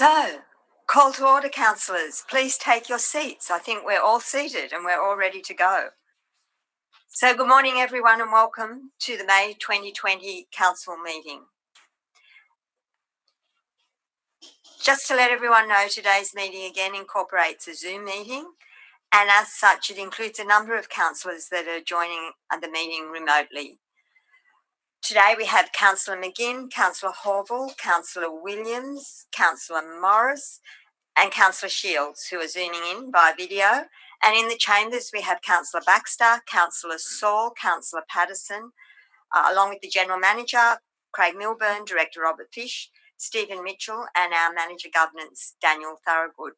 So, call to order, councillors. Please take your seats. I think we're all seated and we're all ready to go. So, good morning, everyone, and welcome to the May 2020 Council meeting. Just to let everyone know, today's meeting again incorporates a Zoom meeting, and as such, it includes a number of councillors that are joining the meeting remotely. Today we have Councillor McGinn, Councillor Horval, Councillor Williams, Councillor Morris, and Councillor Shields, who are zooming in by video. And in the chambers, we have Councillor Baxter, Councillor Saul, Councillor Patterson, along with the General Manager, Craig Milburn, Director Robert Fish, Stephen Mitchell, and our Manager Governance, Daniel Thorogood.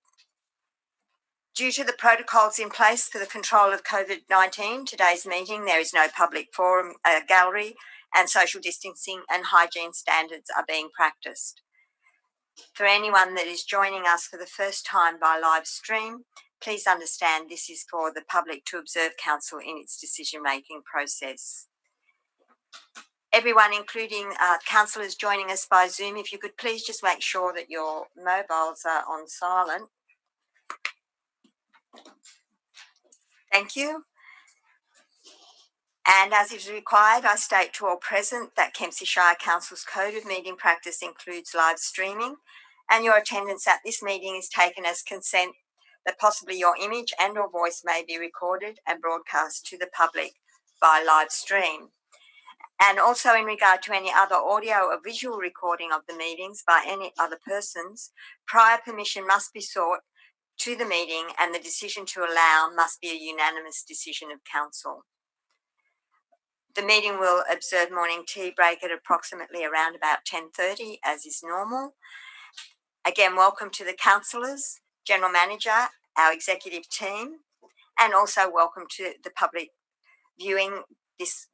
Due to the protocols in place for the control of COVID-19, today's meeting, there is no public forum, gallery, and social distancing and hygiene standards are being practiced. For anyone that is joining us for the first time by live stream, please understand this is for the public to observe council in its decision-making process. Everyone, including councillors joining us by Zoom, if you could please just make sure that your mobiles are on silent. Thank you. And as is required, I state to all present that Kempsey Shire Council's Code of Meeting Practice includes live streaming, and your attendance at this meeting is taken as consent that possibly your image and or voice may be recorded and broadcast to the public by live stream. And also in regard to any other audio or visual recording of the meetings by any other persons, prior permission must be sought to the meeting, and the decision to allow must be a unanimous decision of council. The meeting will observe morning tea break at approximately around about 10:30, as is normal. Again, welcome to the councillors, General Manager, our executive team, and also welcome to the public viewing this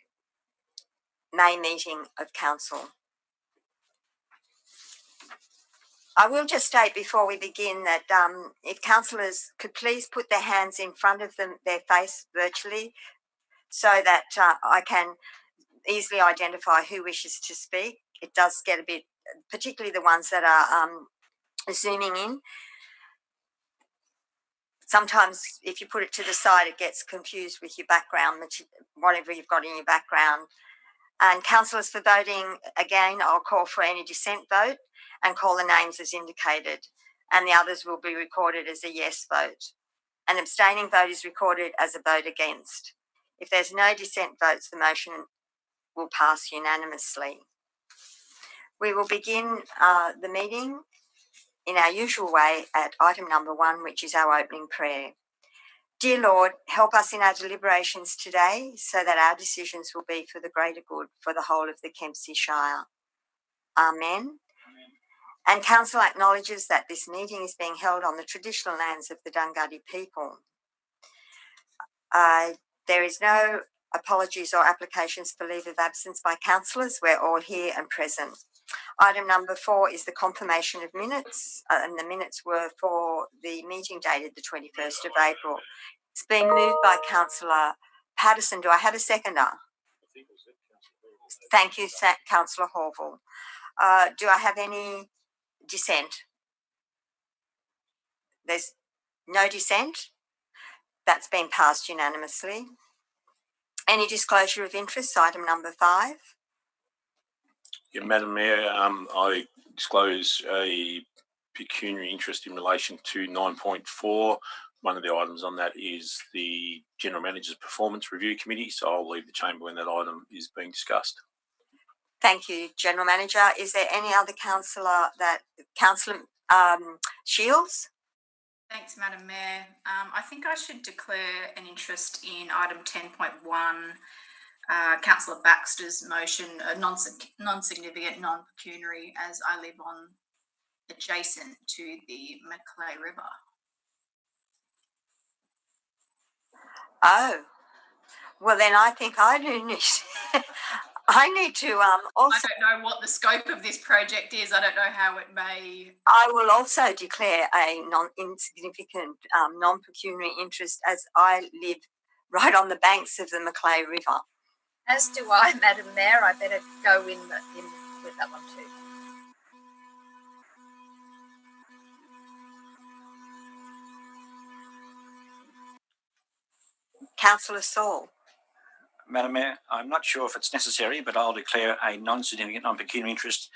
May meeting of council. I will just state before we begin that if councillors could please put their hands in front of their face virtually, so that I can easily identify who wishes to speak. It does get a bit, particularly the ones that are zooming in. Sometimes if you put it to the side, it gets confused with your background, whatever you've got in your background. And councillors, for voting, again, I'll call for any dissent vote and call the names as indicated, and the others will be recorded as a yes vote. An abstaining vote is recorded as a vote against. If there's no dissent votes, the motion will pass unanimously. We will begin the meeting in our usual way at item number 1, which is our opening prayer. Dear Lord, help us in our deliberations today so that our decisions will be for the greater good for the whole of the Kempsey Shire. Amen. And Council acknowledges that this meeting is being held on the traditional lands of the Dunghutti people. There is no apologies or applications for leave of absence by councillors. We're all here and present. Item number 4 is the confirmation of minutes, and the minutes were for the meeting dated the 21st of April. It's been moved by Councillor Patterson. Do I have a seconder? Thank you, Councillor Horval. Do I have any dissent? There's no dissent. That's been passed unanimously. Any disclosure of interest, item number 5? Yeah, Madam Mayor, I disclose a pecuniary interest in relation to 9.4. One of the items on that is the General Manager's Performance Review Committee, so I'll leave the chamber when that item is being discussed. Thank you, General Manager. Is there any other councillor Councillor Shields? Thanks, Madam Mayor. I think I should declare an interest in item 10.1, Councillor Baxter's motion, non-significant, non-pecuniary, as I live on adjacent to the Macleay River. Oh, well then I think I do need I need to also... I don't know what the scope of this project is. I don't know how it may... I will also declare a non-insignificant non-pecuniary interest, as I live right on the banks of the Macleay River. As do I, Madam Mayor. I better go in with that one too. Councillor Saul. Madam Mayor, I'm not sure if it's necessary, but I'll declare a non-significant non-pecuniary interest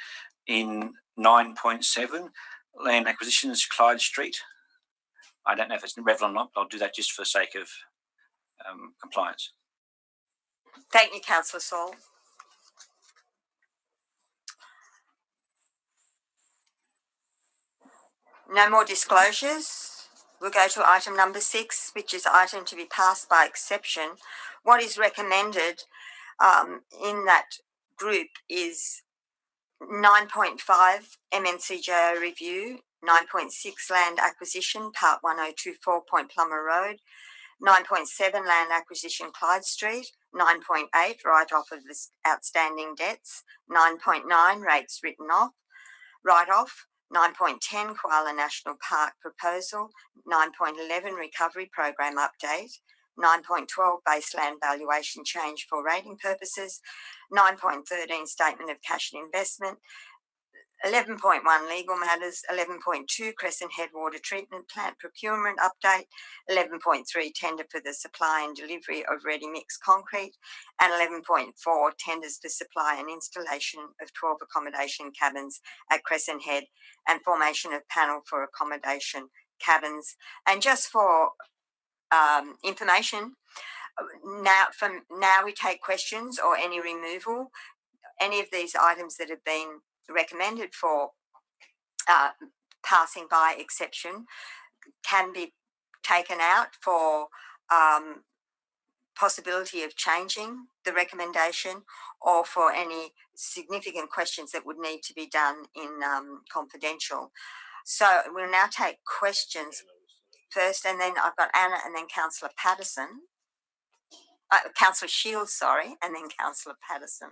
in 9.7, land acquisitions, Clyde Street. I don't know if it's relevant or not, but I'll do that just for the sake of compliance. Thank you, Councillor Saul. No more disclosures. We'll go to item number 6, which is item to be passed by exception. What is recommended in that group is 9.5 MNCJO review, 9.6 land acquisition, part 1024 Point Plomer Road, 9.7 land acquisition Clyde Street, 9.8 write-off of the outstanding debts, 9.9 rates written off, write-off, 9.10 Koala National Park proposal, 9.11 recovery program update, 9.12 baseland valuation change for rating purposes, 9.13 statement of cash and investment, 11.1 legal matters, 11.2 Crescent Headwater Treatment Plant procurement update, 11.3 tender for the supply and delivery of ready mix concrete, and 11.4 tenders for supply and installation of 12 accommodation cabins at Crescent Head and formation of panel for accommodation cabins. And just for information, now we take questions or any removal. Any of these items that have been recommended for passing by exception can be taken out for possibility of changing the recommendation or for any significant questions that would need to be done in confidential. So we'll now take questions first, and then I've got Anna and then Councillor Patterson. Councillor Shields, sorry, and then Councillor Patterson.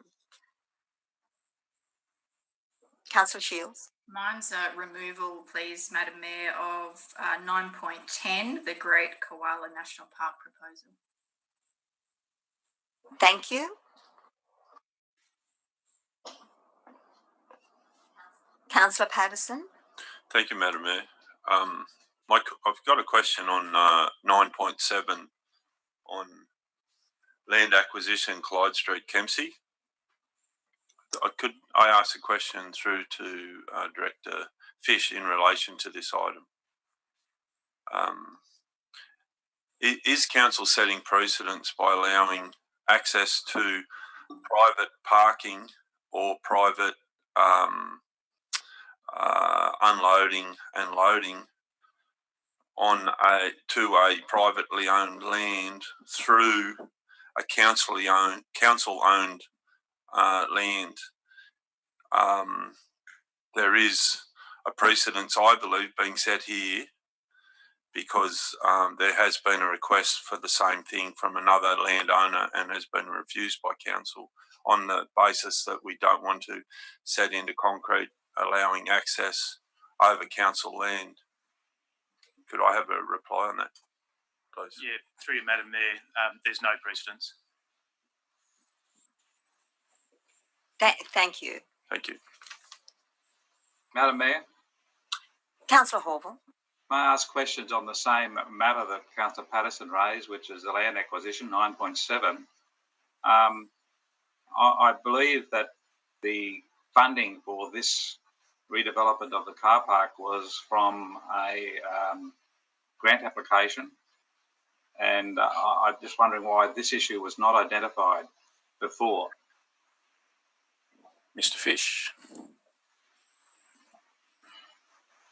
Councillor Shields. Mine's a removal, please, Madam Mayor, of 9.10, the Great Koala National Park proposal. Thank you. Councillor Patterson. Thank you, Madam Mayor. I've got a question on 9.7 on land acquisition, Clyde Street, Kempsey. I ask a question through to Director Fish in relation to this item. Is council setting precedents by allowing access to private parking or private unloading and loading to a privately owned land through a council owned land? There is a precedence, I believe, being set here because there has been a request for the same thing from another landowner and has been refused by council on the basis that we don't want to set into concrete allowing access over council land. Could I have a reply on that, please? Yeah, through you, Madam Mayor, there's no precedence. Thank you. Thank you. Madam Mayor, Councillor Horville. may I ask questions on the same matter that Councillor Patterson raised, which is the land acquisition 9.7? I believe that the funding for this redevelopment of the car park was from a grant application, and I'm just wondering why this issue was not identified before. Mr. Fish.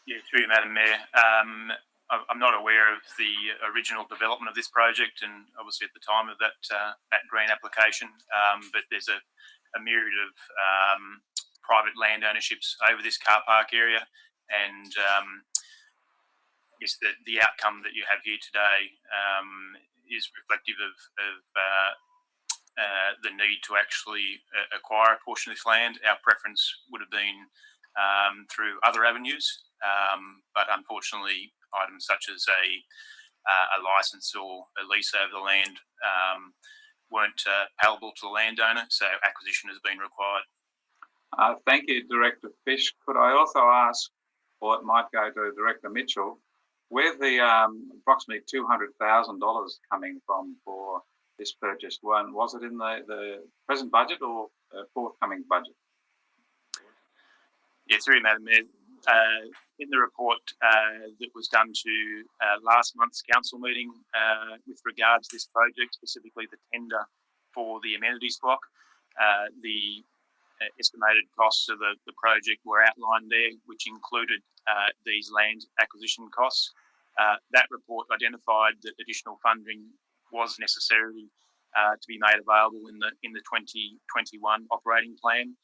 Yeah, through you, Madam Mayor. I'm not aware of the original development of this project, and obviously at the time of that grant application, but there's a myriad of private land ownerships over this car park area, and I guess the outcome that you have here today is reflective of the need to actually acquire a portion of this land. Our preference would have been through other avenues, but unfortunately items such as a license or a lease over the land weren't palatable to the landowner, so acquisition has been required. Thank you, Director Fish. Could I also ask, or it might go to Director Mitchell, Where the approximately $200,000 coming from for this purchased one, was it in the present budget or forthcoming budget? Yeah, through you, Madam Mayor. In the report that was done to last month's council meeting with regards to this project, specifically the tender for the amenities block, the estimated costs of the project were outlined there, which included these land acquisition costs. That report identified that additional funding was necessary to be made available in the 2021 operating plan,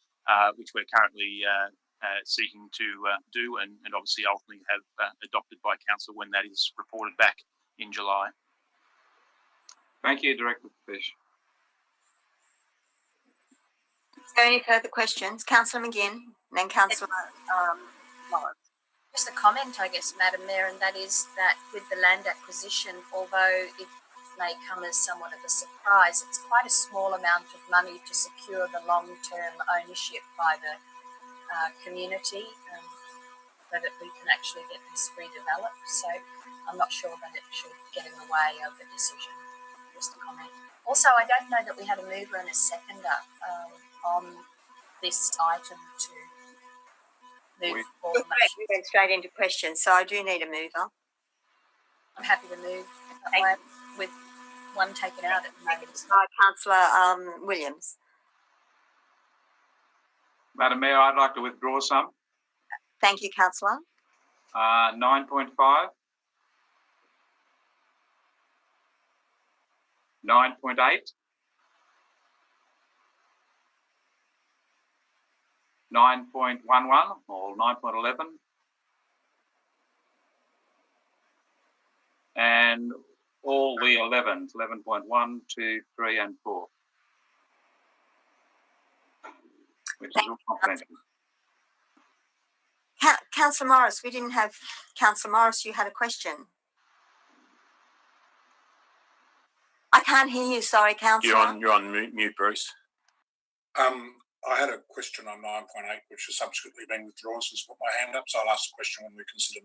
which we're currently seeking to do and obviously ultimately have adopted by council when that is reported back in July. Thank you, Director Fish. Is there any further questions? Councillor McGinn, and then Councillor Morris. Just a comment, I guess, Madam Mayor, and that is that with the land acquisition, although it may come as somewhat of a surprise, it's quite a small amount of money to secure the long-term ownership by the community so that we can actually get this redeveloped. So I'm not sure that it should get in the way of the decision. Just a comment. Also, I don't know that we had a mover and a seconder on this item to move forward. We went straight into questions, so I do need a mover. I'm happy to move that way with one taken out at the moment. Councillor Williams. Madam Mayor, I'd like to withdraw some. Thank you, Councillor. 9.5, 9.8, 9.11 or 9.11, and all the 11s, 11.1, 2, 3, and 4. Which is all comprehensive. Councillor Morris, we didn't have Councillor Morris. You had a question. I can't hear you. Sorry, Councillor. You're on mute, Bruce. I had a question on 9.8, which has subsequently been withdrawn since I put my hand up, so I'll ask the question when we consider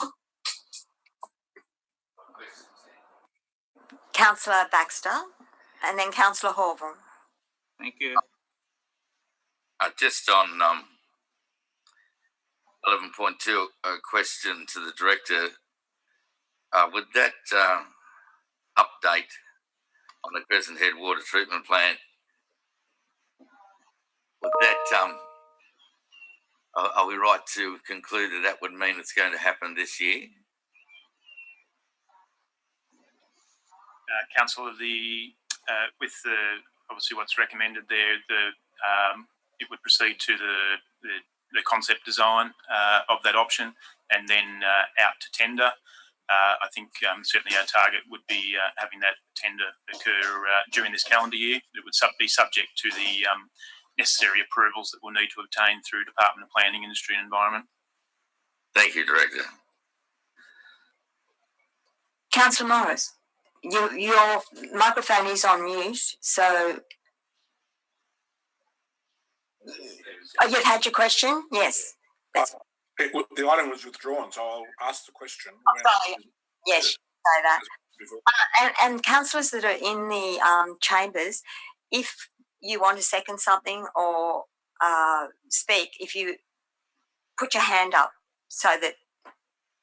9.8. Councillor Baxter, and then Councillor Horville. Thank you. Just on 11.2, a question to the Director. With that update on the Crescent Head Water Treatment Plant, with that, are we right to conclude that that would mean it's going to happen this year? Councillor, with obviously what's recommended there, it would proceed to the concept design of that option and then out to tender. I think certainly our target would be having that tender occur during this calendar year. It would be subject to the necessary approvals that we'll need to obtain through Department of Planning, Industry and Environment. Thank you, Director. Councillor Morris, your microphone is on mute, so... Oh, you've had your question? Yes. The item was withdrawn, so I'll ask the question. Yes, say that. And councillors that are in the chambers, if you want to second something or speak, if you put your hand up so that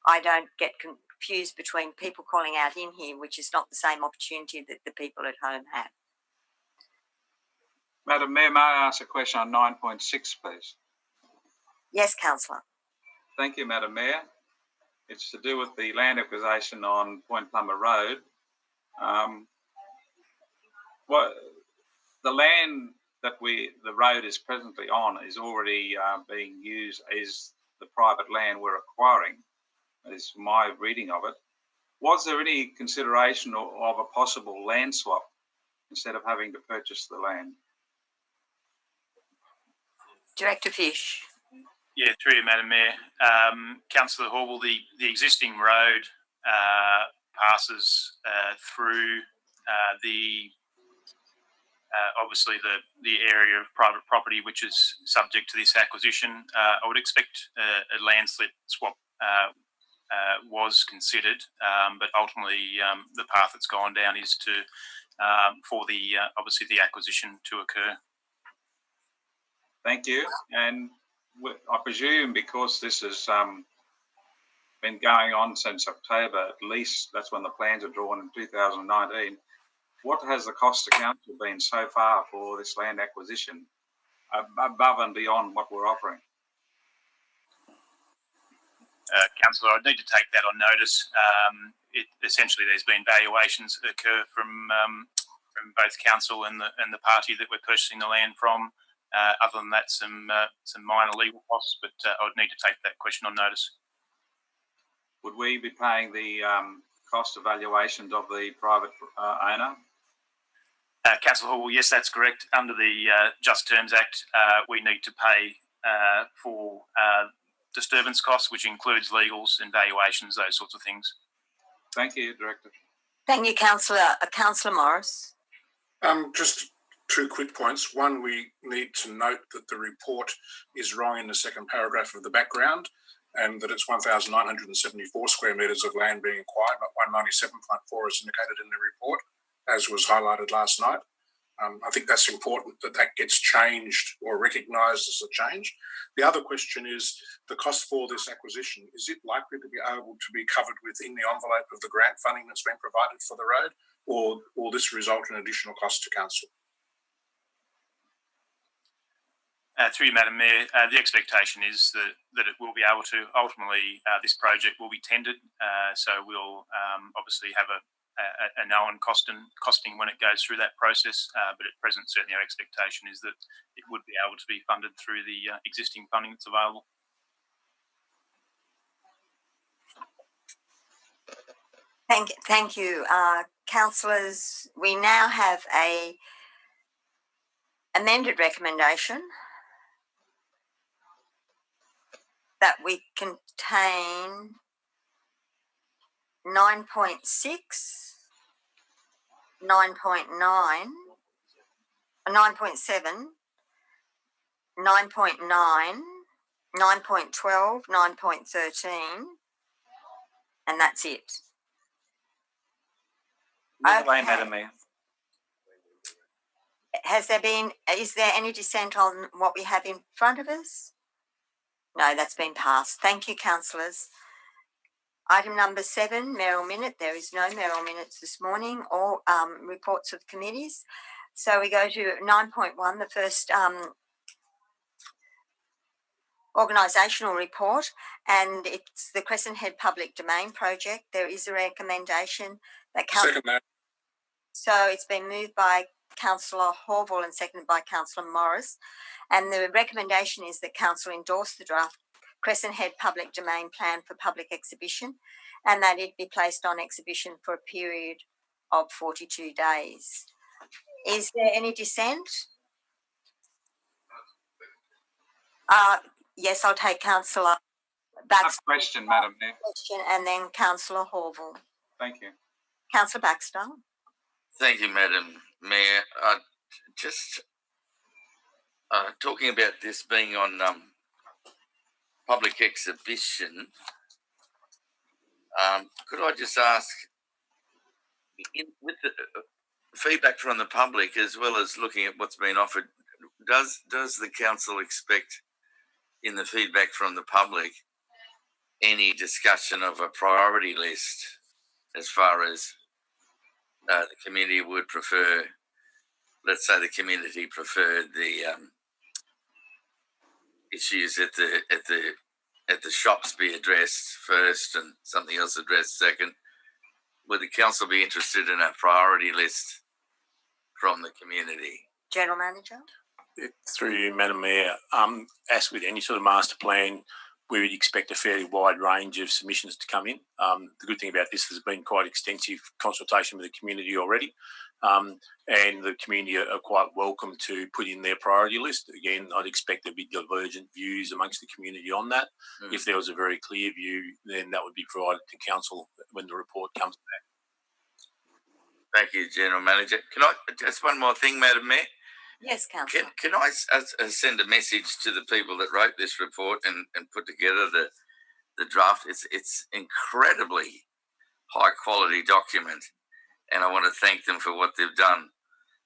I don't get confused between people calling out in here, which is not the same opportunity that the people at home have. Madam Mayor, may I ask a question on 9.6, please? Yes, councillor. Thank you, Madam Mayor. It's to do with the land acquisition on Point Plomer Road. The land that the road is presently on is already being used as the private land we're acquiring, is my reading of it. Was there any consideration of a possible land swap instead of having to purchase the land? Director Fish. Yeah, through you, Madam Mayor. Councillor Horville, the existing road passes through obviously the area of private property which is subject to this acquisition. I would expect a land swap was considered, but ultimately the path that's gone down is to for the obviously the acquisition to occur. Thank you. And I presume because this has been going on since October, at least that's when the plans are drawn in 2019. What has the cost to council been so far for this land acquisition, above and beyond what we're offering? Councillor, I'd need to take that on notice. Essentially, there's been valuations occur from both council and the party that we're purchasing the land from. Other than that, some minor legal costs, but I would need to take that question on notice. Would we be paying the cost of valuations of the private owner? Councillor Hall, yes, that's correct. Under the Just Terms Act, we need to pay for disturbance costs, which includes legals and valuations, those sorts of things. Thank you, Director. Thank you, Councillor. Councillor Morris. Just two quick points. One, we need to note that the report is wrong in the second paragraph of the background, and that it's 1,974 square metres of land being acquired, not 197.4 as indicated in the report, as was highlighted last night. I think that's important that gets changed or recognised as a change. The other question is the cost for this acquisition. Is it likely to be able to be covered within the envelope of the grant funding that's been provided for the road, or will this result in additional cost to council? Through you, Madam Mayor, the expectation is that it will be able to. Ultimately, this project will be tendered, so we'll obviously have a known costing when it goes through that process. But at present, certainly our expectation is that it would be able to be funded through the existing funding that's available. Thank you, councillors. We now have a amended recommendation that we contain 9.6, 9.9, 9.7, 9.9, 9.12, 9.13, and that's it. Okay. Madam Mayor. Is there any dissent on what we have in front of us? No, that's been passed. Thank you, councillors. Item number 7, Mayoral Minute. There is no Mayoral Minutes this morning or reports of committees. So we go to 9.1, the first organisational report, and it's the Crescent Head Public Domain project. There is a recommendation that Second that. So it's been moved by Councillor Horval and seconded by Councillor Morris, and the recommendation is that Council endorse the draft Crescent Head Public Domain Plan for public exhibition, and that it be placed on exhibition for a period of 42 days. Is there any dissent? Yes, I'll take Councillor Baxter. Question, Madam Mayor. And then Councillor Horval. Thank you. Councillor Baxter. Thank you, Madam Mayor. Just talking about this being on public exhibition, could I just ask, with the feedback from the public as well as looking at what's been offered, does the council expect in the feedback from the public any discussion of a priority list as far as the community would prefer? Let's say the community preferred the issues at the shops be addressed first and something else addressed second. Would the council be interested in a priority list from the community? General Manager. Through you, Madam Mayor, as with any sort of master plan, we would expect a fairly wide range of submissions to come in. The good thing about this has been quite extensive consultation with the community already, and the community are quite welcome to put in their priority list. Again, I'd expect there'd be divergent views amongst the community on that. If there was a very clear view, then that would be provided to council when the report comes back. Thank you, General Manager. Can I just one more thing, Madam Mayor? Yes, Councillor. Can I send a message to the people that wrote this report and put together the draft. It's incredibly high quality document, and I want to thank them for what they've done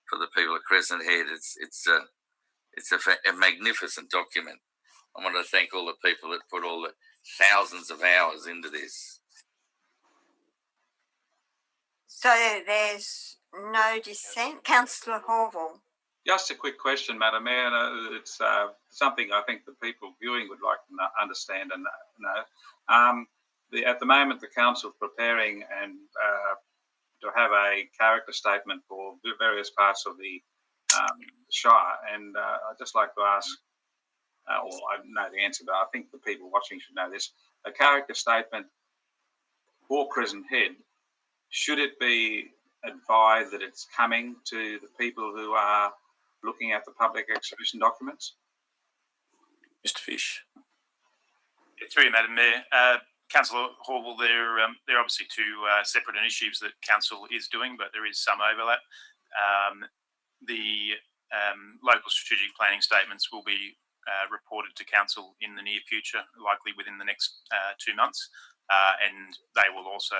for the people of Crescent Head. It's a magnificent document. I want to thank all the people that put all the thousands of hours into this. So there's no dissent. Councillor Horval. Just a quick question, Madam Mayor. It's something I think the people viewing would like to understand and know. At the moment, the council is preparing and to have a character statement for various parts of the Shire, and I'd just like to ask, or I know the answer, but I think the people watching should know this. A character statement for Crescent Head, should it be advised that it's coming to the people who are looking at the public exhibition documents? Mr. Fish. Through you, Madam Mayor. Councillor Horval, they're obviously two separate initiatives that Council is doing, but there is some overlap. The local strategic planning statements will be reported to Council in the near future, likely within the next 2 months, and they will also,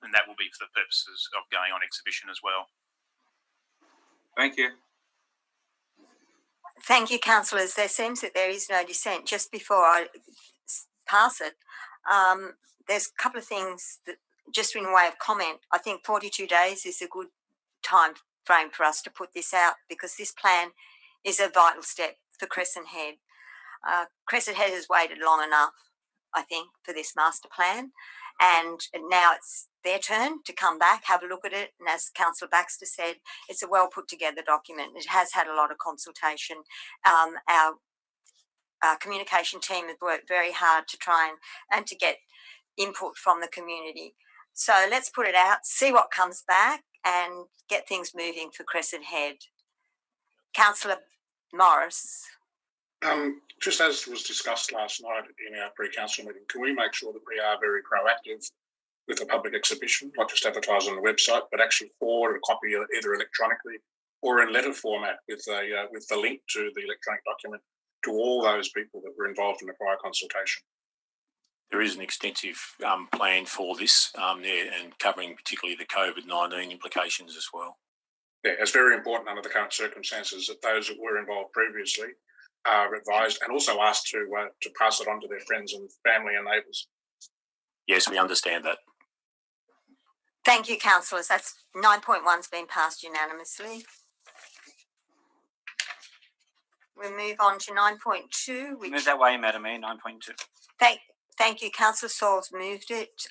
and that will be for the purposes of going on exhibition as well. Thank you. Thank you, councillors. There seems that there is no dissent. Just before I pass it, there's a couple of things that, just in way of comment, I think 42 days is a good time frame for us to put this out, because this plan is a vital step for Crescent Head. Crescent Head has waited long enough, I think, for this master plan, and now it's their turn to come back, have a look at it, and as Councillor Baxter said, it's a well put together document. It has had a lot of consultation. Our communication team has worked very hard to try and to get input from the community. So let's put it out, see what comes back, and get things moving for Crescent Head. Councillor Morris. Just as was discussed last night in our pre-council meeting, can we make sure that we are very proactive with a public exhibition, not just advertise on the website, but actually forward a copy either electronically or in letter format with the link to the electronic document to all those people that were involved in the prior consultation? There is an extensive plan for this there, and covering particularly the COVID-19 implications as well. Yeah, it's very important under the current circumstances that those that were involved previously are advised and also asked to pass it on to their friends and family and neighbours. Yes, we understand that. Thank you, councillors. That's 9.1's been passed unanimously. We'll move on to 9.2. Which Move that way, Madam Mayor, 9.2. Thank you. Councillor Saul's moved it.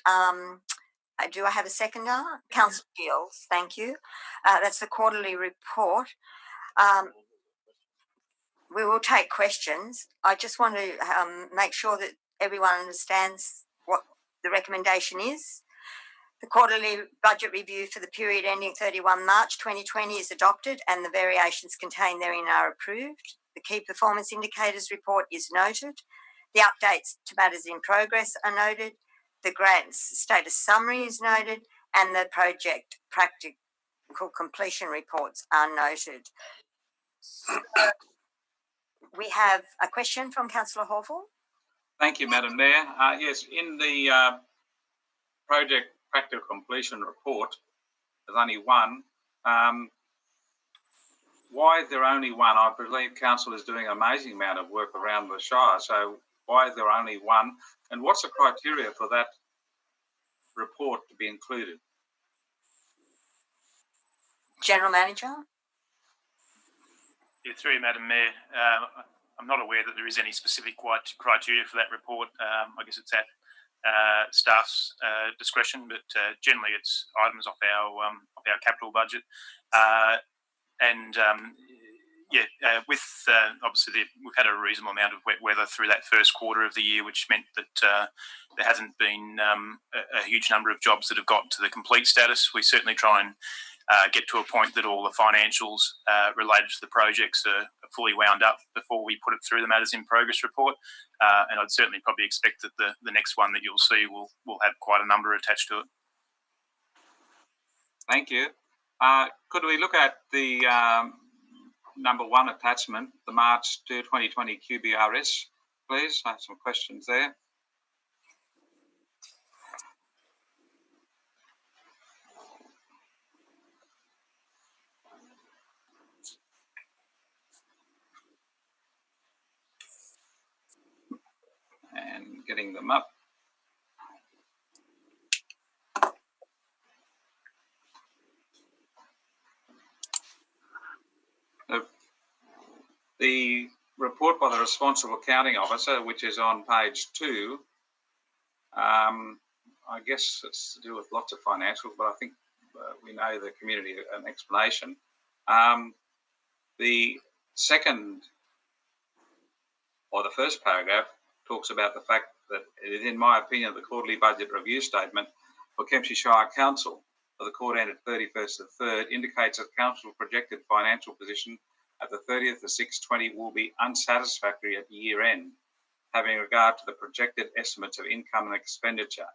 Do I have a seconder? Councillor Gills, thank you. That's the quarterly report. We will take questions. I just want to make sure that everyone understands what the recommendation is. The quarterly budget review for the period ending 31 March 2020 is adopted, and the variations contained therein are approved. The key performance indicators report is noted. The updates to matters in progress are noted. The grants status summary is noted, and the project practical completion reports are noted. We have a question from Councillor Horval. Thank you, Madam Mayor. Yes, in the project practical completion report, there's only one. Why is there only one? I believe Council is doing an amazing amount of work around the Shire, so why is there only one? And what's the criteria for that report to be included? General Manager. Yeah, through you, Madam Mayor. I'm not aware that there is any specific criteria for that report. I guess it's at staff's discretion, but generally it's items off our capital budget. With obviously we've had a reasonable amount of wet weather through that first quarter of the year, which meant that there hasn't been a huge number of jobs that have got to the complete status. We certainly try and get to a point that all the financials related to the projects are fully wound up before we put it through the matters in progress report. And I'd certainly probably expect that the next one that you'll see will have quite a number attached to it. Thank you. Could we look at the number one attachment, the March 2020 QBRS, please? I have some questions there. getting them up. The report by the Responsible Accounting Officer, which is on page 2, I guess it's to do with lots of financials, but I think we know the community an explanation. The second, or the first paragraph, talks about the fact that it is, in my opinion, the quarterly budget review statement for Kempsey Shire Council for the quarter ended 31st of the 3rd indicates that Council's projected financial position at the 30th of 6/20 will be unsatisfactory at year end, having regard to the projected estimates of income and expenditure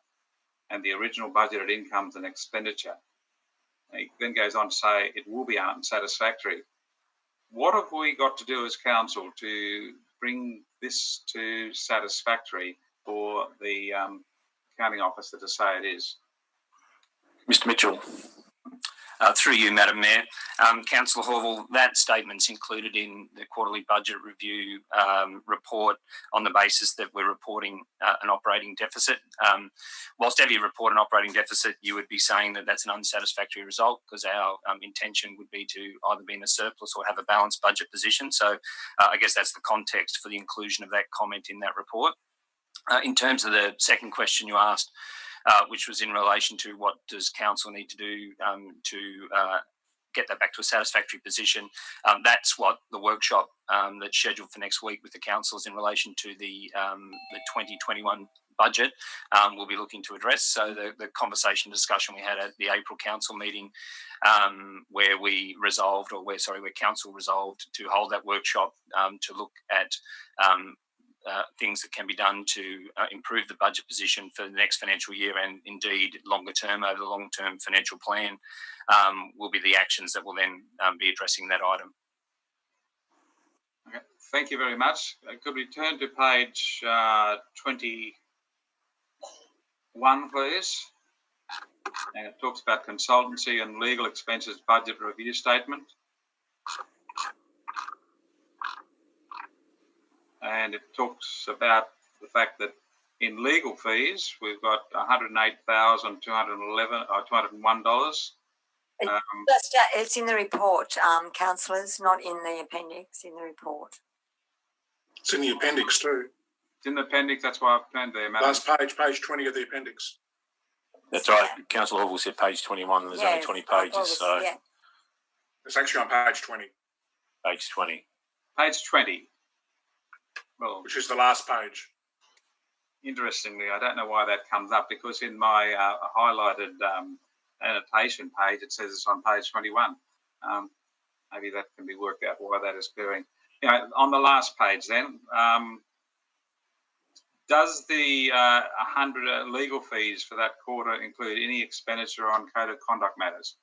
and the original budgeted incomes and expenditure. He then goes on to say it will be unsatisfactory. What have we got to do as council to bring this to satisfactory for the accounting officer to say it is? Mr. Mitchell. Through you, Madam Mayor. Councillor Horval, that statement's included in the quarterly budget review report on the basis that we're reporting an operating deficit. Whilst ever you report an operating deficit, you would be saying that that's an unsatisfactory result because our intention would be to either be in a surplus or have a balanced budget position. So I guess that's the context for the inclusion of that comment in that report. In terms of the second question you asked, which was in relation to what does council need to do to get that back to a satisfactory position. That's what the workshop that's scheduled for next week with the councils in relation to the 2021 budget will be looking to address. So the conversation discussion we had at the April council meeting where council resolved to hold that workshop to look at things that can be done to improve the budget position for the next financial year and indeed longer term over the long-term financial plan will be the actions that will then be addressing that item. Okay, thank you very much. Could we turn to page 21, please? And it talks about consultancy and legal expenses budget review statement. And it talks about the fact that in legal fees, we've got $108,201. It's in the report, councillors, not in the appendix, in the report. It's in the appendix too. It's in the appendix, that's why I've turned there, Madam. Last page, page 20 of the appendix. That's right. Councillor Horval said page 21 and there's only 20 pages. So It's actually on page 20. Page 20. Page 20. Well, which is the last page. Interestingly, I don't know why that comes up because in my highlighted annotation page, it says it's on page 21. Maybe that can be worked out why that is occurring. You know, on the last page then, does the 100 legal fees for that quarter include any expenditure on code of conduct matters?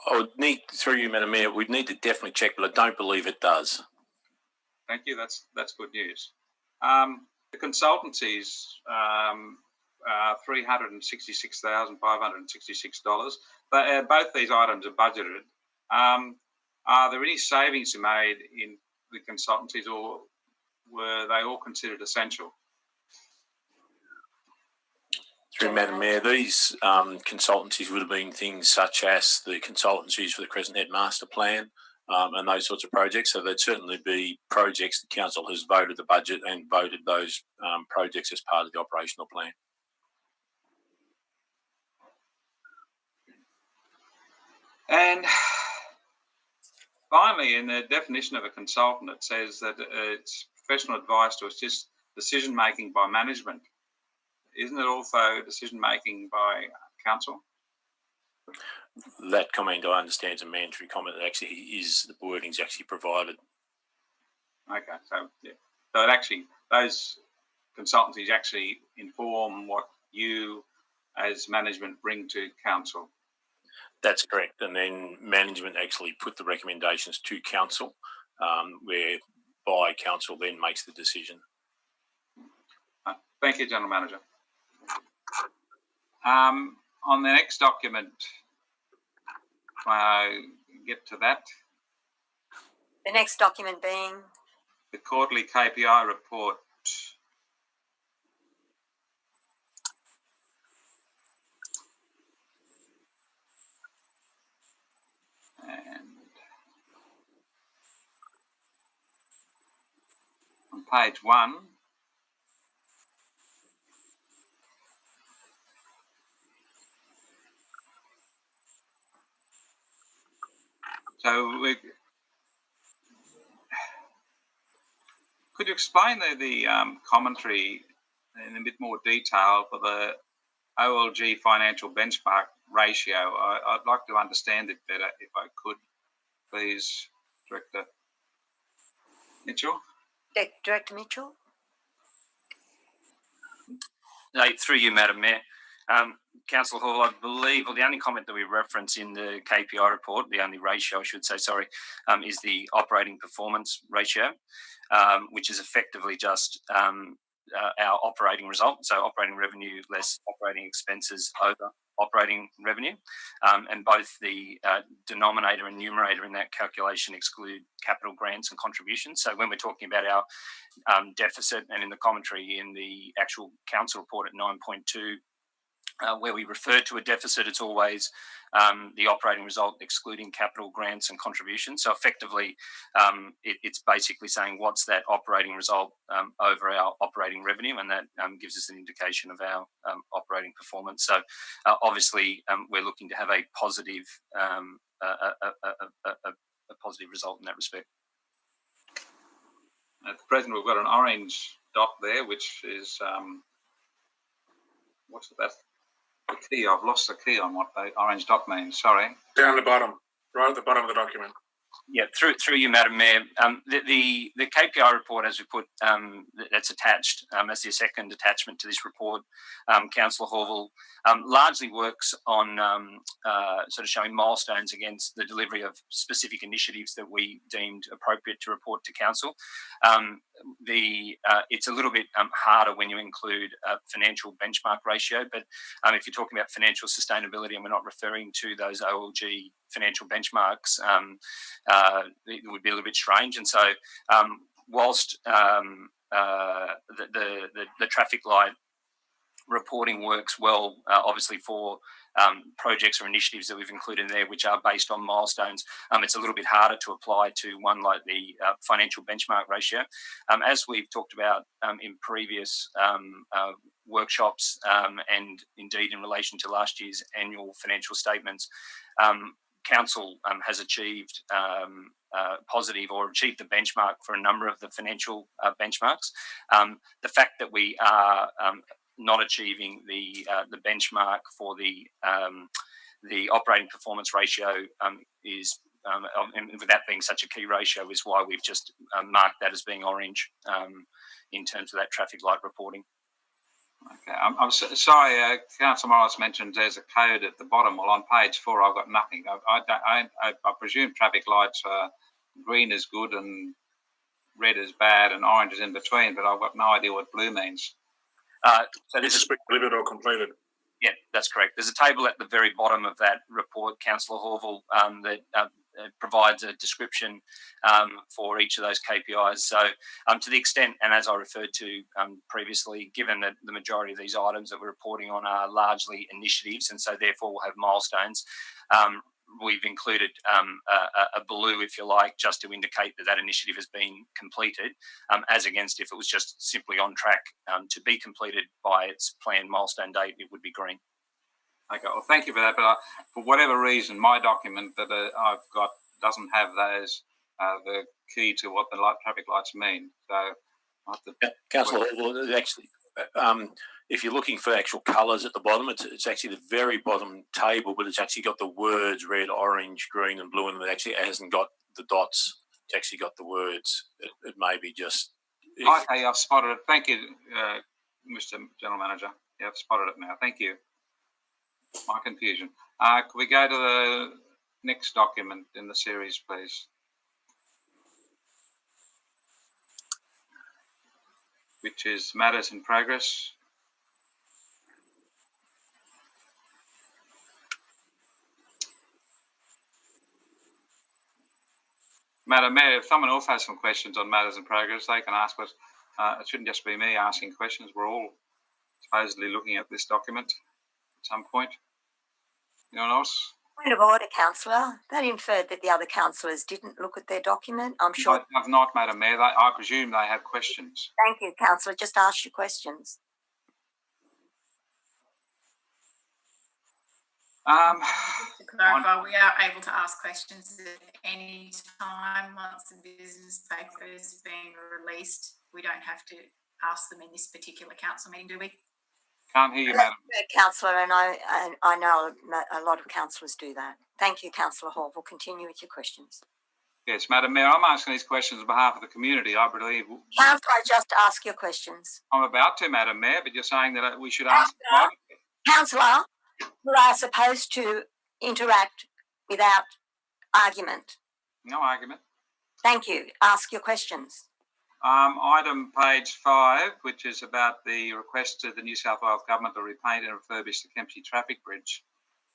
I would need, through you, Madam Mayor, we'd need to definitely check, but I don't believe it does. Thank you. That's good news. The consultancies, $366,566. But both these items are budgeted. Are there any savings made in the consultancies, or were they all considered essential? Through Madam Mayor, these consultancies would have been things such as the consultancies for the Crescent Master Plan and those sorts of projects. So there'd certainly be projects the council has voted the budget and voted those projects as part of the operational plan. And finally, in the definition of a consultant, it says that it's professional advice to assist decision-making by management. Isn't it also decision-making by council? That comment, I understand, is a mandatory comment that actually is, the wording's actually provided. Okay, so yeah. So it actually, those consultancies actually inform what you as management bring to council. That's correct. And then management actually put the recommendations to council, whereby council then makes the decision. Thank you, General Manager. On the next document, get to that. The next document being The quarterly KPI report. And on page 1, so could you explain the commentary in a bit more detail for the OLG financial benchmark ratio? I'd like to understand it better if I could, please, Director Mitchell. Director Mitchell. No, through you, Madam Mayor. Councillor Hall, I believe, or the only comment that we reference in the KPI report, the only ratio I should say, sorry, is the operating performance ratio, which is effectively just our operating result, so operating revenue less operating expenses over operating revenue, and both the denominator and numerator in that calculation exclude capital grants and contributions. So when we're talking about our deficit, and in the commentary in the actual council report at 9.2, where we refer to a deficit, it's always the operating result excluding capital grants and contributions. So effectively, it's basically saying what's that operating result over our operating revenue, and that gives us an indication of our operating performance. So obviously, we're looking to have a positive, a positive result in that respect. At present, we've got an orange dot there, which is what's that? The key. I've lost the key on what the orange dot means. Sorry. Down the bottom, right at the bottom of the document. Yeah, through you, Madam Mayor. The KPI report, as we put, that's attached as the second attachment to this report, Councillor Horville, largely works on sort of showing milestones against the delivery of specific initiatives that we deemed appropriate to report to Council. It's a little bit harder when you include a financial benchmark ratio, but if you're talking about financial sustainability and we're not referring to those OLG financial benchmarks, it would be a little bit strange. And so whilst the traffic light reporting works well, obviously for projects or initiatives that we've included in there, which are based on milestones, it's a little bit harder to apply to one like the financial benchmark ratio. As we've talked about in previous workshops, and indeed in relation to last year's annual financial statements, Council has achieved positive or achieved the benchmark for a number of the financial benchmarks. The fact that we are not achieving the benchmark for the operating performance ratio is, and with that being such a key ratio, is why we've just marked that as being orange in terms of that traffic light reporting. Okay, I'm sorry, Councillor Morris mentioned there's a code at the bottom. Well, on page 4, I've got nothing. I presume traffic lights are green is good and red is bad and orange is in between, but I've got no idea what blue means. So this is delivered or completed. Yeah, that's correct. There's a table at the very bottom of that report, Councillor Horville, that provides a description for each of those KPIs. So to the extent, and as I referred to previously, given that the majority of these items that we're reporting on are largely initiatives, and so therefore we'll have milestones, we've included a blue, if you like, just to indicate that that initiative has been completed, as against if it was just simply on track to be completed by its planned milestone date, it would be green. Okay, well, thank you for that. But for whatever reason, my document that I've got doesn't have those, the key to what the traffic lights mean. So I have to... Councillor, actually, if you're looking for actual colours at the bottom, it's actually the very bottom table, but it's actually got the words red, orange, green and blue, and it actually hasn't got the dots. It's actually got the words. It may be just... Okay, I've spotted it. Thank you, Mr. General Manager. Yeah, I've spotted it now. Thank you. My confusion. Could we go to the next document in the series, please? Which is Matters in Progress. Madam Mayor, if someone else has some questions on matters in progress, they can ask us. It shouldn't just be me asking questions. We're all supposedly looking at this document at some point. Anyone else? Point of order, councillor. That inferred that the other councillors didn't look at their document. I'm sure. I have not, Madam Mayor. I presume they have questions. Thank you, councillor. Just ask your questions. To clarify, we are able to ask questions at any time once the business paper has been released. We don't have to ask them in this particular council meeting, do we? Can't hear you, Madam. Councillor, and I know a lot of councillors do that. Thank you, Councillor Hall. We'll continue with your questions. Yes, Madam Mayor, I'm asking these questions on behalf of the community. I believe. Councillor, just ask your questions. I'm about to, Madam Mayor, but you're saying that we should ask privately. Councillor, you are supposed to interact without argument. No argument. Thank you. Ask your questions. Item page 5, which is about the request to the New South Wales Government to repaint and refurbish the Kempsey Traffic Bridge.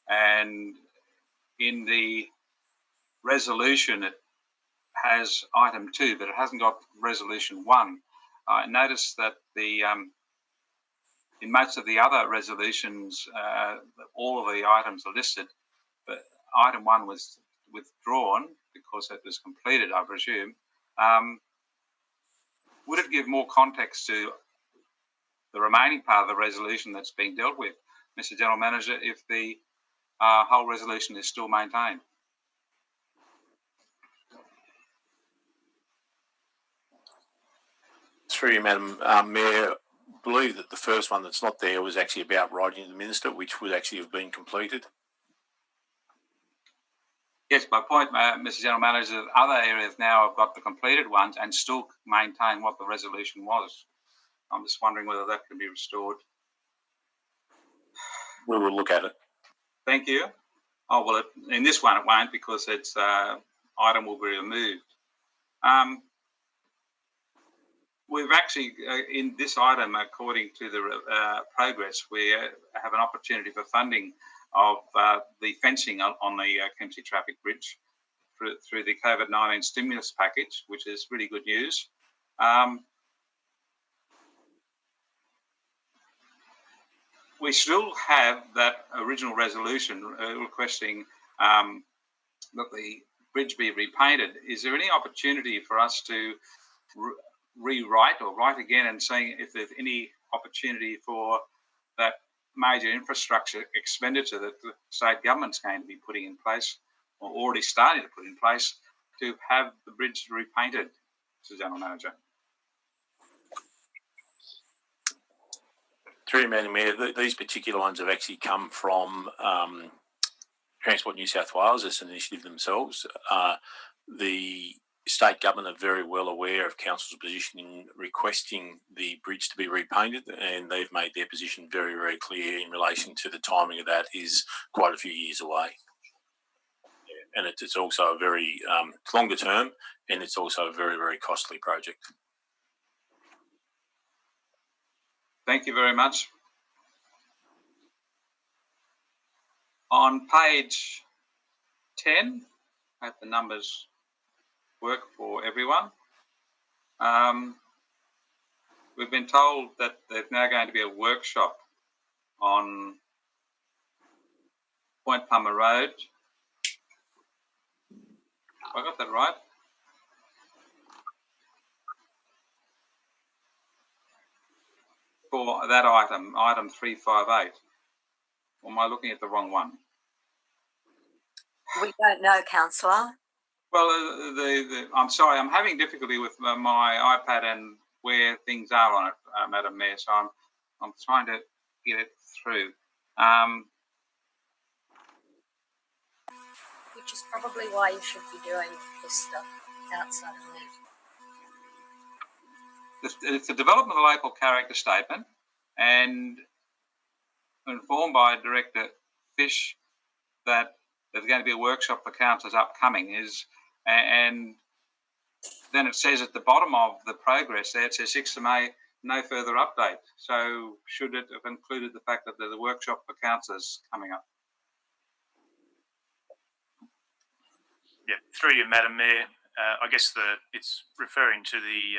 And in the resolution, it has item 2, but it hasn't got resolution 1. I noticed that the in most of the other resolutions, all of the items are listed, but item 1 was withdrawn because it was completed, I presume. Would it give more context to the remaining part of the resolution that's being dealt with, Mr. General Manager, if the whole resolution is still maintained? Through you, Madam Mayor, I believe that the first one that's not there was actually about writing to the Minister, which would actually have been completed. Yes, my point, Mr. General Manager, that other areas now have got the completed ones and still maintain what the resolution was. I'm just wondering whether that can be restored. We will look at it. Thank you. Oh, well, in this one it won't because its item will be removed. We've actually, in this item, according to the progress, we have an opportunity for funding of the fencing on the Kempsey Traffic Bridge through the COVID-19 stimulus package, which is really good news. We still have that original resolution requesting that the bridge be repainted. Is there any opportunity for us to rewrite or write again and saying if there's any opportunity for that major infrastructure expenditure that the state government's going to be putting in place or already starting to put in place to have the bridge repainted, Mr. General Manager? Through you, Madam Mayor, these particular ones have actually come from Transport New South Wales as an initiative themselves. The state government are very well aware of council's position in requesting the bridge to be repainted, and they've made their position very, very clear in relation to the timing of that is quite a few years away. Yeah. And it's also a very longer term, and it's also a very, very costly project. Thank you very much. On page 10, I hope the numbers work for everyone. We've been told that there's now going to be a workshop on Point Plomer Road. Have I got that right? For that item 358. Or am I looking at the wrong one? We don't know, councillor. Well, I'm sorry, I'm having difficulty with my iPad and where things are on it, Madam Mayor. So I'm trying to get it through. Which is probably why you should be doing this stuff outside of meeting. It's a development of the local character statement, and informed by Director Fish that there's going to be a workshop for councillors upcoming and then it says at the bottom of the progress there, it says 6th of May, no further update. So should it have included the fact that there's a workshop for councillors coming up? Yeah, through you, Madam Mayor. I guess it's referring to the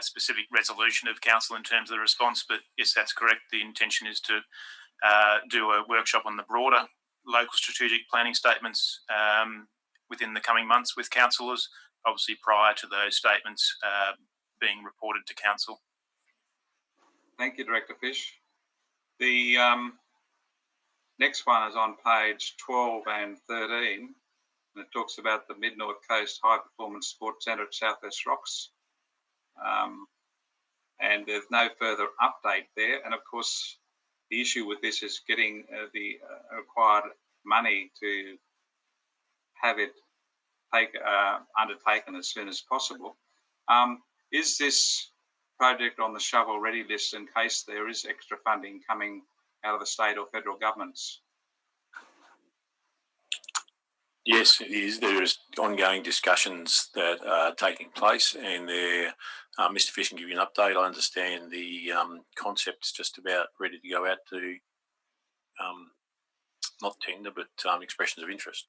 specific resolution of council in terms of the response, but yes, that's correct. The intention is to do a workshop on the broader local strategic planning statements within the coming months with councillors, obviously prior to those statements being reported to council. Thank you, Director Fish. The next one is on page 12 and 13, and it talks about the Mid-North Coast High Performance Sports Centre at South West Rocks. And there's no further update there. And of course, the issue with this is getting the required money to have it undertaken as soon as possible. Is this project on the shovel-ready list in case there is extra funding coming out of the state or federal governments? Yes, it is. There is ongoing discussions that are taking place, and Mr. Fish can give you an update. I understand the concept's just about ready to go out to not tender, but expressions of interest.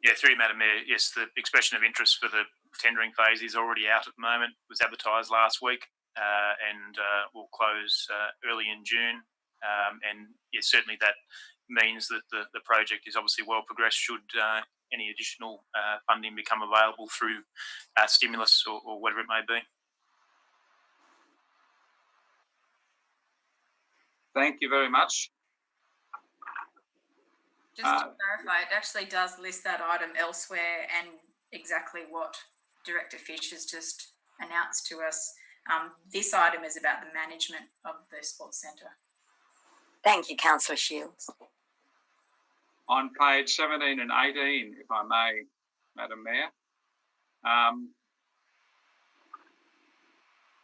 Yeah, through you, Madam Mayor. Yes, the expression of interest for the tendering phase is already out at the moment. It was advertised last week and will close early in June. And yes, certainly that means that the project is obviously well progressed should any additional funding become available through stimulus or whatever it may be. Thank you very much. Just to clarify, it actually does list that item elsewhere and exactly what Director Fish has just announced to us. This item is about the management of the sports centre. Thank you, Councillor Shields. On page 17 and 18, if I may, Madam Mayor,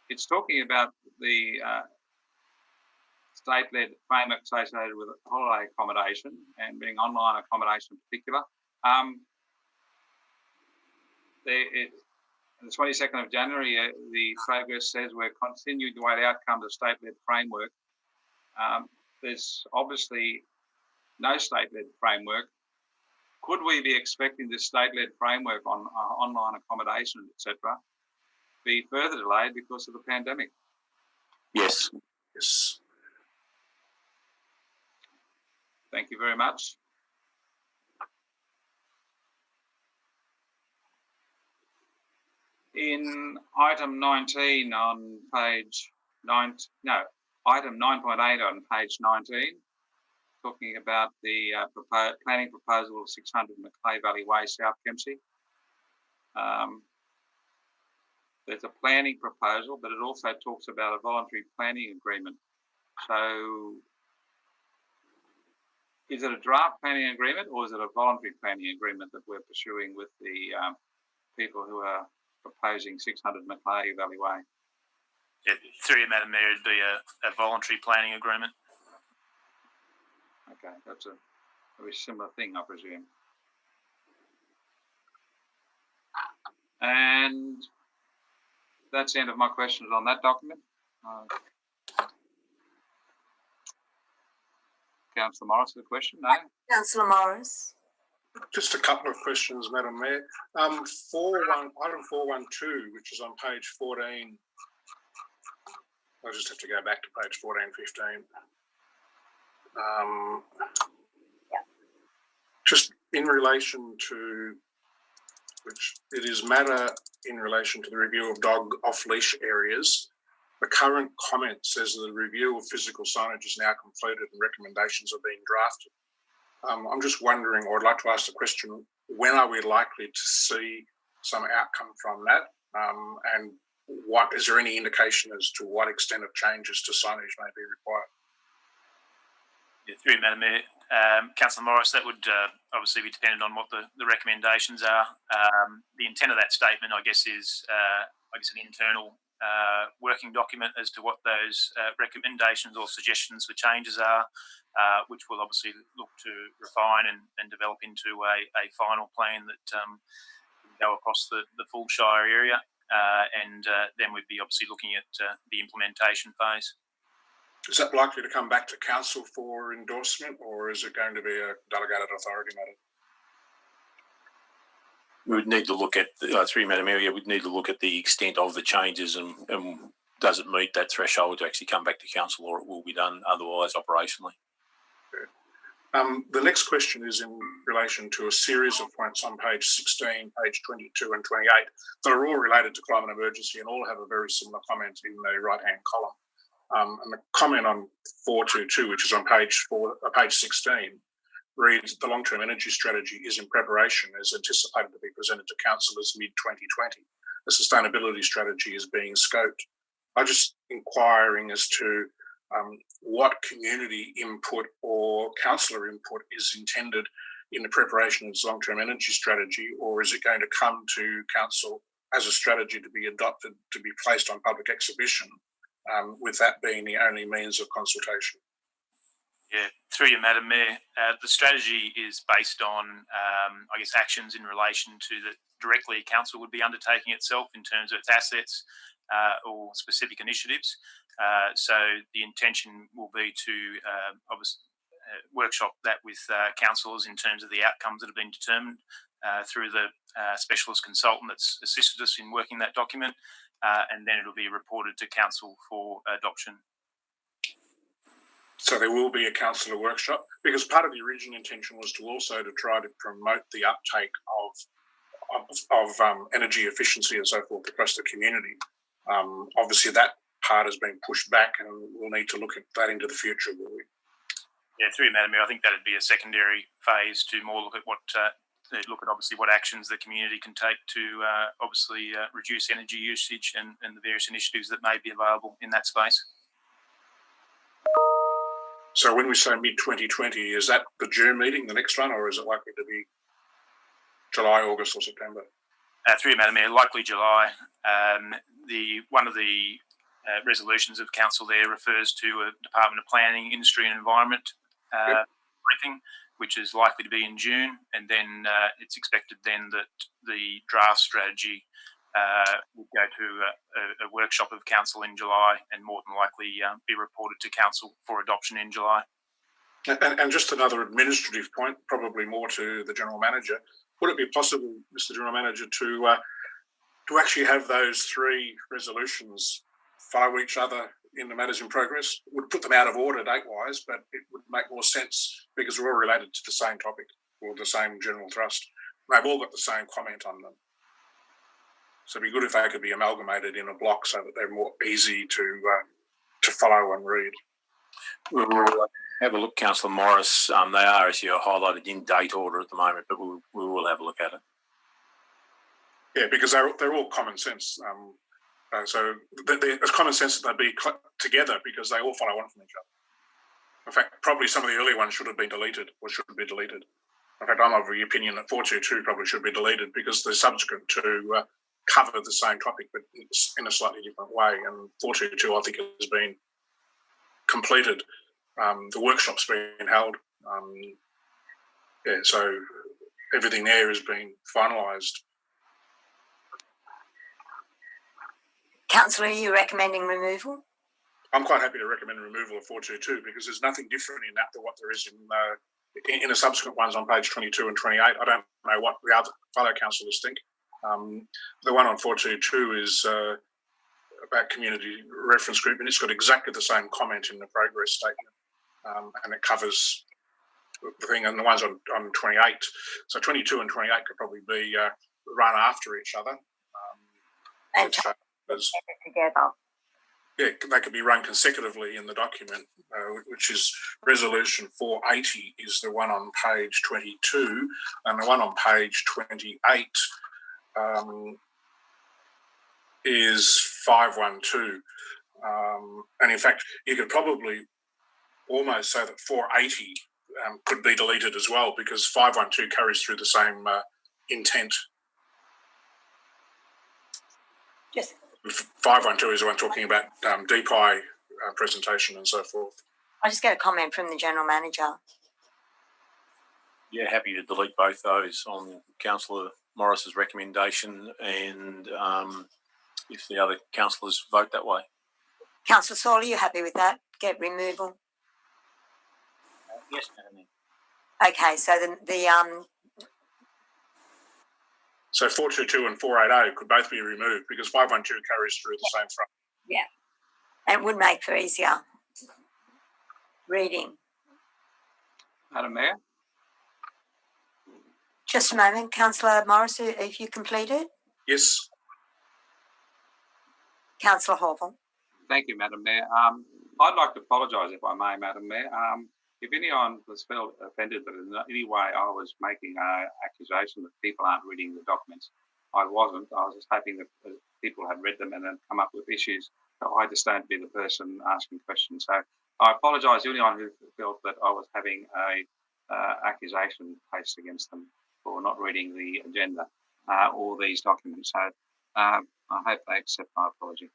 it's talking about the state-led framework associated with holiday accommodation and being online accommodation in particular. On the 22nd of January, the progress says we're continuing to await outcomes of state-led framework. There's obviously no state-led framework. Could we be expecting this state-led framework on online accommodation, etc., be further delayed because of the pandemic? Yes. Yes. Thank you very much. In item 19 on page 9, no, item 9.8 on page 19, talking about the planning proposal of 600 Macleay Valley Way, South Kempsey. There's a planning proposal, but it also talks about a voluntary planning agreement. So is it a draft planning agreement or is it a voluntary planning agreement that we're pursuing with the people who are proposing 600 Macleay Valley Way? Yeah, through you, Madam Mayor, it'd be a voluntary planning agreement. Okay, that's a very similar thing, I presume. And that's the end of my questions on that document. Councillor Morris, the question? No? Councillor Morris. Just a couple of questions, Madam Mayor. Item 412, which is on page 14. I'll just have to go back to page 14, 15. Just in relation to, which it is matter in relation to the review of dog off-leash areas. The current comment says that the review of physical signage is now completed and recommendations are being drafted. I'm just wondering, or I'd like to ask the question, when are we likely to see some outcome from that? And what is there any indication as to what extent of changes to signage may be required? Yeah, through you, Madam Mayor. Councillor Morris, that would obviously be dependent on what the recommendations are. The intent of that statement, I guess, is an internal working document as to what those recommendations or suggestions for changes are, which we'll obviously look to refine and develop into a final plan that will go across the full Shire area. And then we'd be obviously looking at the implementation phase. Is that likely to come back to council for endorsement, or is it going to be a delegated authority matter? we would need to look at, through Madam Mayor, we'd need to look at the extent of the changes and does it meet that threshold to actually come back to council, or it will be done otherwise operationally. The next question is in relation to a series of points on page 16, page 22 and 28 that are all related to climate emergency and all have a very similar comment in the right-hand column. And the comment on 422, which is on page 16, reads, the long-term energy strategy is in preparation as anticipated to be presented to councillors mid-2020. The sustainability strategy is being scoped. I'm just inquiring as to what community input or councillor input is intended in the preparation of this long-term energy strategy, or is it going to come to council as a strategy to be adopted, to be placed on public exhibition, with that being the only means of consultation? Yeah, through you, Madam Mayor. The strategy is based on, I guess, actions in relation to that directly council would be undertaking itself in terms of its assets or specific initiatives. So the intention will be to obviously workshop that with councillors in terms of the outcomes that have been determined through the specialist consultant that's assisted us in working that document, and then it'll be reported to council for adoption. So there will be a councillor workshop, because part of the original intention was to also to try to promote the uptake of energy efficiency and so forth across the community. Obviously that part has been pushed back, and we'll need to look at that into the future, will we? Yeah, through you, Madam Mayor, I think that'd be a secondary phase to more look at what obviously what actions the community can take to obviously reduce energy usage and the various initiatives that may be available in that space. So when we say mid-2020, is that the June meeting, the next one, or is it likely to be July, August or September? Through you, Madam Mayor, likely July. One of the resolutions of council there refers to a Department of Planning, Industry and Environment briefing, which is likely to be in June, and then it's expected then that the draft strategy will go to a workshop of council in July, and more than likely be reported to council for adoption in July. And just another administrative point, probably more to the General Manager. Would it be possible, Mr. General Manager, to actually have those three resolutions follow each other in the matters in progress? Would put them out of order date-wise, but it would make more sense because they're all related to the same topic or the same general thrust. They've all got the same comment on them. So it'd be good if they could be amalgamated in a block so that they're more easy to follow and read. We'll have a look, Councillor Morris. They are actually highlighted in date order at the moment, but we will have a look at it. Yeah, because they're all common sense. So it's common sense that they'd be together because they all follow on from each other. In fact, probably some of the early ones should have been deleted or should be deleted. In fact, I'm of the opinion that 422 probably should be deleted because they're subsequent to cover the same topic but in a slightly different way. And 422, I think, has been completed. The workshop's been held. So everything there has been finalised. Councillor, are you recommending removal? I'm quite happy to recommend removal of 422 because there's nothing different in that than what there is in the subsequent ones on page 22 and 28. I don't know what the other fellow councillors think. The one on 422 is about community reference group, and it's got exactly the same comment in the progress statement, and it covers the thing. And the ones on 28, so 22 and 28 could probably be run after each other. And together. Yeah, they could be run consecutively in the document, which is resolution 480 is the one on page 22, and the one on page 28 is 512. And in fact, you could probably almost say that 480 could be deleted as well because 512 carries through the same intent. Yes. 512 is the one talking about DPI presentation and so forth. I just get a comment from the General Manager. Yeah, happy to delete both those on Councillor Morris's recommendation, and if the other councillors vote that way. Councillor Saul, are you happy with that? Get removal? Yes, Madam Mayor. Okay, so So 422 and 480 could both be removed because 512 carries through the same front. Yeah. And it would make for easier reading. Madam Mayor? Just a moment, Councillor Morris, if you completed. Yes. Councillor Horville. Thank you, Madam Mayor. I'd like to apologise, if I may, Madam Mayor. If anyone was felt offended that in any way I was making an accusation that people aren't reading the documents, I wasn't. I was just hoping that people had read them and then come up with issues. So I just don't be the person asking questions. So I apologise to anyone who felt that I was having a accusation placed against them for not reading the agenda or these documents. So I hope they accept my apology.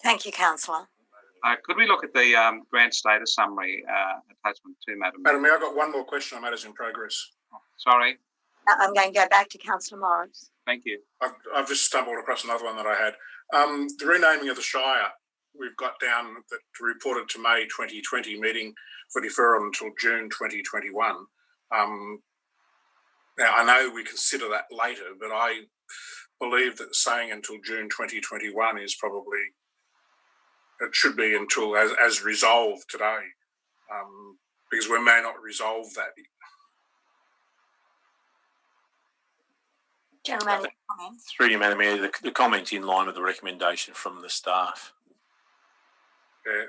Thank you, Councillor. Could we look at the grant status summary attachment 2, Madam Mayor? Madam Mayor, I've got one more question on matters in progress. Sorry. I'm going to go back to Councillor Morris. Thank you. I've just stumbled across another one that I had. The renaming of the Shire, we've got down that reported to May 2020 meeting for deferral until June 2021. Now, I know we consider that later, but I believe that saying until June 2021 is probably, it should be until as resolved today, because we may not resolve that. Gentlemen, any comments? Through you, Madam Mayor, the comment's in line with the recommendation from the staff.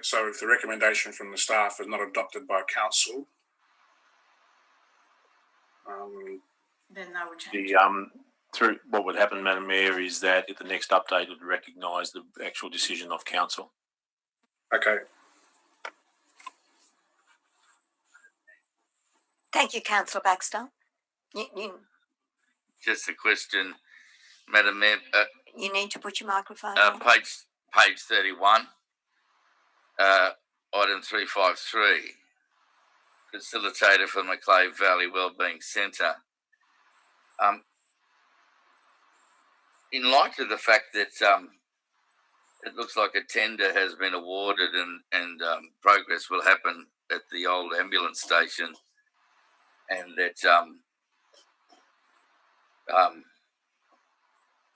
So if the recommendation from the staff is not adopted by council, Then they would change. Through what would happen, Madam Mayor, is that at the next update it would recognise the actual decision of council. okay. Thank you, Councillor Baxter. Just a question, Madam Mayor. You need to put your microphone on. Page 31, item 353, facilitator for the Clyde Valley Wellbeing Centre. In light of the fact that it looks like a tender has been awarded and progress will happen at the old ambulance station, and that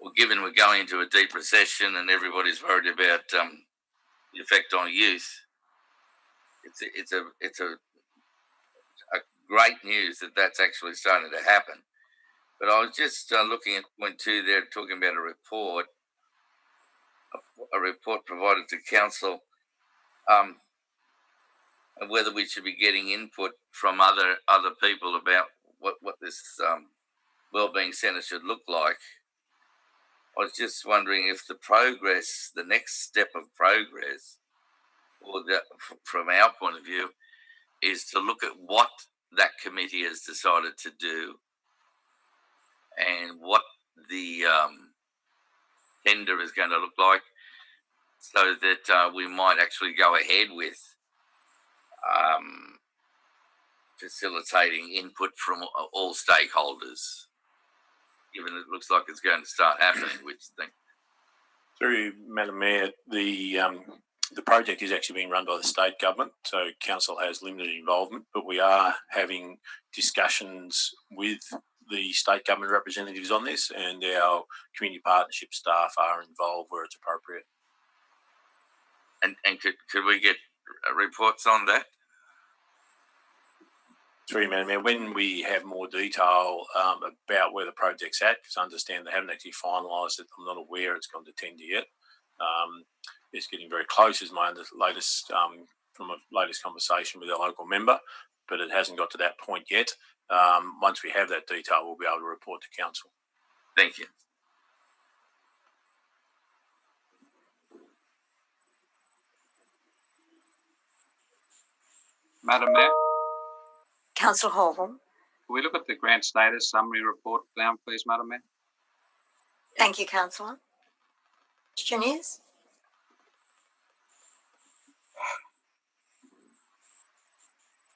well, given we're going into a deep recession and everybody's worried about the effect on youth, it's a great news that that's actually starting to happen. But I was just looking at point 2 there, talking about a report provided to council, and whether we should be getting input from other people about what this wellbeing centre should look like. I was just wondering if the next step of progress, or from our point of view, is to look at what that committee has decided to do and what the tender is going to look like, so that we might actually go ahead with facilitating input from all stakeholders, given it looks like it's going to start happening, which I think. Through Madam Mayor, the project is actually being run by the state government, so council has limited involvement, but we are having discussions with the state government representatives on this, and our community partnership staff are involved where it's appropriate. And could we get reports on that? Through Madam Mayor, when we have more detail about where the project's at, because I understand they haven't actually finalised it, I'm not aware it's gone to tender yet. It's getting very close, is my latest from a latest conversation with our local member, but it hasn't got to that point yet. Once we have that detail, we'll be able to report to council. Thank you. Madam Mayor, Councillor Horville. can we look at the grant status summary report down, please, Madam Mayor? Thank you, Councillor. Question is?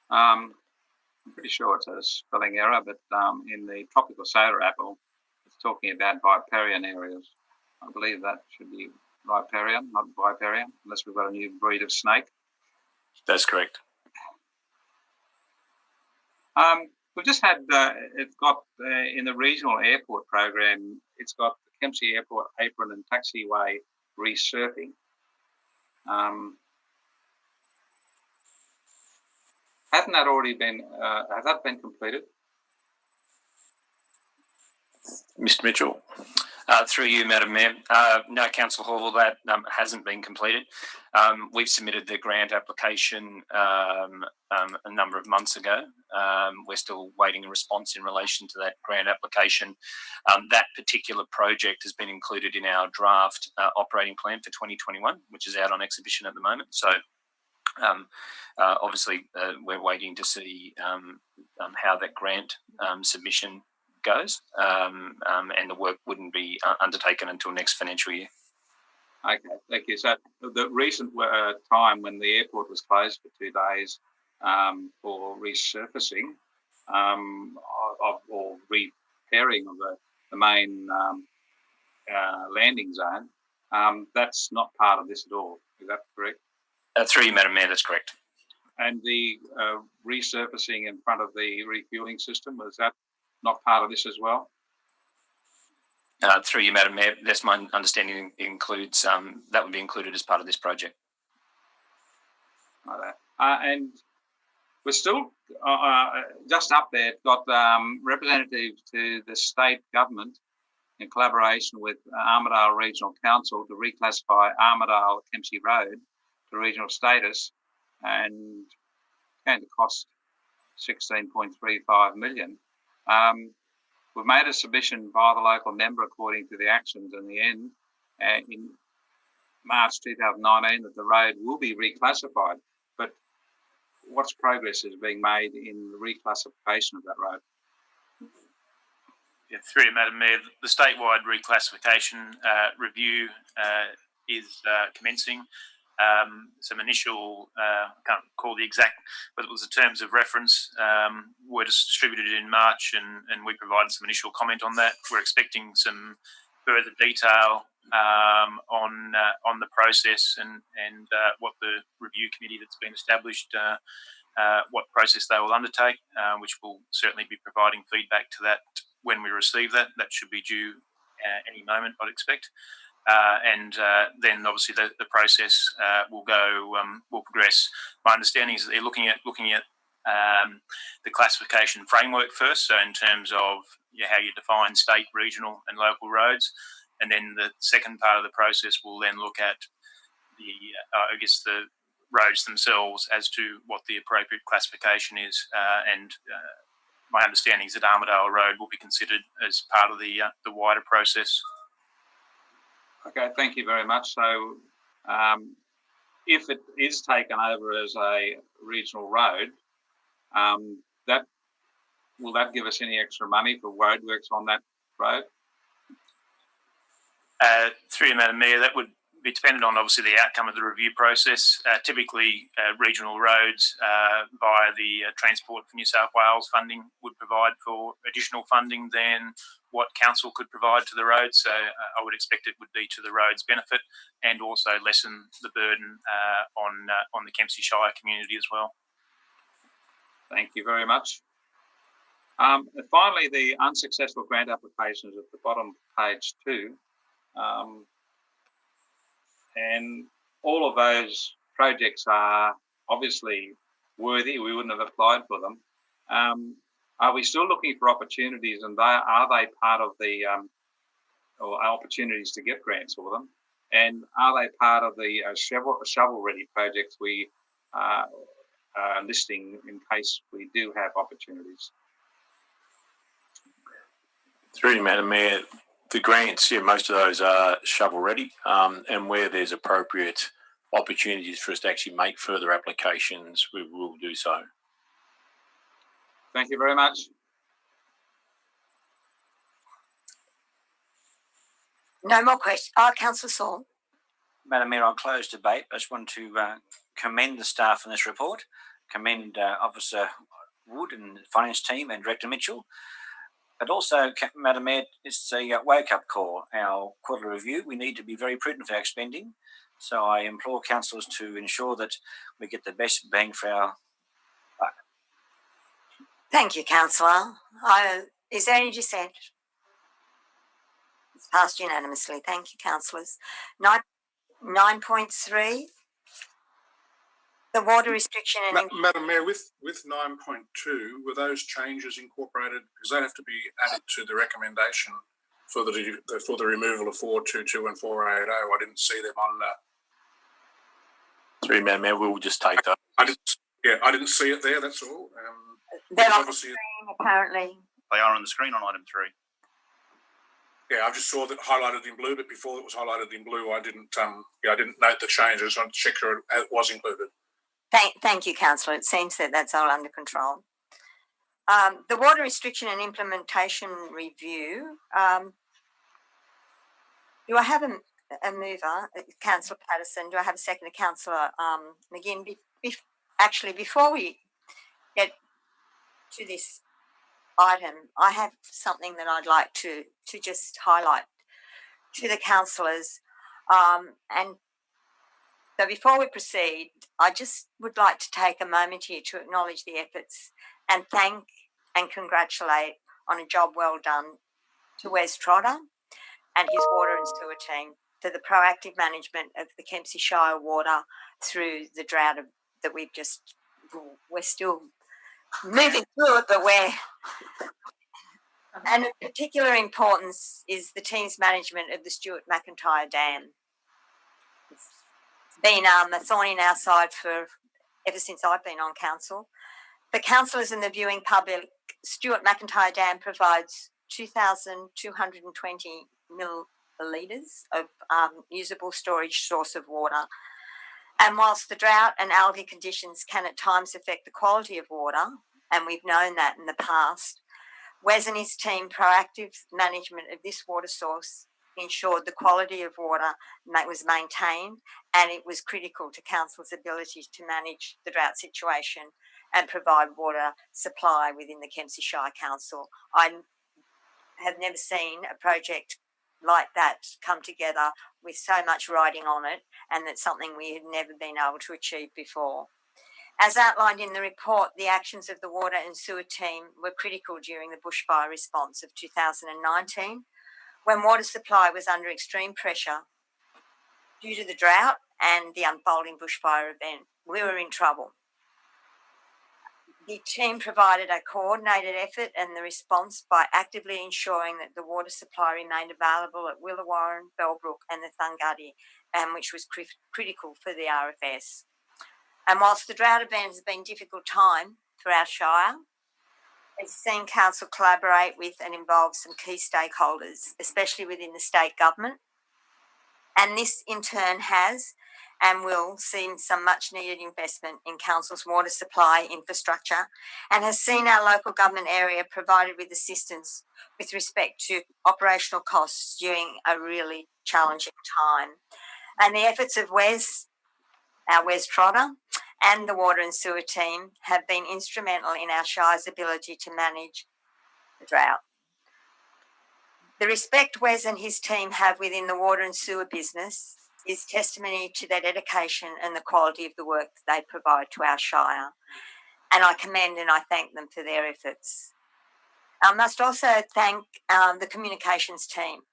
I'm pretty sure it's a spelling error, but in the tropical soda apple, it's talking about riparian areas. I believe that should be riparian, not viparian, unless we've got a new breed of snake. That's correct. we've just had, it's got in the regional airport program, it's got the Kempsey Airport apron and taxiway resurfing. Hasn't that already been, has that been completed? Mr. Mitchell. Through you, Madam Mayor. No, Councillor Hall, that hasn't been completed. We've submitted the grant application a number of months ago. We're still waiting a response in relation to that grant application. That particular project has been included in our draft operating plan for 2021, which is out on exhibition at the moment. So obviously, we're waiting to see how that grant submission goes, and the work wouldn't be undertaken until next financial year. Okay, thank you. So the recent time when the airport was closed for 2 days for resurfacing or repairing of the main landing zone, that's not part of this at all. Is that correct? Through you, Madam Mayor, that's correct. And the resurfacing in front of the refuelling system, was that not part of this as well? Through you, Madam Mayor, that's my understanding includes, that would be included as part of this project. And we're still just up there, got representatives to the state government in collaboration with Armidale Regional Council to reclassify Armidale Kempsey Road to regional status, and going to cost 16.35 million. We've made a submission by the local member according to the actions in the end in March 2019 that the road will be reclassified. But what's progress is being made in the reclassification of that road? Yeah, through you, Madam Mayor, the statewide reclassification review is commencing. Some initial, I can't recall the exact, but it was the terms of reference were distributed in March, and we provided some initial comment on that. We're expecting some further detail on the process and what the review committee that's been established, what process they will undertake, which will certainly be providing feedback to that when we receive that. That should be due any moment, I'd expect. And then obviously the process will progress. My understanding is that they're looking at the classification framework first, so in terms of how you define state, regional and local roads, and then the second part of the process will then look at the roads themselves as to what the appropriate classification is, and my understanding is that Armidale Road will be considered as part of the wider process. Okay, thank you very much. So if it is taken over as a regional road, will that give us any extra money for roadworks on that road? Through you, Madam Mayor, that would be dependent on obviously the outcome of the review process. Typically, regional roads via the Transport for New South Wales funding would provide for additional funding than what council could provide to the roads. So I would expect it would be to the road's benefit and also lessen the burden on the Kempsey Shire community as well. Thank you very much. And finally, the unsuccessful grant applications at the bottom of page 2. And all of those projects are obviously worthy. We wouldn't have applied for them. Are we still looking for opportunities, and are they part of the or opportunities to get grants for them? And are they part of the shovel-ready projects we are listing in case we do have opportunities? Through you, Madam Mayor, the grants, most of those are shovel-ready, and where there's appropriate opportunities for us to actually make further applications, we will do so. Thank you very much. No more questions. Councillor Saul. Madam Mayor, I'll close debate. I just want to commend the staff on this report, commend Officer Wood and the finance team and Director Mitchell. But also, Madam Mayor, it's a wake-up call. Our quarterly review, we need to be very prudent for our spending. So I implore councillors to ensure that we get the best bang for our buck. Thank you, Councillor. Is there any dissent? It's passed unanimously. Thank you, Councillors. 9.3. The water restriction and Madam Mayor, with 9.2, were those changes incorporated because they have to be added to the recommendation for the removal of 422 and 480. I didn't see them on. Through Madam Mayor, we'll just take that. I didn't see it there. That's all. they're on the obviously, screen, apparently. They are on the screen on item 3. yeah, I just saw that highlighted in blue, but before it was highlighted in blue, I didn't note the changes. I checked sure it was included. Thank you, Councillor. It seems that that's all under control. The water restriction and implementation review. Do I have a mover, Councillor Patterson? Do I have a second, Councillor McGinn? Actually, before we get to this item, I have something that I'd like to just highlight to the councillors. And so before we proceed, I just would like to take a moment here to acknowledge the efforts and thank and congratulate on a job well done to Wes Trotter and his water and sewer team for the proactive management of the Kempsey Shire water through the drought that we're still moving through it, but and of particular importance is the team's management of the Stuart McIntyre Dam. It's been a thorn in our side ever since I've been on council. For councillors and the viewing public, Stuart McIntyre Dam provides 2,220 millilitres of usable storage source of water. And whilst the drought and algae conditions can at times affect the quality of water, and we've known that in the past, Wes and his team proactive management of this water source ensured the quality of water was maintained, and it was critical to council's ability to manage the drought situation and provide water supply within the Kempsey Shire Council. I have never seen a project like that come together with so much riding on it, and that's something we had never been able to achieve before. As outlined in the report, the actions of the water and sewer team were critical during the bushfire response of 2019, when water supply was under extreme pressure due to the drought and the unfolding bushfire event. We were in trouble. The team provided a coordinated effort and the response by actively ensuring that the water supply remained available at Willawarren, Bellbrook and the Thunguddy, which was critical for the RFS. And whilst the drought event has been a difficult time for our Shire, it's seen council collaborate with and involve some key stakeholders, especially within the state government. And this in turn has and will see some much needed investment in council's water supply infrastructure, and has seen our local government area provided with assistance with respect to operational costs during a really challenging time. And the efforts of our Wes Trotter and the water and sewer team have been instrumental in our Shire's ability to manage the drought. The respect Wes and his team have within the water and sewer business is testimony to their dedication and the quality of the work that they provide to our Shire. And I commend and I thank them for their efforts. I must also thank the communications team.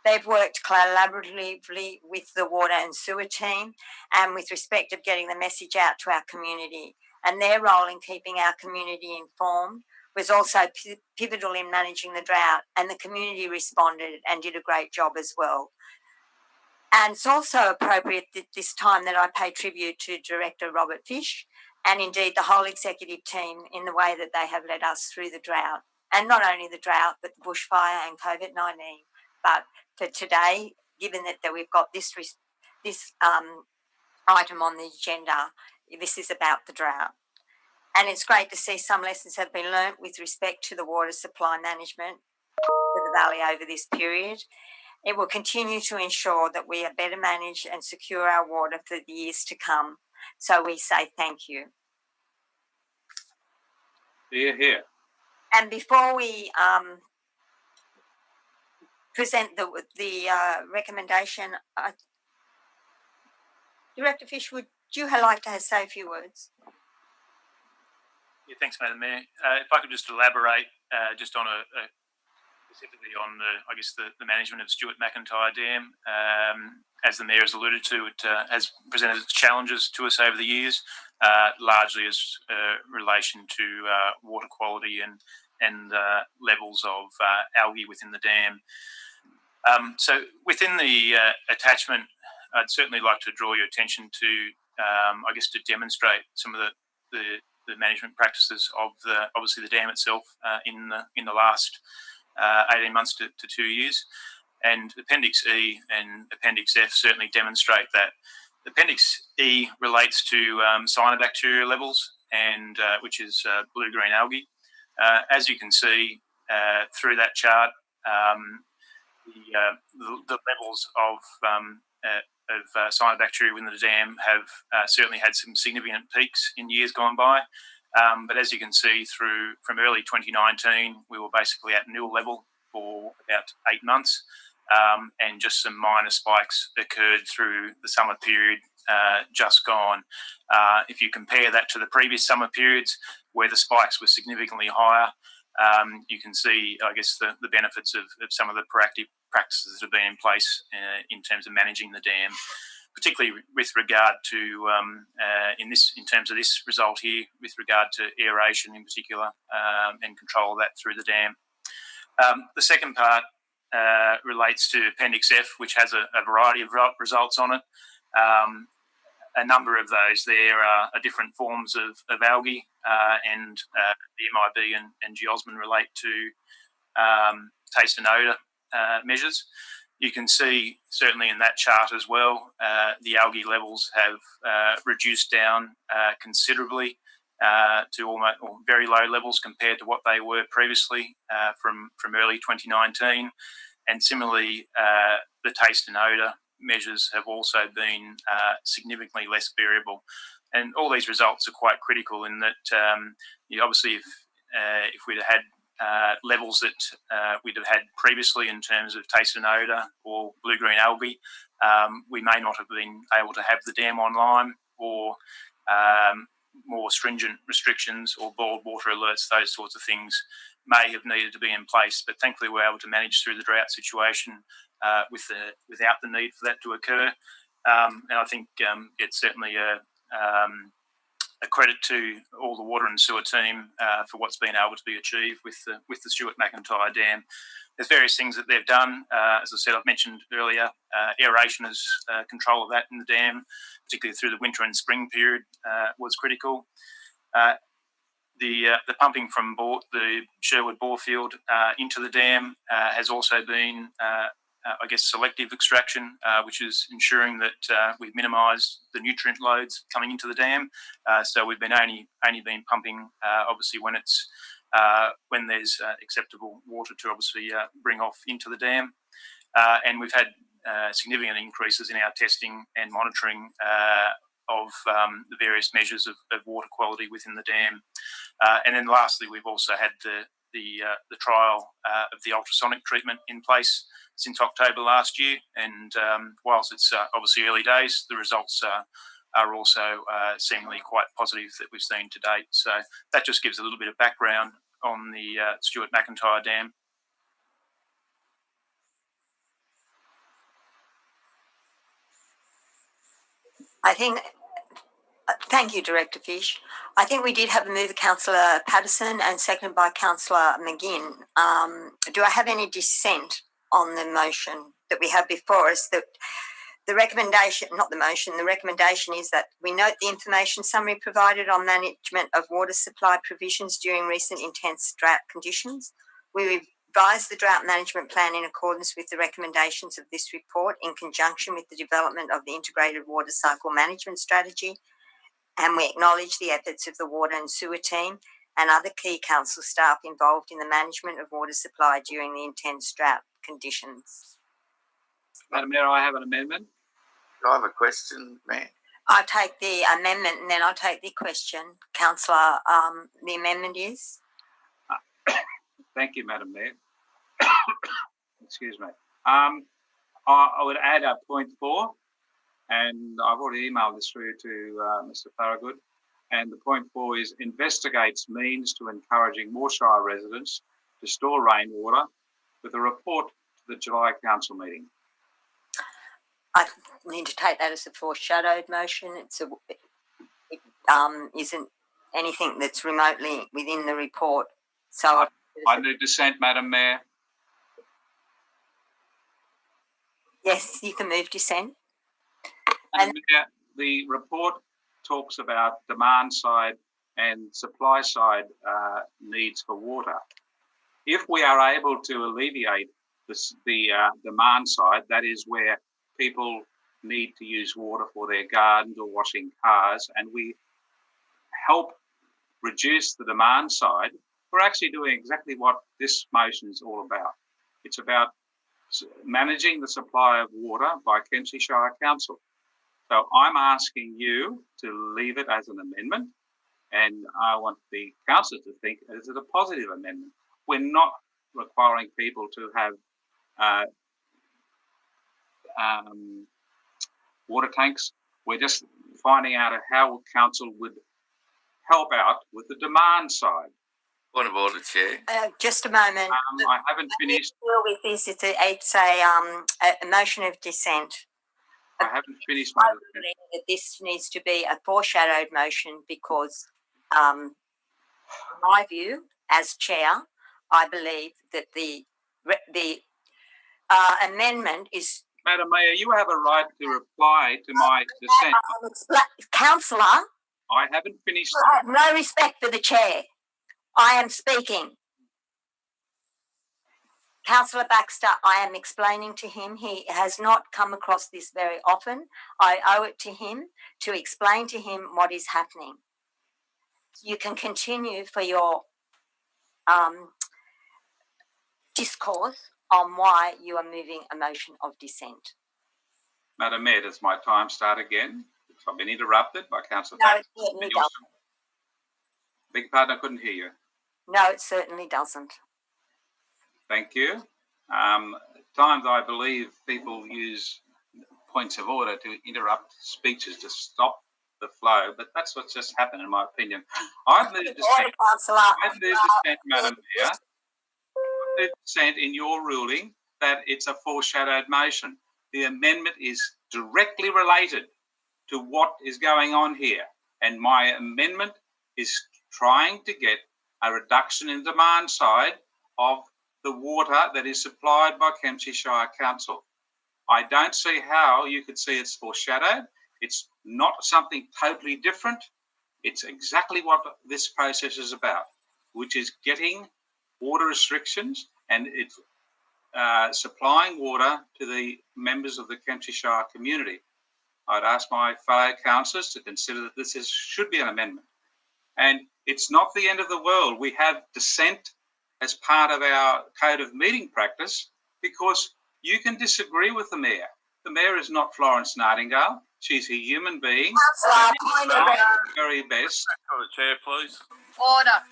They've worked collaboratively with the water and sewer team and with respect of getting the message out to our community. And their role in keeping our community informed was also pivotal in managing the drought, and the community responded and did a great job as well. And it's also appropriate that this time that I pay tribute to Director Robert Fish and indeed the whole executive team in the way that they have led us through the drought. And not only the drought, but the bushfire and COVID-19. But for today, given that we've got this item on the agenda, this is about the drought. And it's great to see some lessons have been learnt with respect to the water supply management for the valley over this period. It will continue to ensure that we are better managed and secure our water for the years to come. So we say thank you. Hear, hear. And before we present the recommendation, Director Fish, would you like to say a few words? Yeah, thanks, Madam Mayor. If I could just elaborate just on specifically on the management of Stuart McIntyre Dam. As the Mayor has alluded to, it has presented its challenges to us over the years, largely as relation to water quality and levels of algae within the dam. So within the attachment, I'd certainly like to draw your attention to, to demonstrate some of the management practices of obviously the dam itself in the last 18 months to 2 years. And Appendix E and Appendix F certainly demonstrate that. Appendix E relates to cyanobacteria levels, and which is blue-green algae. As you can see through that chart, the levels of cyanobacteria within the dam have certainly had some significant peaks in years gone by. But as you can see from early 2019, we were basically at nil level for about 8 months. And just some minor spikes occurred through the summer period just gone. If you compare that to the previous summer periods where the spikes were significantly higher, you can see, the benefits of some of the proactive practices that have been in place in terms of managing the dam, particularly with regard to, in terms of this result here, with regard to aeration in particular, and control of that through the dam. The second part relates to Appendix F, which has a variety of results on it. A number of those there are different forms of algae, and the MIB and geosmin relate to taste and odour measures. You can see certainly in that chart as well, the algae levels have reduced down considerably to almost or very low levels compared to what they were previously from early 2019. And similarly, the taste and odour measures have also been significantly less variable. And all these results are quite critical in that, obviously, if we'd had levels that we'd have had previously in terms of taste and odour or blue-green algae, we may not have been able to have the dam online, or more stringent restrictions or boiled water alerts, those sorts of things may have needed to be in place. But thankfully we're able to manage through the drought situation without the need for that to occur. And I think it's certainly a credit to all the water and sewer team for what's been able to be achieved with the Stuart McIntyre Dam. There's various things that they've done. As I said, I've mentioned earlier, aeration is control of that in the dam, particularly through the winter and spring period, was critical. The pumping from the Sherwood Borefield into the dam has also been, selective extraction, which is ensuring that we've minimised the nutrient loads coming into the dam. So we've been only been pumping, obviously, when it's when there's acceptable water to obviously bring off into the dam. And we've had significant increases in our testing and monitoring of the various measures of water quality within the dam. And then lastly, we've also had the trial of the ultrasonic treatment in place since October last year. And whilst it's obviously early days, the results are also seemingly quite positive that we've seen to date. So that just gives a little bit of background on the Stuart McIntyre Dam. Thank you, Director Fish. I think we did have a move of Councillor Patterson and seconded by Councillor McGinn. Do I have any dissent on the motion that we have before us? That the recommendation, not the motion, the recommendation is that we note the information summary provided on management of water supply provisions during recent intense drought conditions. We revise the drought management plan in accordance with the recommendations of this report in conjunction with the development of the integrated water cycle management strategy. And we acknowledge the efforts of the water and sewer team and other key council staff involved in the management of water supply during the intense drought conditions. Madam Mayor, I have an amendment. I have a question, Mayor. I'll take the amendment and then I'll take the question. Councillor, the amendment is? Thank you, Madam Mayor. Excuse me. I would add a point 4, and I've already emailed this through to Mr. Farragut. And the point 4 is investigates means to encouraging more Shire residents to store rainwater with a report to the July council meeting. I need to take that as a foreshadowed motion. It isn't anything that's remotely within the report. So I move dissent, Madam Mayor. yes, you can move dissent. Madam Mayor, the report talks about demand side and supply side needs for water. If we are able to alleviate the demand side, that is where people need to use water for their gardens or washing cars, and we help reduce the demand side, we're actually doing exactly what this motion is all about. It's about managing the supply of water by Kempsey Shire Council. So I'm asking you to leave it as an amendment, and I want the council to think is it a positive amendment. We're not requiring people to have water tanks. We're just finding out how council would help out with the demand side. Point of order, Chair. Just a moment. I haven't finished. Deal with this. It's a motion of dissent. I haven't finished my. I believe that this needs to be a foreshadowed motion because, in my view, as chair, I believe that the amendment is. Madam Mayor, you have a right to reply to my dissent. Councillor, I haven't finished. I have no respect for the chair. I am speaking. Councillor Baxter, I am explaining to him. He has not come across this very often. I owe it to him to explain to him what is happening. You can continue for your discourse on why you are moving a motion of dissent. Madam Mayor, does my time start again? If I've been interrupted by Councillor No, Baxter. it certainly doesn't. Beg your pardon, I couldn't hear you. No, it certainly doesn't. Thank you. At times I believe people use points of order to interrupt speeches to stop the flow, but that's what's just happened in my opinion. I've moved dissent, Madam Mayor. I've moved dissent in your ruling that it's a foreshadowed motion. The amendment is directly related to what is going on here, and my amendment is trying to get a reduction in demand side of the water that is supplied by Kempsey Shire Council. I don't see how you could see it's foreshadowed. It's not something totally different. It's exactly what this process is about, which is getting water restrictions and it's supplying water to the members of the Kempsey Shire community. I'd ask my fellow councillors to consider that this should be an amendment. And it's not the end of the world. We have dissent as part of our code of meeting practice because you can disagree with the mayor. The mayor is not Florence Nightingale. She's a human being. Very best. Chair, please. Order.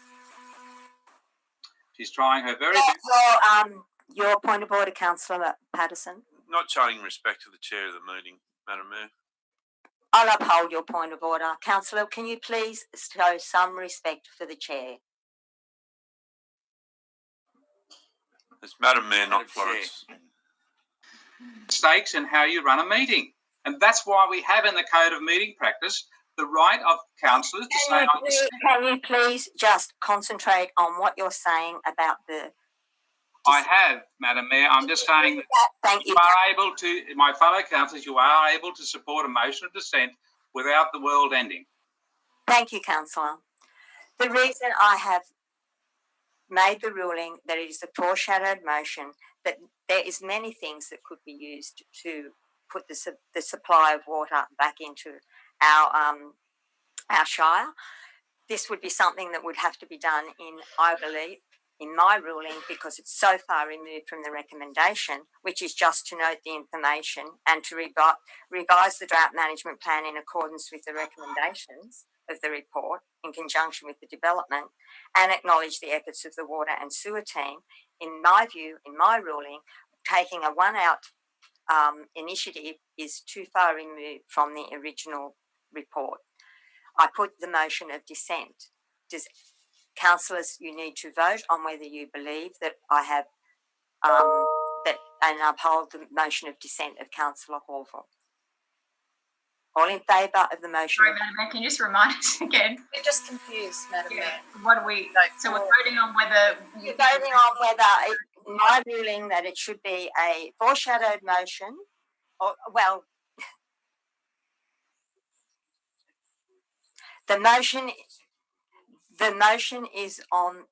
She's trying her very best. Your point of order, Councillor Patterson. Not showing respect to the chair of the meeting, Madam Mayor. I'll uphold your point of order. Councillor, can you please show some respect for the chair? It's Madam Mayor, not Florence. Mistakes in how you run a meeting. And that's why we have in the code of meeting practice the right of councillors to say... Can you please just concentrate on what you're saying about the... I have, Madam Mayor. I'm just saying that Thank you. are able to, my fellow councillors, you are able to support a motion of dissent without the world ending. Thank you, Councillor. The reason I have made the ruling that it is a foreshadowed motion, that there is many things that could be used to put the supply of water back into our shire. This would be something that would have to be done in, I believe, in my ruling, because it's so far removed from the recommendation, which is just to note the information and to revise the drought management plan in accordance with the recommendations of the report in conjunction with the development and acknowledge the efforts of the water and sewer team. In my view, in my ruling, taking a one-out initiative is too far removed from the original report. I put the motion of dissent. Councillors, you need to vote on whether you believe that I have that and uphold the motion of dissent of Councillor Horville. All in favour of the motion? Sorry, Madam Mayor, can you just remind us again? We're just confused, Madam Mayor. What are we? So we're voting on whether You're voting on whether my ruling that it should be a foreshadowed motion, or well, the motion is on.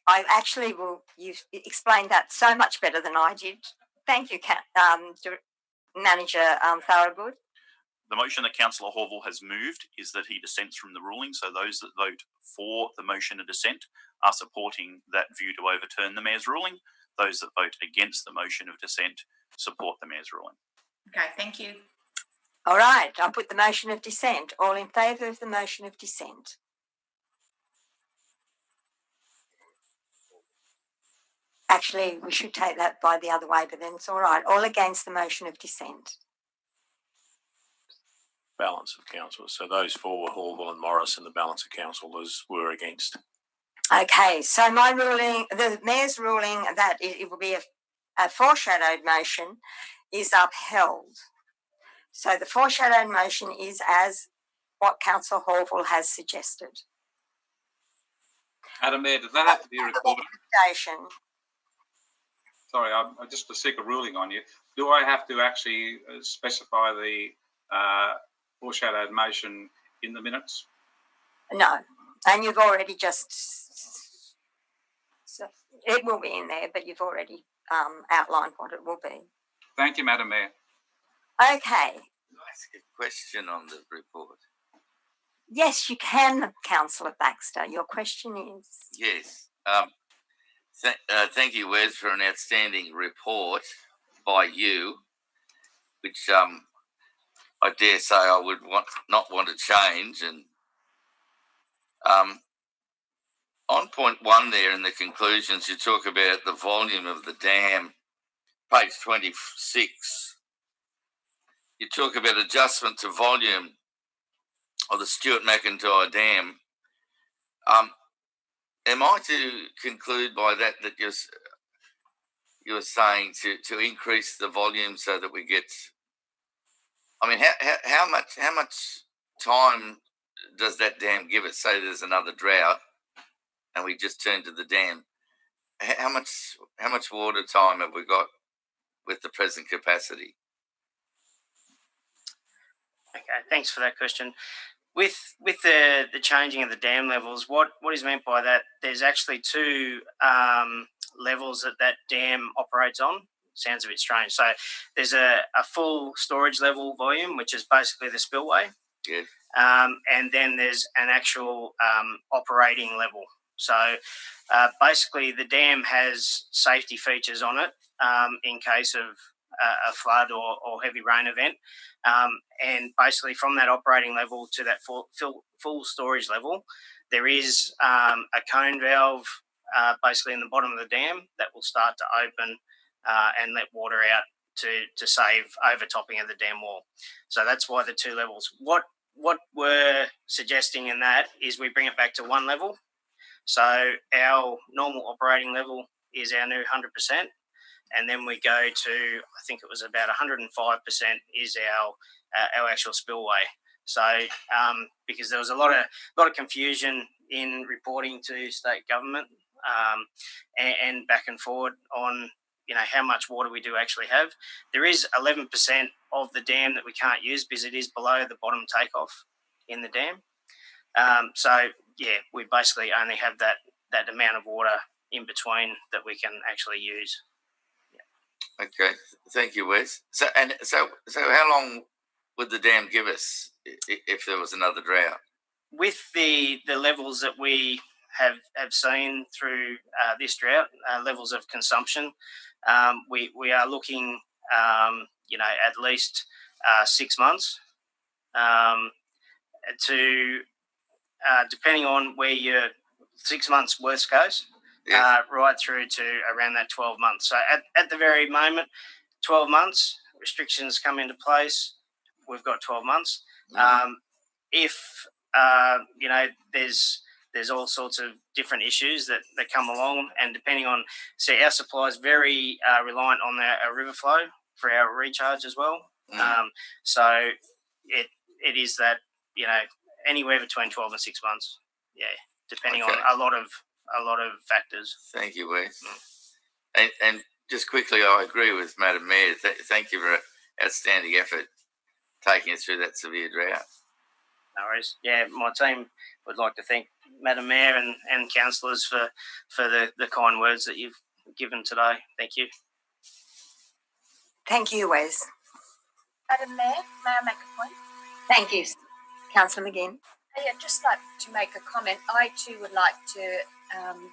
I actually will. You've explained that so much better than I did. Thank you, Manager Thorogood. The motion that Councillor Horville has moved is that he dissents from the ruling. So those that vote for the motion of dissent are supporting that view to overturn the Mayor's ruling. Those that vote against the motion of dissent support the Mayor's ruling. Okay, thank you. All right, I'll put the motion of dissent. All in favour of the motion of dissent? Actually, we should take that by the other way, but then it's all right. All against the motion of dissent? Balance of councillors. So those four were Horville and Morris, and the balance of councillors were against. Okay, so my ruling, the Mayor's ruling that it will be a foreshadowed motion is upheld. So the foreshadowed motion is as what Councillor Horville has suggested. Madam Mayor, does that have to be recorded? Recommendation. Sorry, I'm just to seek a ruling on you. Do I have to actually specify the foreshadowed motion in the minutes? No, and you've already just, so it will be in there, but you've already outlined what it will be. Thank you, Madam Mayor. Okay. Can I ask a question on the report? Yes, you can, Councillor Baxter. Your question is? Yes. Thank you, Wes, for an outstanding report by you, which I dare say I would not want to change. And on point 1 there in the conclusions, you talk about the volume of the dam, page 26. You talk about adjustment to volume of the Stuart McIntyre Dam. Am I to conclude by that you're saying to increase the volume so that we get? I mean, how much time does that dam give us? Say there's another drought, and we just turn to the dam. How much water time have we got with the present capacity? Okay, thanks for that question. With the changing of the dam levels, what is meant by that? There's actually two levels that dam operates on. Sounds a bit strange. So there's a full storage level volume, which is basically the spillway. Yes. And then there's an actual operating level. So basically the dam has safety features on it in case of a flood or heavy rain event. And basically from that operating level to that full storage level, there is a cone valve basically in the bottom of the dam that will start to open and let water out to save overtopping of the dam wall. So that's why the two levels. What we're suggesting in that is we bring it back to one level. So our normal operating level is our new 100%. And then we go to, I think it was about 105% is our actual spillway. So because there was a lot of confusion in reporting to state government and back and forward on how much water we do actually have. There is 11% of the dam that we can't use because it is below the bottom takeoff in the dam. So yeah, we basically only have that amount of water in between that we can actually use. Okay, thank you, Wes. So how long would the dam give us if there was another drought? With the levels that we have seen through this drought, levels of consumption, we are looking, at least 6 months to depending on where your 6 months worst goes. Yes. Right through to around that 12 months. So at the very moment, 12 months, restrictions come into place, we've got 12 months. If you know, there's all sorts of different issues that come along, and depending on, our supply is very reliant on our river flow for our recharge as well. So it is that, you know, anywhere between 12 and 6 months, depending on a lot of factors. Thank you, Wes. And just quickly, I agree with Madam Mayor. Thank you for outstanding effort taking us through that severe drought. No worries. Yeah, my team would like to thank Madam Mayor and councillors for the kind words that you've given today. Thank you. Thank you, Wes. Madam Mayor, may I make a point? Thank you, Councillor McGinn. I'd just like to make a comment. I too would like to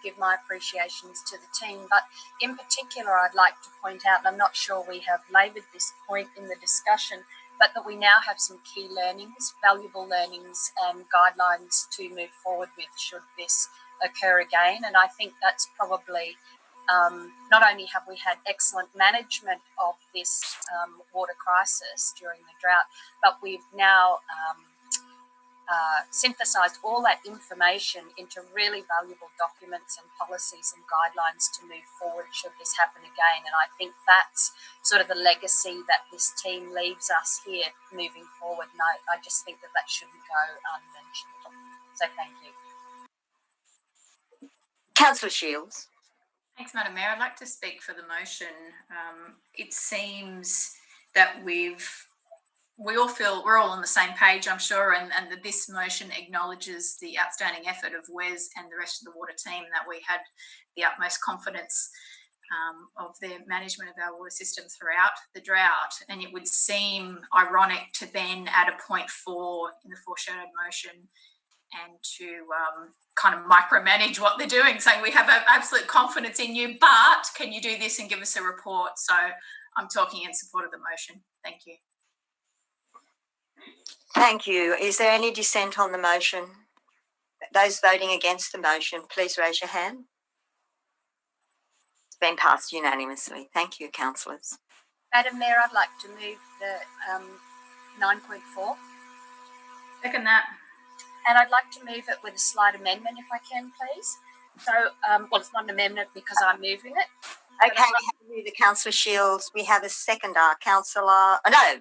give my appreciations to the team, but in particular I'd like to point out, and I'm not sure we have laboured this point in the discussion, but that we now have some key learnings, valuable learnings and guidelines to move forward with should this occur again. And I think that's probably, not only have we had excellent management of this water crisis during the drought, but we've now synthesised all that information into really valuable documents and policies and guidelines to move forward should this happen again. And I think that's sort of the legacy that this team leaves us here moving forward. And I just think that shouldn't go unmentioned. So thank you. Councillor Shields. Thanks, Madam Mayor. I'd like to speak for the motion. It seems that we all feel we're all on the same page, I'm sure, and that this motion acknowledges the outstanding effort of Wes and the rest of the water team, and that we had the utmost confidence of their management of our water system throughout the drought. And it would seem ironic to then add a point 4 in the foreshadowed motion and to kind of micromanage what they're doing, saying we have absolute confidence in you, but can you do this and give us a report? So I'm talking in support of the motion. Thank you. Thank you. Is there any dissent on the motion? Those voting against the motion, please raise your hand. It's been passed unanimously. Thank you, councillors. Madam Mayor, I'd like to move the 9.4. Second that. And I'd like to move it with a slight amendment, if I can, please. So, well, it's not an amendment because I'm moving it. Okay, we have moved to Councillor Shields. We have a seconder,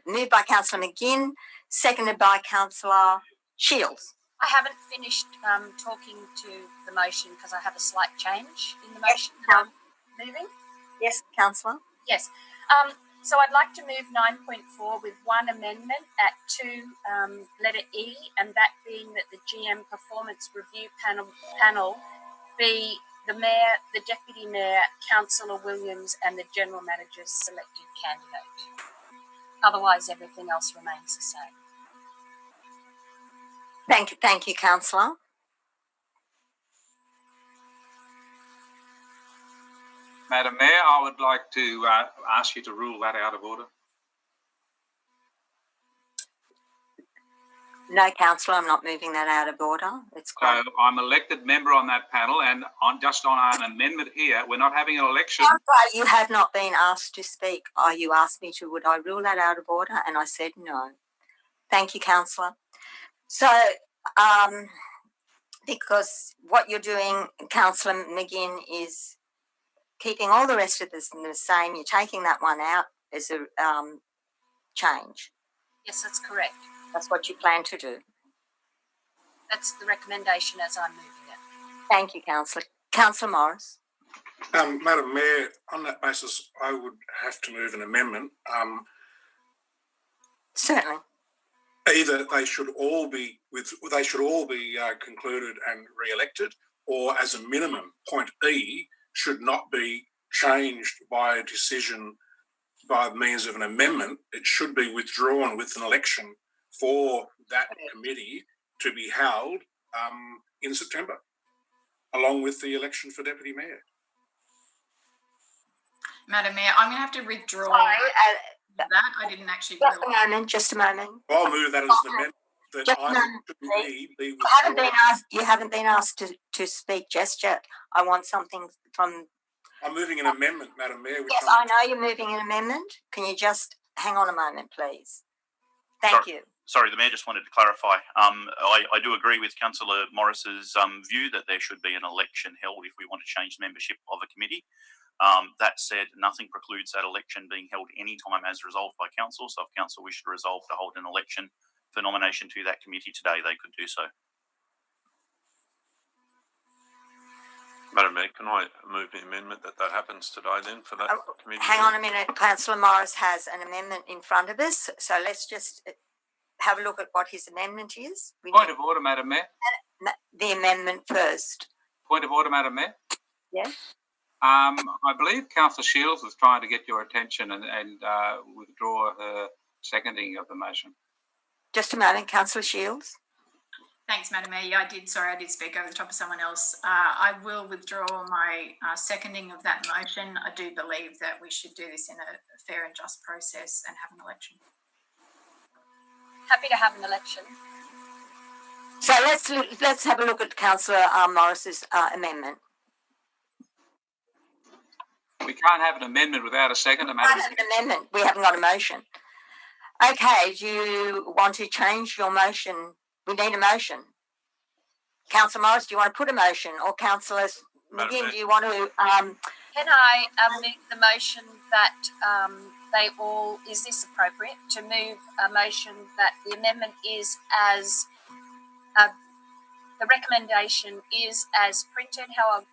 moved by Councillor McGinn, seconded by Councillor Shields. I haven't finished talking to the motion because I have a slight change in the motion that I'm moving. Yes, Councillor. Yes. So I'd like to move 9.4 with one amendment at 2 letter E, and that being that the GM performance review panel be the Mayor, the Deputy Mayor, Councillor Williams and the General Manager's selected candidate. Otherwise, everything else remains the same. Thank you, Councillor. Madam Mayor, I would like to ask you to rule that out of order. No, Councillor, I'm not moving that out of order. It's quite... So I'm elected member on that panel, and on an amendment here, we're not having an election. You have not been asked to speak. You asked me to, would I rule that out of order? And I said no. Thank you, Councillor. So, because what you're doing, Councillor McGinn, is keeping all the rest of this the same. You're taking that one out as a change. Yes, that's correct. That's what you plan to do. That's the recommendation as I'm moving it. Thank you, Councillor. Councillor Morris. Madam Mayor, on that basis, I would have to move an amendment. Certainly. Either they should all be concluded and re-elected, or as a minimum, point E should not be changed by a decision by means of an amendment. It should be withdrawn with an election for that committee to be held in September, along with the election for Deputy Mayor. Madam Mayor, I'm going to have to withdraw that. I didn't actually... Just a moment. I'll move that as an amendment. You haven't been asked to speak just yet. I want something from... I'm moving an amendment, Madam Mayor. Yes, I know you're moving an amendment. Can you just hang on a moment, please? Thank you. Sorry, the Mayor just wanted to clarify. I do agree with Councillor Morris's view that there should be an election held if we want to change membership of a committee. That said, nothing precludes that election being held any time as resolved by Council. So if Council wish to resolve to hold an election for nomination to that committee today, they could do so. Madam Mayor, can I move the amendment that happens today then for that committee? Hang on a minute. Councillor Morris has an amendment in front of us. So let's just have a look at what his amendment is. Point of order, Madam Mayor. The amendment first. Point of order, Madam Mayor. Yes. I believe Councillor Shields was trying to get your attention and withdraw her seconding of the motion. Just a moment, Councillor Shields. Thanks, Madam Mayor. Yeah, I did speak over the top of someone else. I will withdraw my seconding of that motion. I do believe that we should do this in a fair and just process and have an election. Happy to have an election. So let's have a look at Councillor Morris's amendment. We can't have an amendment without a second, Madam Mayor. We have an amendment. We haven't got a motion. Okay, do you want to change your motion? We need a motion. Councillor Morris, do you want to put a motion? Or Councillor McGinn, do you want to... Can I move the motion that they all... Is this appropriate? To move a motion that the amendment is as... the recommendation is as printed. However,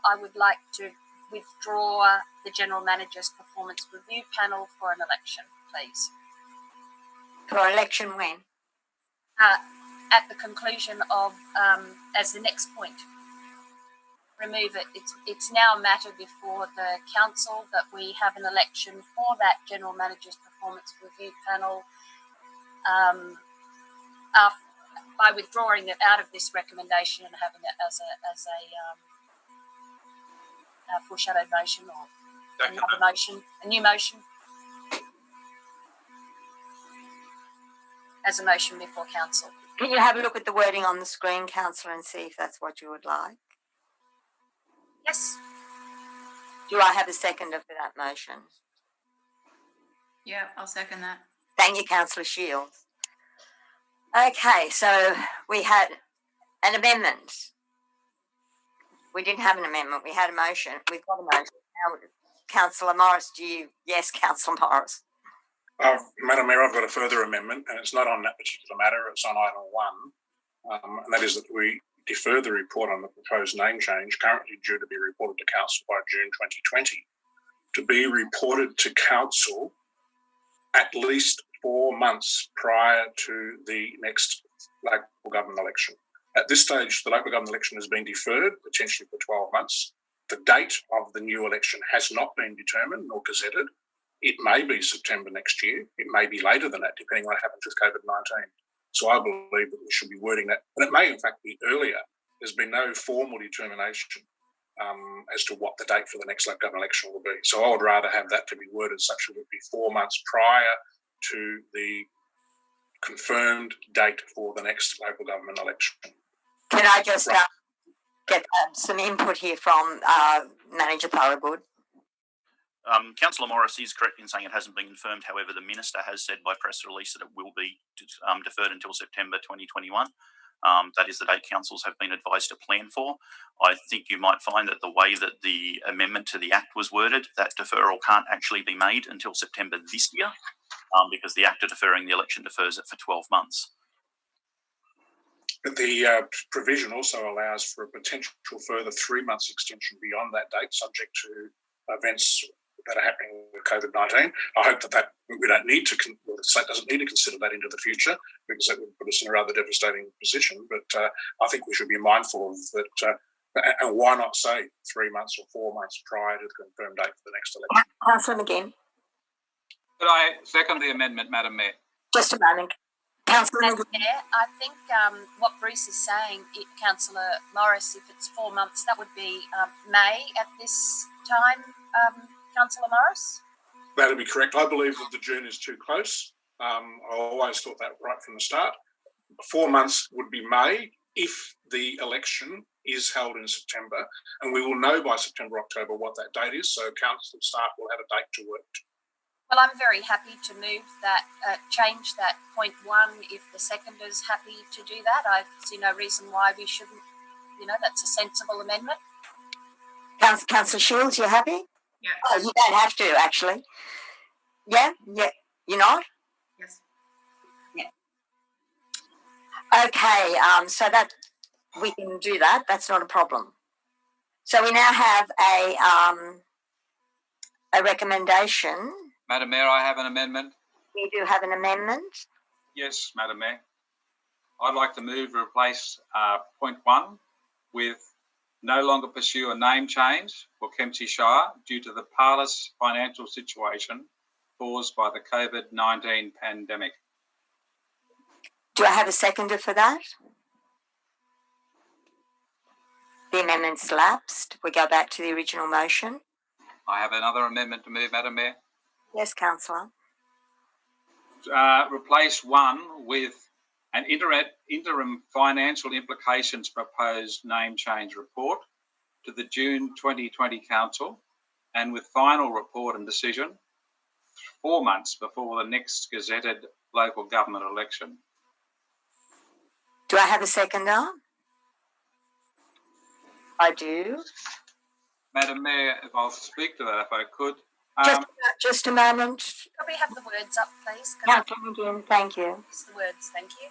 I would like to withdraw the General Manager's Performance Review Panel for an election, please. For election when? At the conclusion of, as the next point. Remove it. It's now a matter before the council that we have an election for that General Manager's Performance Review Panel. By withdrawing it out of this recommendation and having it as a foreshadowed motion or another motion, a new motion, as a motion before council. Can you have a look at the wording on the screen, Councillor, and see if that's what you would like? Yes. Do I have a seconder for that motion? Yeah, I'll second that. Thank you, Councillor Shields. Okay, so we had an amendment. We didn't have an amendment. We had a motion. We've got a motion. Now, Councillor Morris, do you? Yes, Councillor Morris. Madam Mayor, I've got a further amendment, and it's not on that particular matter. It's on item 1, and that is that we defer the report on the proposed name change, currently due to be reported to Council by June 2020, to be reported to Council at least 4 months prior to the next local government election. At this stage, the local government election has been deferred, potentially for 12 months. The date of the new election has not been determined nor gazetted. It may be September next year. It may be later than that, depending on what happens with COVID-19. So I believe that we should be wording that. And it may, in fact, be earlier. There's been no formal determination as to what the date for the next local government election will be. So I would rather have that to be worded such that it would be 4 months prior to the confirmed date for the next local government election. Can I just get some input here from Manager Thorogood? Councillor Morris is correct in saying it hasn't been confirmed. However, the Minister has said by press release that it will be deferred until September 2021. That is the date councils have been advised to plan for. I think you might find that the way that the amendment to the Act was worded, that deferral can't actually be made until September this year, because the Act of deferring the election defers it for 12 months. But the provision also allows for a potential further 3 months extension beyond that date, subject to events that are happening with COVID-19. I hope that we don't need to, the state doesn't need to consider that into the future, because that would put us in a rather devastating position. But I think we should be mindful of that. And why not say 3 months or 4 months prior to the confirmed date for the next election? Councillor McGinn. Could I second the amendment, Madam Mayor? Just a moment. Councillor Madam Mayor, I think what Bruce is saying, Councillor Morris, if it's 4 months, that would be May at this time, Councillor Morris? That would be correct. I believe that the June is too close. I always thought that right from the start. 4 months would be May if the election is held in September, and we will know by September, October what that date is, so council staff will have a date to work to. Well, I'm very happy to move that, change that point 1 if the seconder's happy to do that. I see no reason why we shouldn't, that's a sensible amendment. Councillor Shields, you happy? Yeah. Oh, you don't have to, actually. Yeah? You're not? Yes. Okay, so that we can do that. That's not a problem. So we now have a recommendation. Madam Mayor, I have an amendment. We do have an amendment. Yes, Madam Mayor. I'd like to move to replace point 1 with no longer pursue a name change for Kempsey Shire due to the parlous financial situation caused by the COVID-19 pandemic. Do I have a seconder for that? The amendment's lapsed. We go back to the original motion. I have another amendment to move, Madam Mayor. Yes, Councillor. Replace 1 with an interim financial implications proposed name change report to the June 2020 Council, and with final report and decision 4 months before the next gazetted local government election. Do I have a seconder? I do. Madam Mayor, if I'll speak to that, if I could. Just a moment. Could we have the words up, please? Councillor McGinn, thank you. Use the words, thank you.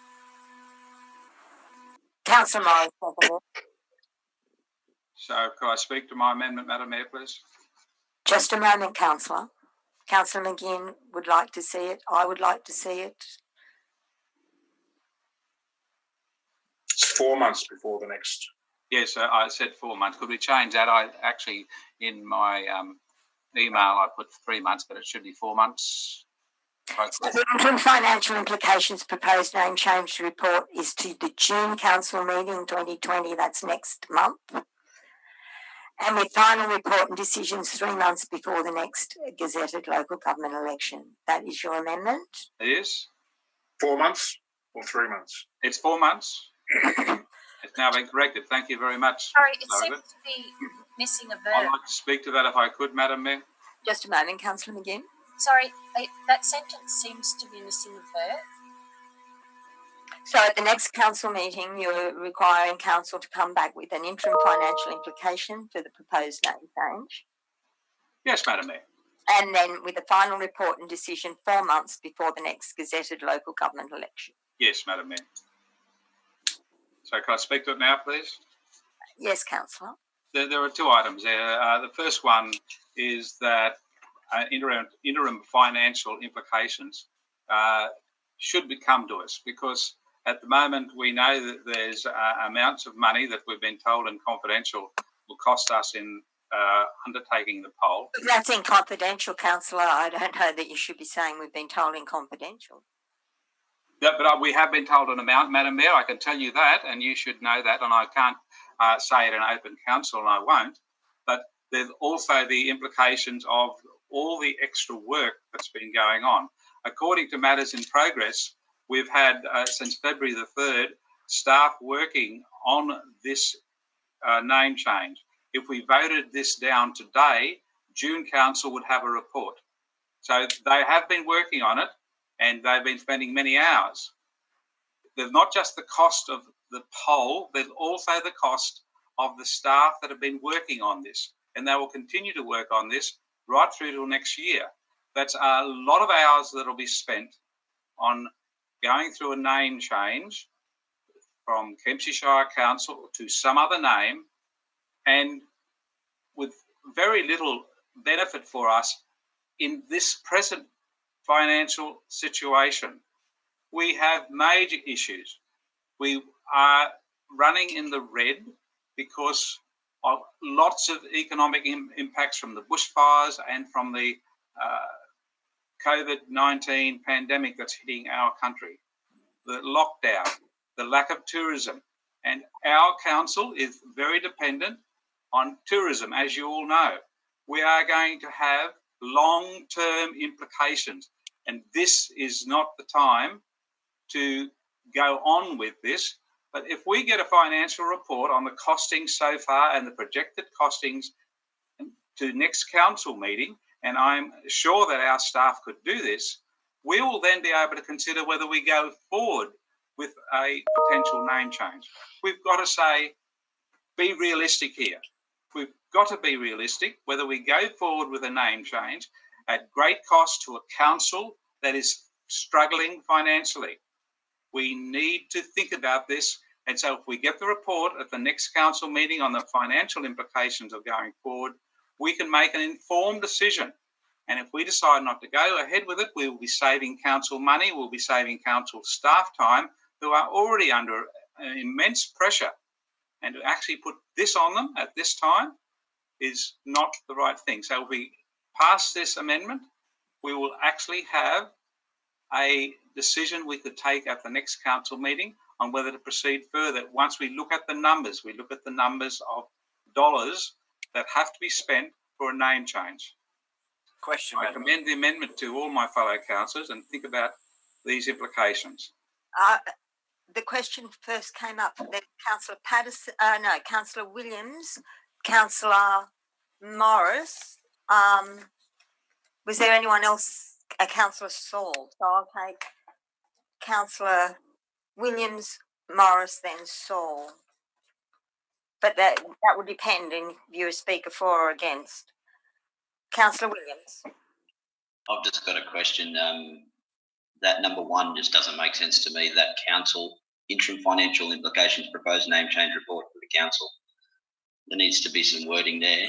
Councillor Morris, seconded. So could I speak to my amendment, Madam Mayor, please? Just a moment, Councillor. Councillor McGinn would like to see it. I would like to see it. It's 4 months before the next. Yes, I said 4 months. Could we change that? I actually, in my email, I put 3 months, but it should be 4 months. So the interim financial implications proposed name change report is to the June Council meeting 2020, that's next month. And with final report and decisions 3 months before the next gazetted local government election. That is your amendment? It is? 4 months or 3 months? It's 4 months. It's now been corrected. Thank you very much. Sorry, it seems to be missing a verb. I'd like to speak to that if I could, Madam Mayor. Just a moment, Councillor McGinn. Sorry, that sentence seems to be missing a verb. So at the next council meeting, you're requiring council to come back with an interim financial implication for the proposed name change. Yes, Madam Mayor. And then with a final report and decision 4 months before the next gazetted local government election. Yes, Madam Mayor. So can I speak to it now, please? Yes, Councillor. There are 2 items there. The first one is that interim financial implications should come to us, because at the moment we know that there's amounts of money that we've been told in confidential will cost us in undertaking the poll. That's in confidential, Councillor. I don't know that you should be saying we've been told in confidential. Yeah, but we have been told an amount, Madam Mayor. I can tell you that, and you should know that, and I can't say it in open council, and I won't. But there's also the implications of all the extra work that's been going on. According to Matters in Progress, we've had, since February the 3rd, staff working on this name change. If we voted this down today, June Council would have a report. So they have been working on it, and they've been spending many hours. There's not just the cost of the poll, there's also the cost of the staff that have been working on this, and they will continue to work on this right through till next year. That's a lot of hours that will be spent on going through a name change from Kempsey Shire Council to some other name, and with very little benefit for us in this present financial situation. We have major issues. We are running in the red because of lots of economic impacts from the bushfires and from the COVID-19 pandemic that's hitting our country, the lockdown, the lack of tourism. And our council is very dependent on tourism, as you all know. We are going to have long-term implications, and this is not the time to go on with this. But if we get a financial report on the costings so far and the projected costings to next council meeting, and I'm sure that our staff could do this, we will then be able to consider whether we go forward with a potential name change. We've got to say, be realistic here. We've got to be realistic, whether we go forward with a name change at great cost to a council that is struggling financially. We need to think about this. And so if we get the report at the next council meeting on the financial implications of going forward, we can make an informed decision. And if we decide not to go ahead with it, we will be saving council money, we'll be saving council staff time who are already under immense pressure. And to actually put this on them at this time is not the right thing. So if we pass this amendment, we will actually have a decision we could take at the next council meeting on whether to proceed further. Once we look at the numbers, we look at the numbers of dollars that have to be spent for a name change. Question, I commend the amendment to all my fellow councillors and think about these implications. The question first came up from Councillor Patterson, Councillor Williams, Councillor Morris. Was there anyone else? Councillor Saul. So I'll take Councillor Williams, Morris, then Saul. But that would depend if you're a speaker for or against. Councillor Williams. I've just got a question. That number one just doesn't make sense to me. That council interim financial implications proposed name change report for the council. There needs to be some wording there.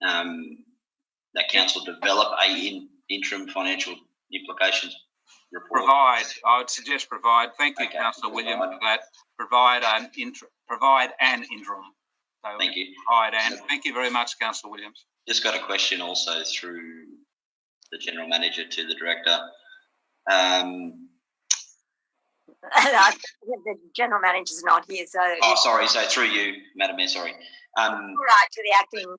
That council develop a interim financial implications report. I would suggest provide. Thank you, okay. Councillor Williams, for that. Provide an interim. So thank you. Thank you very much, Councillor Williams. Just got a question also through the General Manager to the Director. The General Manager's not here, so... Oh, sorry, so through you, Madam Mayor, sorry. Right, to the Acting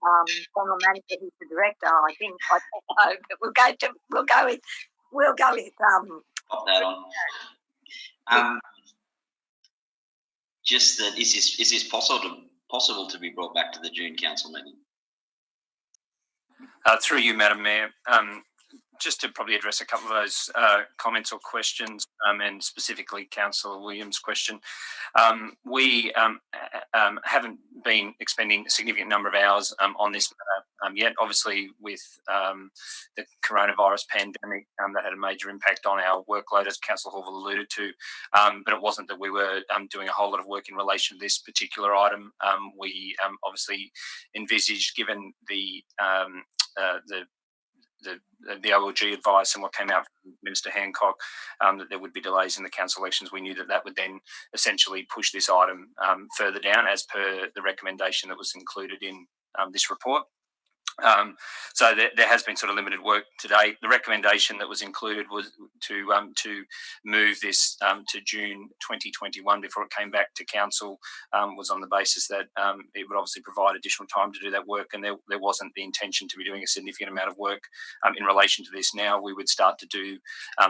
General Manager, who's the Director, I think. I don't know, but we'll go with pop that on. Just that, is this possible to be brought back to the June council meeting? Through you, Madam Mayor, just to probably address a couple of those comments or questions, and specifically Councillor Williams' question. We haven't been expending a significant number of hours on this matter yet. Obviously, with the coronavirus pandemic, that had a major impact on our workload, as Councillor Horville alluded to. But it wasn't that we were doing a whole lot of work in relation to this particular item. We obviously envisaged, given the OLG advice and what came out from Minister Hancock, that there would be delays in the council elections. We knew that would then essentially push this item further down as per the recommendation that was included in this report. So there has been sort of limited work today. The recommendation that was included was to move this to June 2021 before it came back to council, was on the basis that it would obviously provide additional time to do that work, and there wasn't the intention to be doing a significant amount of work in relation to this. Now we would start to do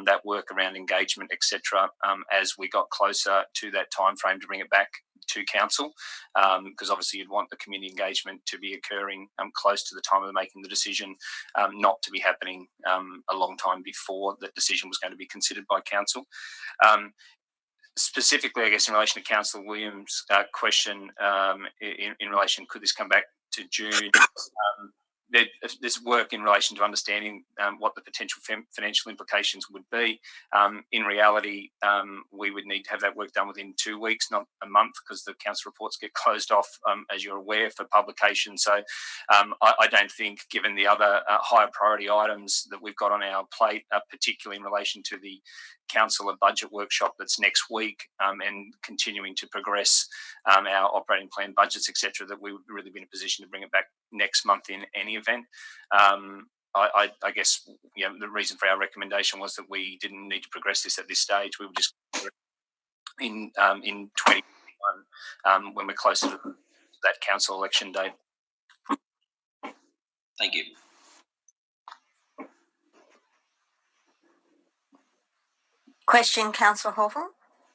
that work around engagement, etc., as we got closer to that time frame to bring it back to council, because obviously you'd want the community engagement to be occurring close to the time of making the decision, not to be happening a long time before that decision was going to be considered by council. Specifically, I guess, in relation to Councillor Williams' question, in relation, could this come back to June? There's work in relation to understanding what the potential financial implications would be. In reality, we would need to have that work done within 2 weeks, not a month, because the council reports get closed off, as you're aware, for publication. So I don't think, given the other higher priority items that we've got on our plate, particularly in relation to the councillor budget workshop that's next week, and continuing to progress our operating plan budgets, etc., that we would really be in a position to bring it back next month in any event. I guess the reason for our recommendation was that we didn't need to progress this at this stage. We would just in 2021 when we're closer to that council election date. Thank you. Question, Councillor Horville?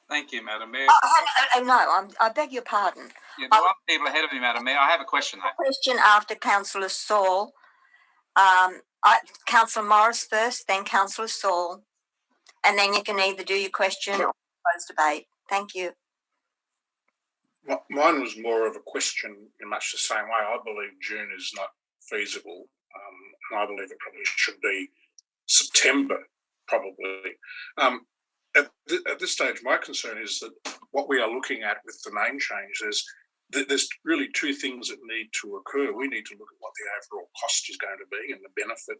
Thank you, Madam Mayor. I beg your pardon. Yeah, there are people ahead of me, Madam Mayor. I have a question, though. Question after Councillor Saul. Councillor Morris first, then Councillor Saul, and then you can either do your question or close debate. Thank you. Mine was more of a question in much the same way. I believe June is not feasible, and I believe it probably should be September, probably. At this stage, my concern is that what we are looking at with the name change is that there's really two things that need to occur. We need to look at what the overall cost is going to be and the benefit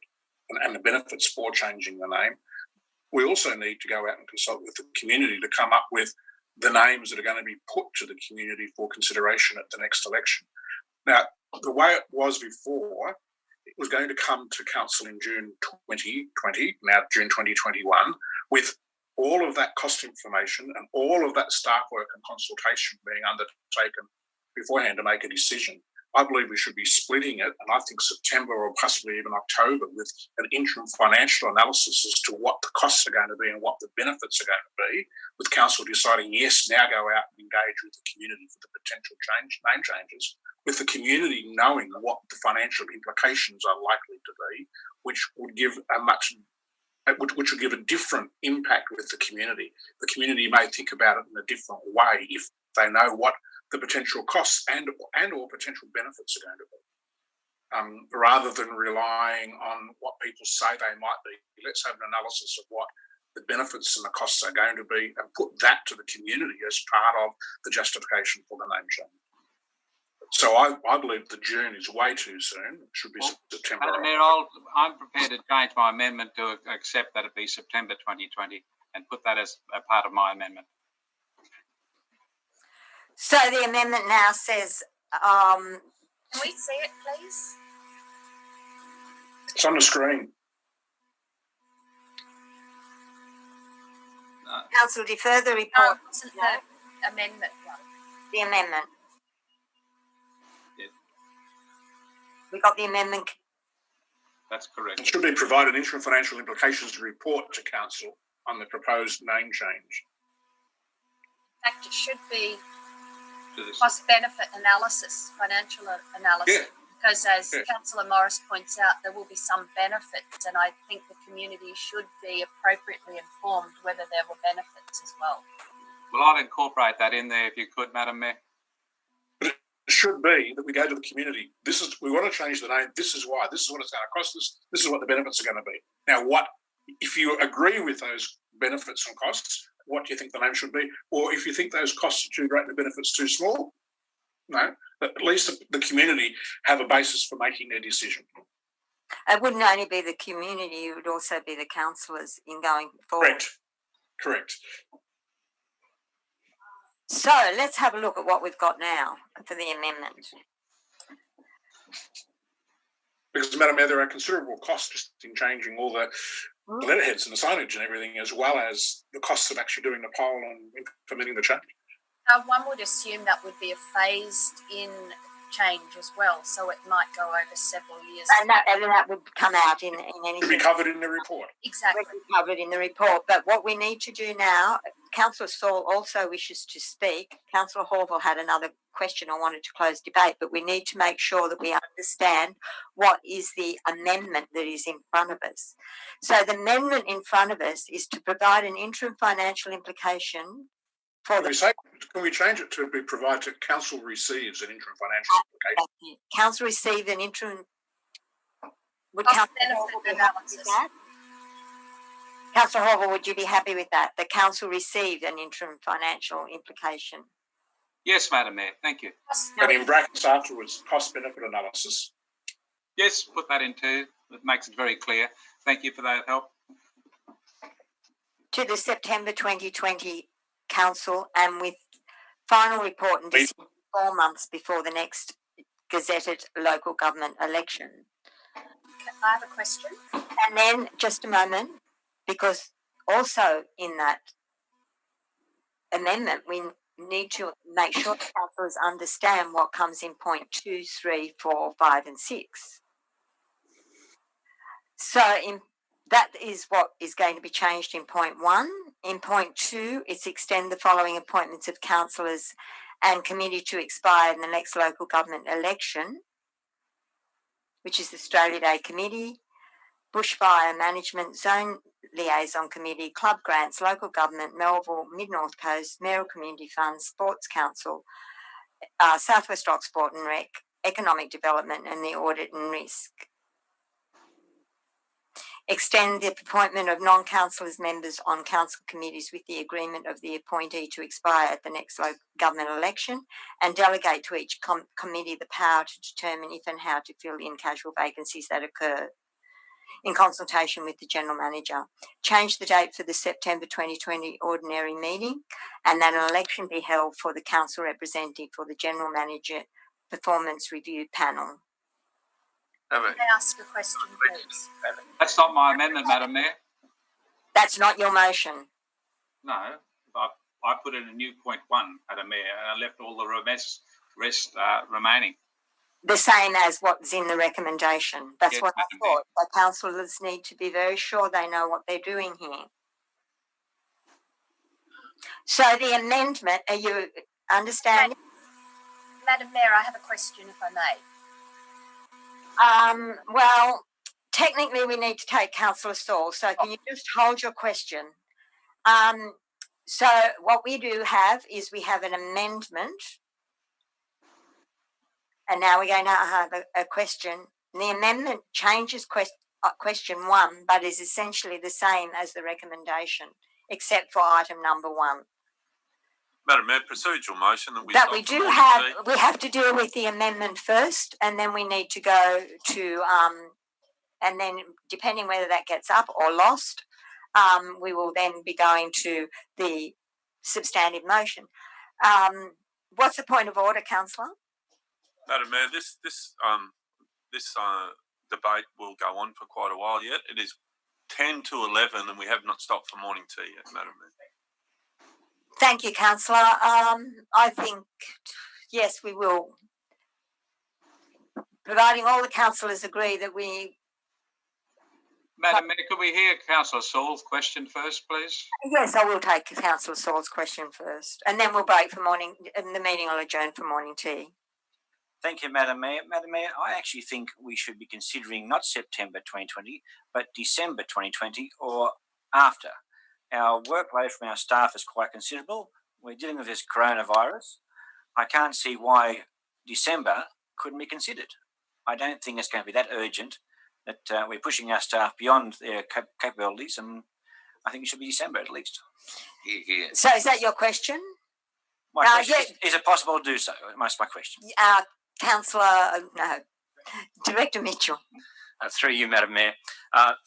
and the benefits for changing the name. We also need to go out and consult with the community to come up with the names that are going to be put to the community for consideration at the next election. Now, the way it was before, it was going to come to council in June 2020, now June 2021, with all of that cost information and all of that staff work and consultation being undertaken beforehand to make a decision. I believe we should be splitting it, and I think September or possibly even October, with an interim financial analysis as to what the costs are going to be and what the benefits are going to be, with council deciding, yes, now go out and engage with the community for the potential name changes, with the community knowing what the financial implications are likely to be, which would give a different impact with the community. The community may think about it in a different way if they know what the potential costs and or potential benefits are going to be, rather than relying on what people say they might be. Let's have an analysis of what the benefits and the costs are going to be and put that to the community as part of the justification for the name change. So I believe that June is way too soon. It should be September. Madam Mayor, I'm prepared to change my amendment to accept that it be September 2020 and put that as a part of my amendment. So the amendment now says... Can we see it, please? It's on the screen. Council, defer the report. Wasn't the amendment one? The amendment. Yes. We got the amendment. That's correct. It should be provided interim financial implications report to council on the proposed name change. In fact, it should be cost-benefit analysis, financial analysis, because as Councillor Morris points out, there will be some benefits, and I think the community should be appropriately informed whether there were benefits as well. Well, I'd incorporate that in there if you could, Madam Mayor. But it should be that we go to the community. We want to change the name. This is why. This is what it's going to cost us. This is what the benefits are going to be. Now, if you agree with those benefits and costs, what do you think the name should be? Or if you think those costs are too great and the benefits too small, no, but at least the community have a basis for making their decision. It wouldn't only be the community, it would also be the councillors in going forward. Correct. So let's have a look at what we've got now for the amendment. Because, Madam Mayor, there are considerable costs just in changing all the letterheads and the signage and everything, as well as the costs of actually doing the poll and implementing the change. One would assume that would be a phased-in change as well, so it might go over several years. And that would come out in anything. To be covered in the report. Exactly. Covered in the report. But what we need to do now, Councillor Saul also wishes to speak. Councillor Horville had another question or wanted to close debate, but we need to make sure that we understand what is the amendment that is in front of us. So the amendment in front of us is to provide an interim financial implication for Can we change it to be provided to council receives an interim financial implication? Council receive an interim. Would Cost Councillor benefit Horville be happy with analysis. that? Councillor Horville, would you be happy with that? The council received an interim financial implication. Yes, Madam Mayor. Thank you. And in brackets afterwards, cost benefit analysis. Yes, put that in too. It makes it very clear. Thank you for that help. To the September 2020 council, and with final report and decision 4 months before the next gazetted local government election. I have a question. And then just a moment, because also in that amendment we need to make sure the councillors understand what comes in point 2, 3, 4, 5 and 6. So that is what is going to be changed in point 1. In point 2, it's extend the following appointments of councillors and committee to expire in the next local government election. which is the Australia Day Committee, Bushfire Management Zone Liaison Committee, Club Grants, Local Government, Melville, Mid-North Coast, Mayoral Community Fund, Sports Council, Southwest Rock Sport and Rec, Economic Development and the Audit and Risk. Extend the appointment of non-councillors members on council committees with the agreement of the appointee to expire at the next local government election, and delegate to each committee the power to determine if and how to fill in casual vacancies that occur in consultation with the General Manager. Change the date for the September 2020 ordinary meeting, and that an election be held for the council representative for the General Manager Performance Review Panel. Can I ask a question, please? That's not my amendment, Madam Mayor. That's not your motion. No, I put in a new point 1, Madam Mayor, and I left all the rest remaining. The same as what's in the recommendation. That's Yes, what I Madam Mayor. thought. The councillors need to be very sure they know what they're doing here. So the amendment, are you understanding? Madam Mayor, I have a question, if I may. Well, technically we need to take Councillor Saul, so can you just hold your question? So what we do have is we have an amendment, and now we're going to have a question. The amendment changes question 1, but is essentially the same as the recommendation, except for item number 1. Madam Mayor, procedural motion that we But stop we the do morning have, tea. we have to deal with the amendment first, and then we need to go to, and then depending whether that gets up or lost, we will then be going to the substantive motion. What's the point of order, Councillor? Madam Mayor, this debate will go on for quite a while yet. It is 10 to 11 and we have not stopped for morning tea yet, Madam Mayor. Thank you, Councillor. I think, yes, we will. Providing all the councillors agree that we... Madam Mayor, could we hear Councillor Saul's question first, please? Yes, I will take Councillor Saul's question first, and then we'll break for morning, and the meeting will adjourn for morning tea. Thank you, Madam Mayor. Madam Mayor, I actually think we should be considering not September 2020, but December 2020 or after. Our workload from our staff is quite considerable. We're dealing with this coronavirus. I can't see why December couldn't be considered. I don't think it's going to be that urgent that we're pushing our staff beyond their capabilities, and I think it should be December at least. Yeah. So is that your question? My question is it possible to do so? That's my question. Councillor, no, Director Mitchell. Through you, Madam Mayor.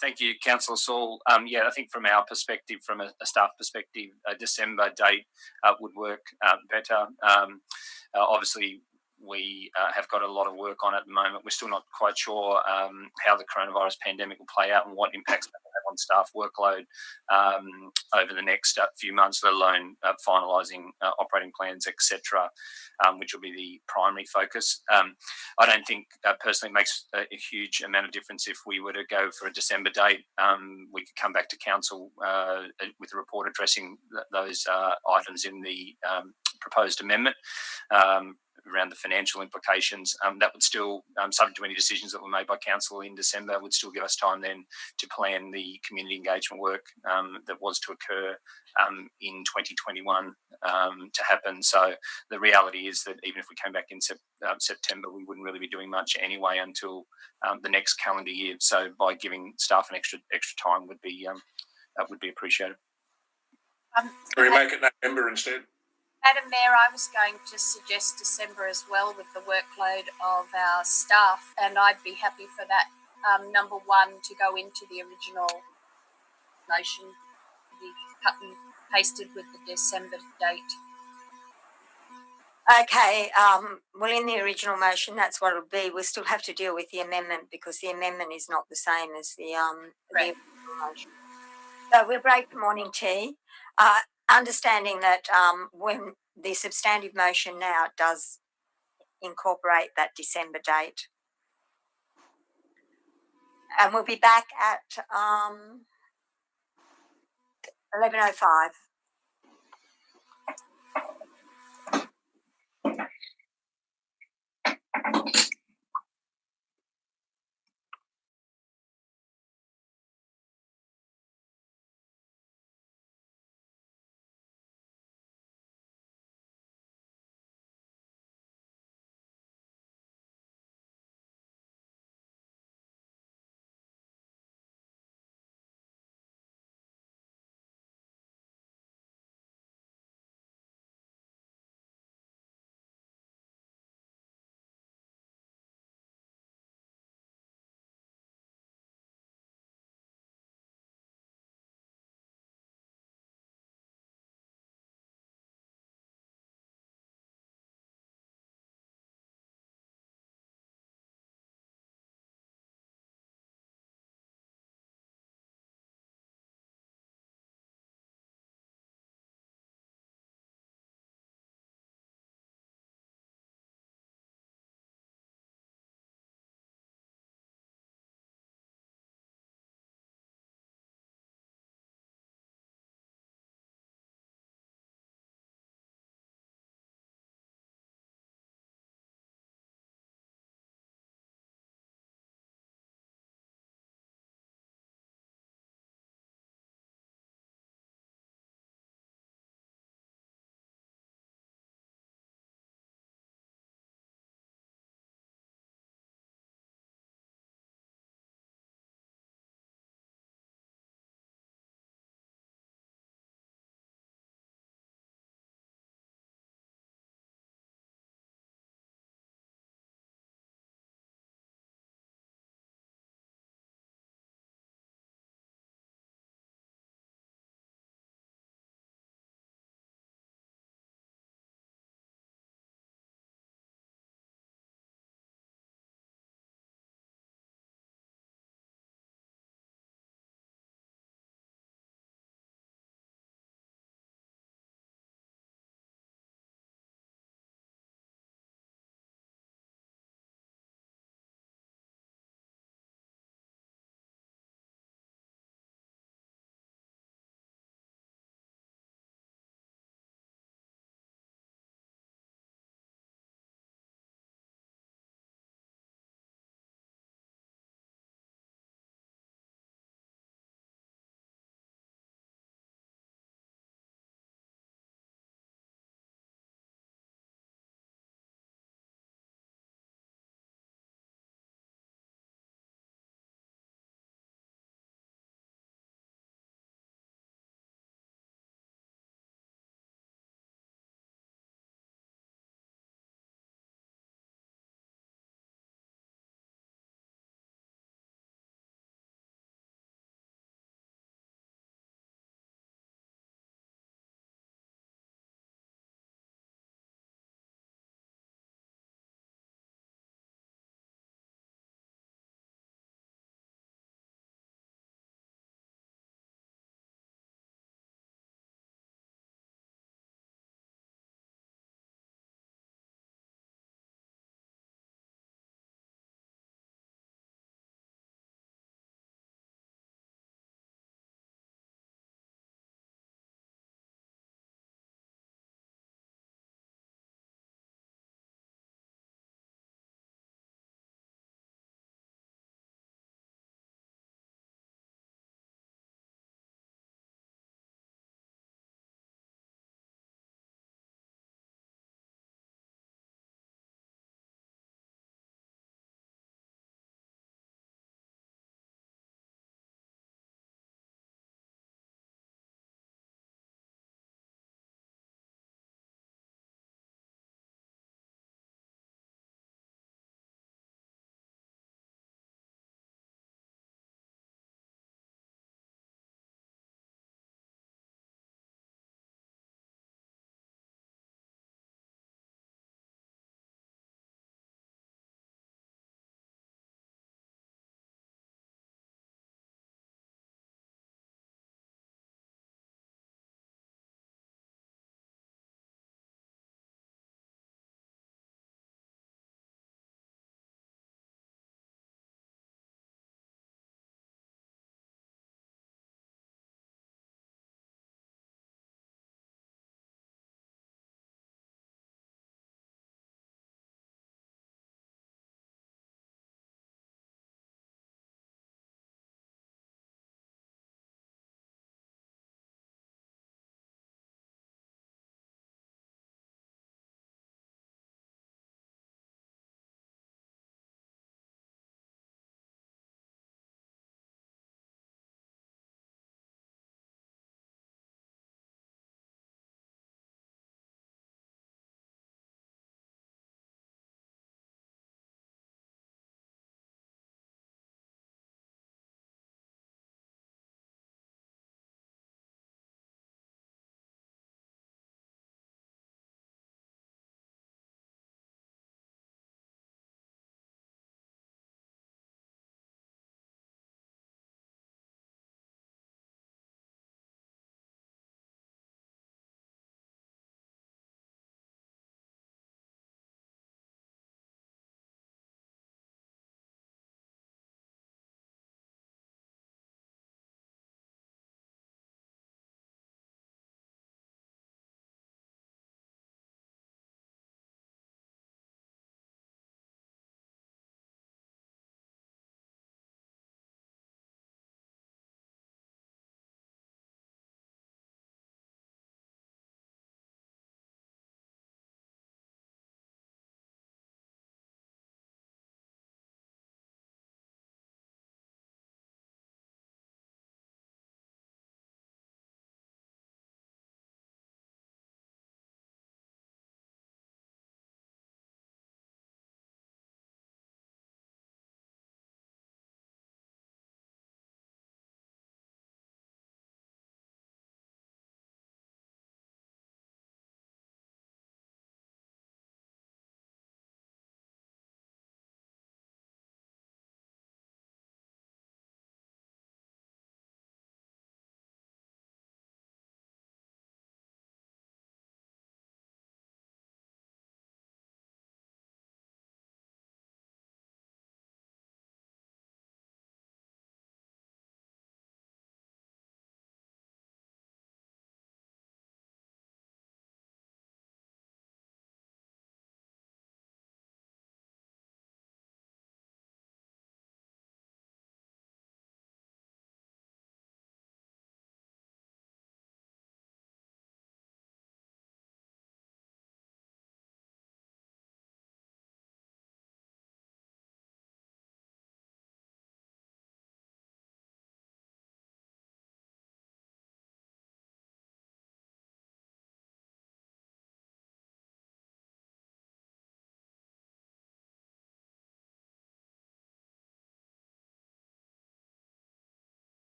Thank you, Councillor Saul. Yeah, I think from our perspective, from a staff perspective, a December date would work better. Obviously, we have got a lot of work on at the moment. We're still not quite sure how the coronavirus pandemic will play out and what impacts that will have on staff workload over the next few months, let alone finalising operating plans, etc., which will be the primary focus. I don't think personally it makes a huge amount of difference if we were to go for a December date. We could come back to council with a report addressing those items in the proposed amendment. Around the financial implications, that would still, subject to any decisions that were made by council in December, would still give us time then to plan the community engagement work that was to occur in 2021 to happen. So the reality is that even if we came back in September, we wouldn't really be doing much anyway until the next calendar year. So by giving staff an extra time would be appreciated. Can we make it November instead? Madam Mayor, I was going to suggest December as well with the workload of our staff, and I'd be happy for that number 1 to go into the original motion, be cut and pasted with the December date. Okay, well, in the original motion, that's what it'll be. We'll still have to deal with the amendment because the amendment is not the same as the original motion. So we'll break for morning tea. Understanding that when the substantive motion now does incorporate that December date. And we'll be back at 11:05.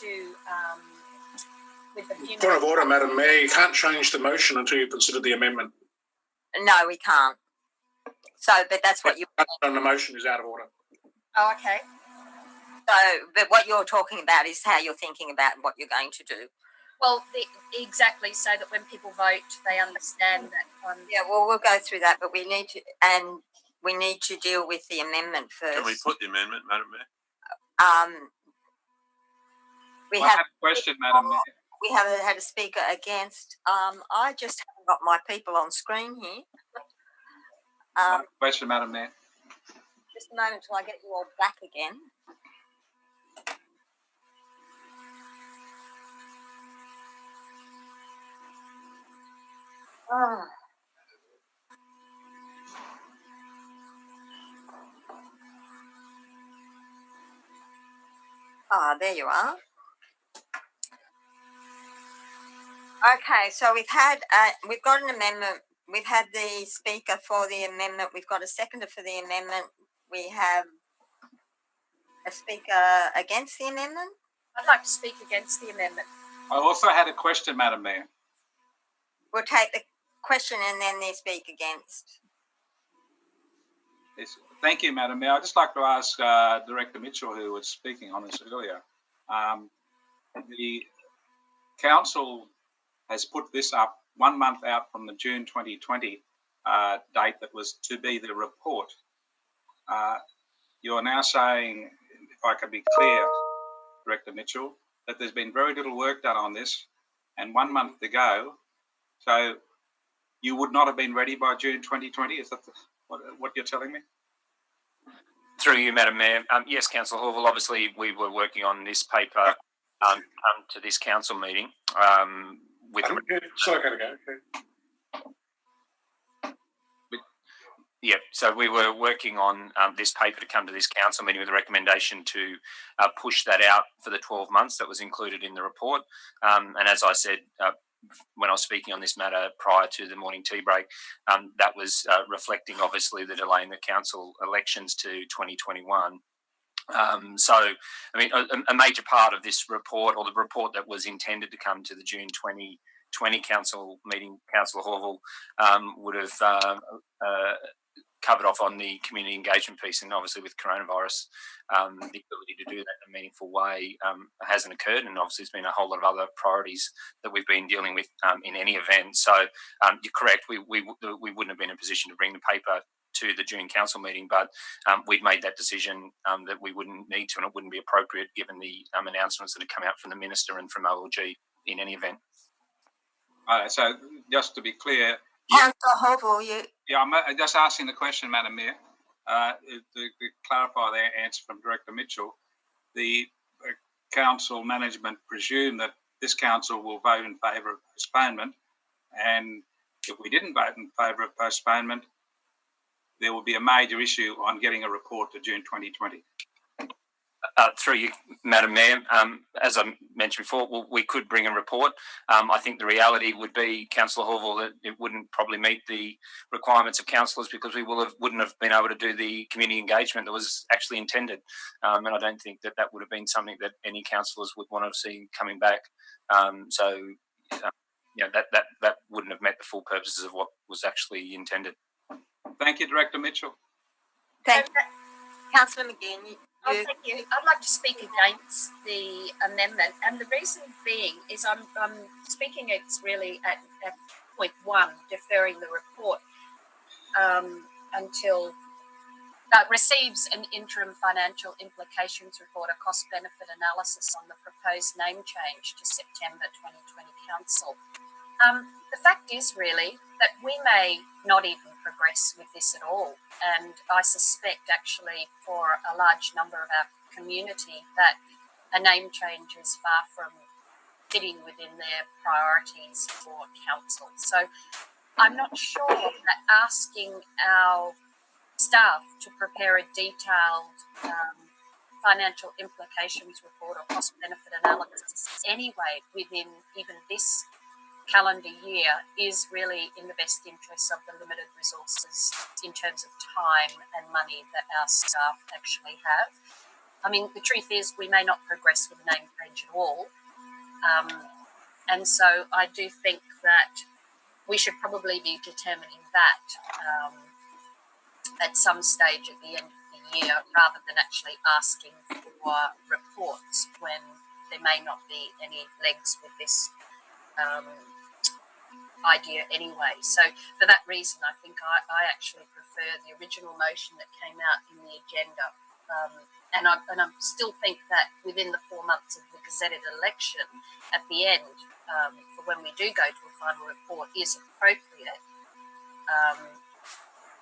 to with the funeral. Point of order, Madam Mayor. You can't change the motion until you consider the amendment. No, we can't. So, but that's what you. And the motion is out of order. Oh, okay. So, but what you're talking about is how you're thinking about what you're going to do. Well, exactly, so that when people vote, they understand that. Yeah, well, we'll go through that, but we need to deal with the amendment first. Can we put the amendment, Madam Mayor? I have a question, Madam Mayor. We haven't had a speaker against. I just haven't got my people on screen here. Question, Madam Mayor. Just a moment till I get you all back again. Oh. Ah, there you are. Okay, so we've got an amendment. We've had the speaker for the amendment. We've got a seconder for the amendment. We have a speaker against the amendment. I'd like to speak against the amendment. I also had a question, Madam Mayor. We'll take the question and then they speak against. Yes. Thank you, Madam Mayor. I'd just like to ask Director Mitchell, who was speaking on this earlier. The council has put this up 1 month out from the June 2020 date that was to be the report. You're now saying, if I can be clear, Director Mitchell, that there's been very little work done on this and 1 month to go. So you would not have been ready by June 2020? Is that what you're telling me? Through you, Madam Mayor. Yes, Councillor Horville, obviously we were working on this paper to this council meeting. So I gotta go. Okay. Yeah, so we were working on this paper to come to this council meeting with a recommendation to push that out for the 12 months that was included in the report. And as I said, when I was speaking on this matter prior to the morning tea break, that was reflecting obviously the delay in the council elections to 2021. So, I mean, a major part of this report, or the report that was intended to come to the June 2020 council meeting, Councillor Horville, would have covered off on the community engagement piece, and obviously with coronavirus, the ability to do that in a meaningful way hasn't occurred, and obviously there's been a whole lot of other priorities that we've been dealing with in any event. So you're correct, we wouldn't have been in a position to bring the paper to the June council meeting, but we'd made that decision that we wouldn't need to, and it wouldn't be appropriate given the announcements that have come out from the Minister and from OLG in any event. So just to be clear, Councillor Horville, yeah, I'm just asking the question, Madam Mayor, to clarify the answer from Director Mitchell. The council management presume that this council will vote in favour of postponement, and if we didn't vote in favour of postponement, there will be a major issue on getting a report to June 2020. Through you, Madam Mayor, as I mentioned before, we could bring a report. I think the reality would be, Councillor Horville, that it wouldn't probably meet the requirements of councillors because we wouldn't have been able to do the community engagement that was actually intended. And I don't think that would have been something that any councillors would want to see coming back. That wouldn't have met the full purposes of what was actually intended. Thank you, Director Mitchell. thank you. Councillor McGinn, Thank you. I'd like to speak against the amendment, and the reason being is I'm speaking. It's really at point 1, deferring the report until receives an interim financial implications report, a cost benefit analysis on the proposed name change to September 2020 council. The fact is really that we may not even progress with this at all, and I suspect actually for a large number of our community that a name change is far from fitting within their priorities for council. So I'm not sure that asking our staff to prepare a detailed financial implications report or cost benefit analysis anyway within even this calendar year is really in the best interests of the limited resources in terms of time and money that our staff actually have. I mean, the truth is we may not progress with a name change at all. And so I do think that we should probably be determining that at some stage at the end of the year, rather than actually asking for reports when there may not be any legs with this idea anyway. So for that reason, I think I actually prefer the original motion that came out in the agenda. And I still think that within the 4 months of the gazetted election, at the end, for when we do go to a final report, is appropriate.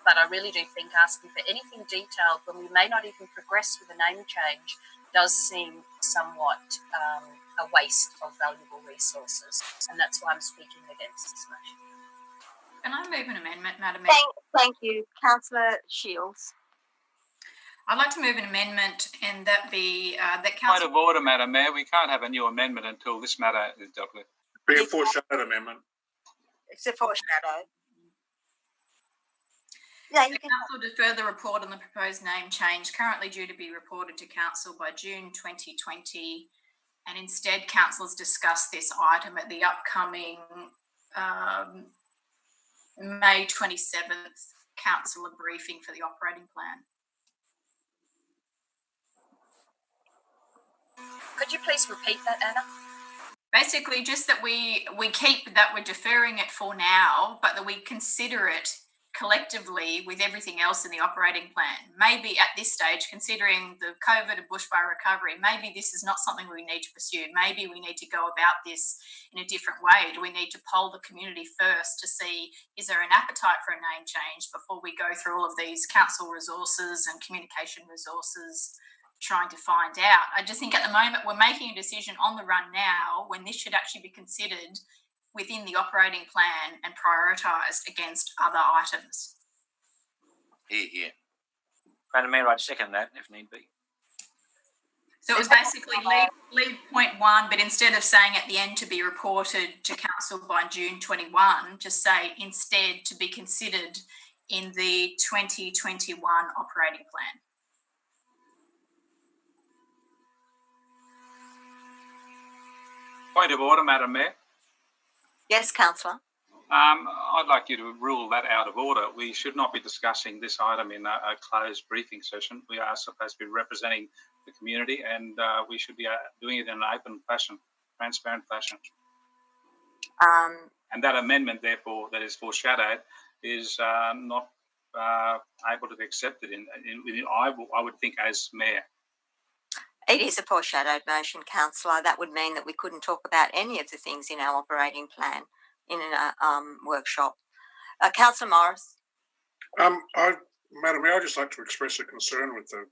But I really do think asking for anything detailed when we may not even progress with a name change does seem somewhat a waste of valuable resources. And that's why I'm speaking against this motion. Can I move an amendment, Madam Mayor? Thank you. Councillor Shields. I'd like to move an amendment and that be that Point council. of order, Madam Mayor. We can't have a new amendment until this matter is dealt with. Be a foreshadowed amendment. It's a foreshadow. Yeah, you The can. council defer the report on the proposed name change, currently due to be reported to council by June 2020, and instead councillors discuss this item at the upcoming May 27th councillor briefing for the operating plan. Could you please repeat that, Anna? Basically, just that we keep that we're deferring it for now, but that we consider it collectively with everything else in the operating plan. Maybe at this stage, considering the COVID and bushfire recovery, maybe this is not something we need to pursue. Maybe we need to go about this in a different way. Do we need to poll the community first to see, is there an appetite for a name change before we go through all of these council resources and communication resources trying to find out? I just think at the moment we're making a decision on the run now when this should actually be considered within the operating plan and prioritised against other items. Here. Madam Mayor, I'd second that if need be. So it was basically leave point 1, but instead of saying at the end to be reported to council by June 21, just say instead to be considered in the 2021 operating plan. Point of order, Madam Mayor. Yes, councillor. I'd like you to rule that out of order. We should not be discussing this item in a closed briefing session. We are supposed to be representing the community, and we should be doing it in an open fashion, transparent fashion. And that amendment, therefore, that is foreshadowed, is not able to be accepted. I would think as mayor. It is a foreshadowed motion, councillor. That would mean that we couldn't talk about any of the things in our operating plan in a workshop. Councillor Morris. Madam Mayor, I'd just like to express a concern with the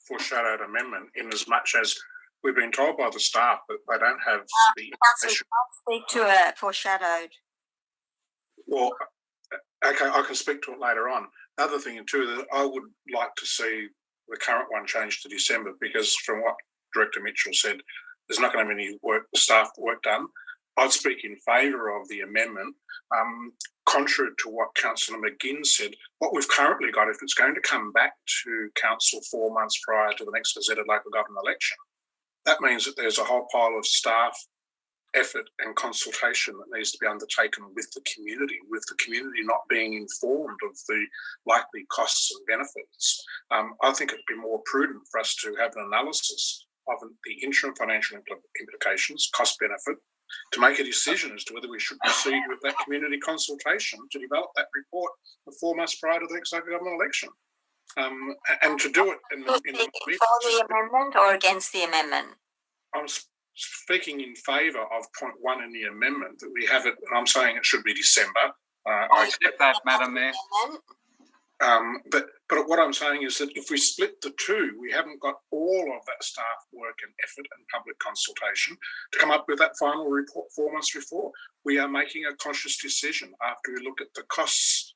foreshadowed amendment in as much as we've been told by the staff that they don't have the Councillor, speak to a foreshadowed. Well, okay, I can speak to it later on. The other thing too, that I would like to see the current one changed to December, because from what Director Mitchell said, there's not going to be any staff work done. I'd speak in favour of the amendment. Contrary to what Councillor McGinn said, what we've currently got, if it's going to come back to council 4 months prior to the next gazetted local government election, that means that there's a whole pile of staff effort and consultation that needs to be undertaken with the community not being informed of the likely costs and benefits. I think it'd be more prudent for us to have an analysis of the interim financial implications, cost benefit, to make a decision as to whether we should proceed with that community consultation to develop that report 4 months prior to the next local government election. And to do it in the for the amendment or against the amendment? I'm speaking in favour of point 1 in the amendment, that we have it, and I'm saying it should be December. I accept that, Madam Mayor. But what I'm saying is that if we split the two, we haven't got all of that staff work and effort and public consultation to come up with that final report 4 months before. We are making a conscious decision after we look at the costs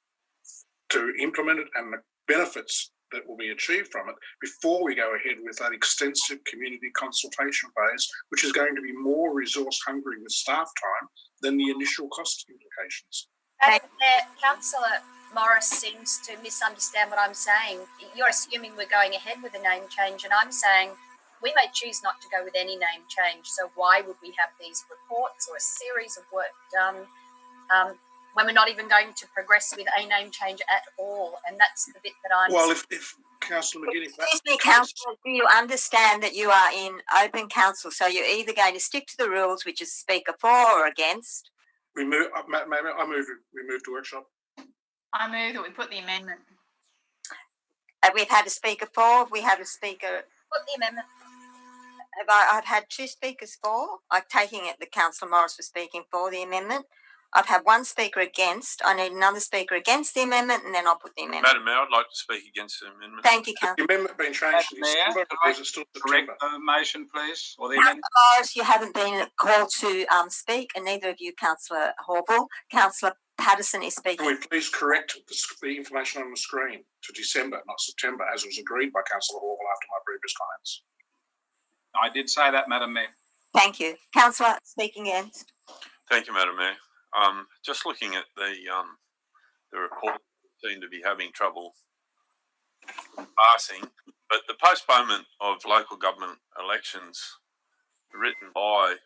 to implement it and the benefits that will be achieved from it before we go ahead with that extensive community consultation phase, which is going to be more resource hungry with staff time than the initial cost implications. Councillor Morris seems to misunderstand what I'm saying. You're assuming we're going ahead with a name change, and I'm saying we may choose not to go with any name change. So why would we have these reports or a series of work done when we're not even going to progress with a name change at all? And that's the bit that I'm... Well, if Councillor McGinnis... Excuse me, Councillor, do you understand that you are in open council? So you're either going to stick to the rules, which is speaker for or against? We move, we move to workshop. I move that we put the amendment. We've had a speaker for, we have a speaker... Put the amendment. I've had two speakers for. I'm taking it that Councillor Morris was speaking for the amendment. I've had one speaker against. I need another speaker against the amendment, and then I'll put the amendment. Madam Mayor, I'd like to speak against the amendment. Thank you, The Councillor. amendment being changed to December, or is it still Correct September? the motion, please, or the Councillor amendment. Morris, you haven't been called to speak, and neither of you, Councillor Horville. Councillor Patterson is speaking. Can we please correct the information on the screen to December, not September, as was agreed by Councillor Horville after my previous comments? I did say that, Madam Mayor. Thank you. Councillor speaking against. Thank you, Madam Mayor. Just looking at the report, seem to be having trouble passing, but the postponement of local government elections written by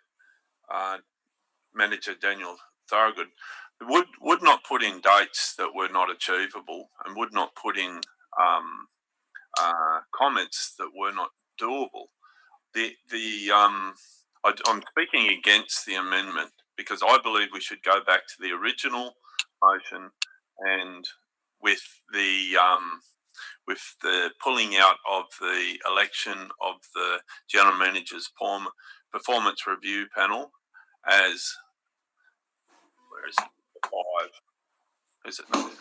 Manager Daniel Thorogood would not put in dates that were not achievable and would not put in comments that were not doable. I'm speaking against the amendment because I believe we should go back to the original motion, and with the pulling out of the election of the general manager's performance review panel as, where is it? 5? Is it not?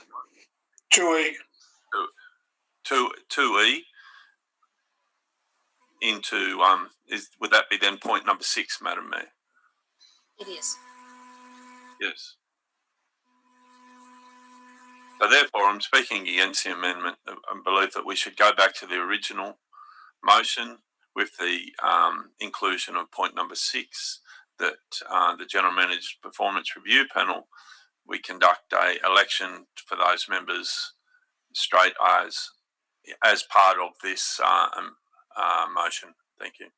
2E. 2E into would that be then point number 6, Madam Mayor? It is. Yes. So therefore, I'm speaking against the amendment. I believe that we should go back to the original motion with the inclusion of point number 6, that the General Manager's Performance Review Panel, we conduct a election for those members straight as part of this motion. Thank you.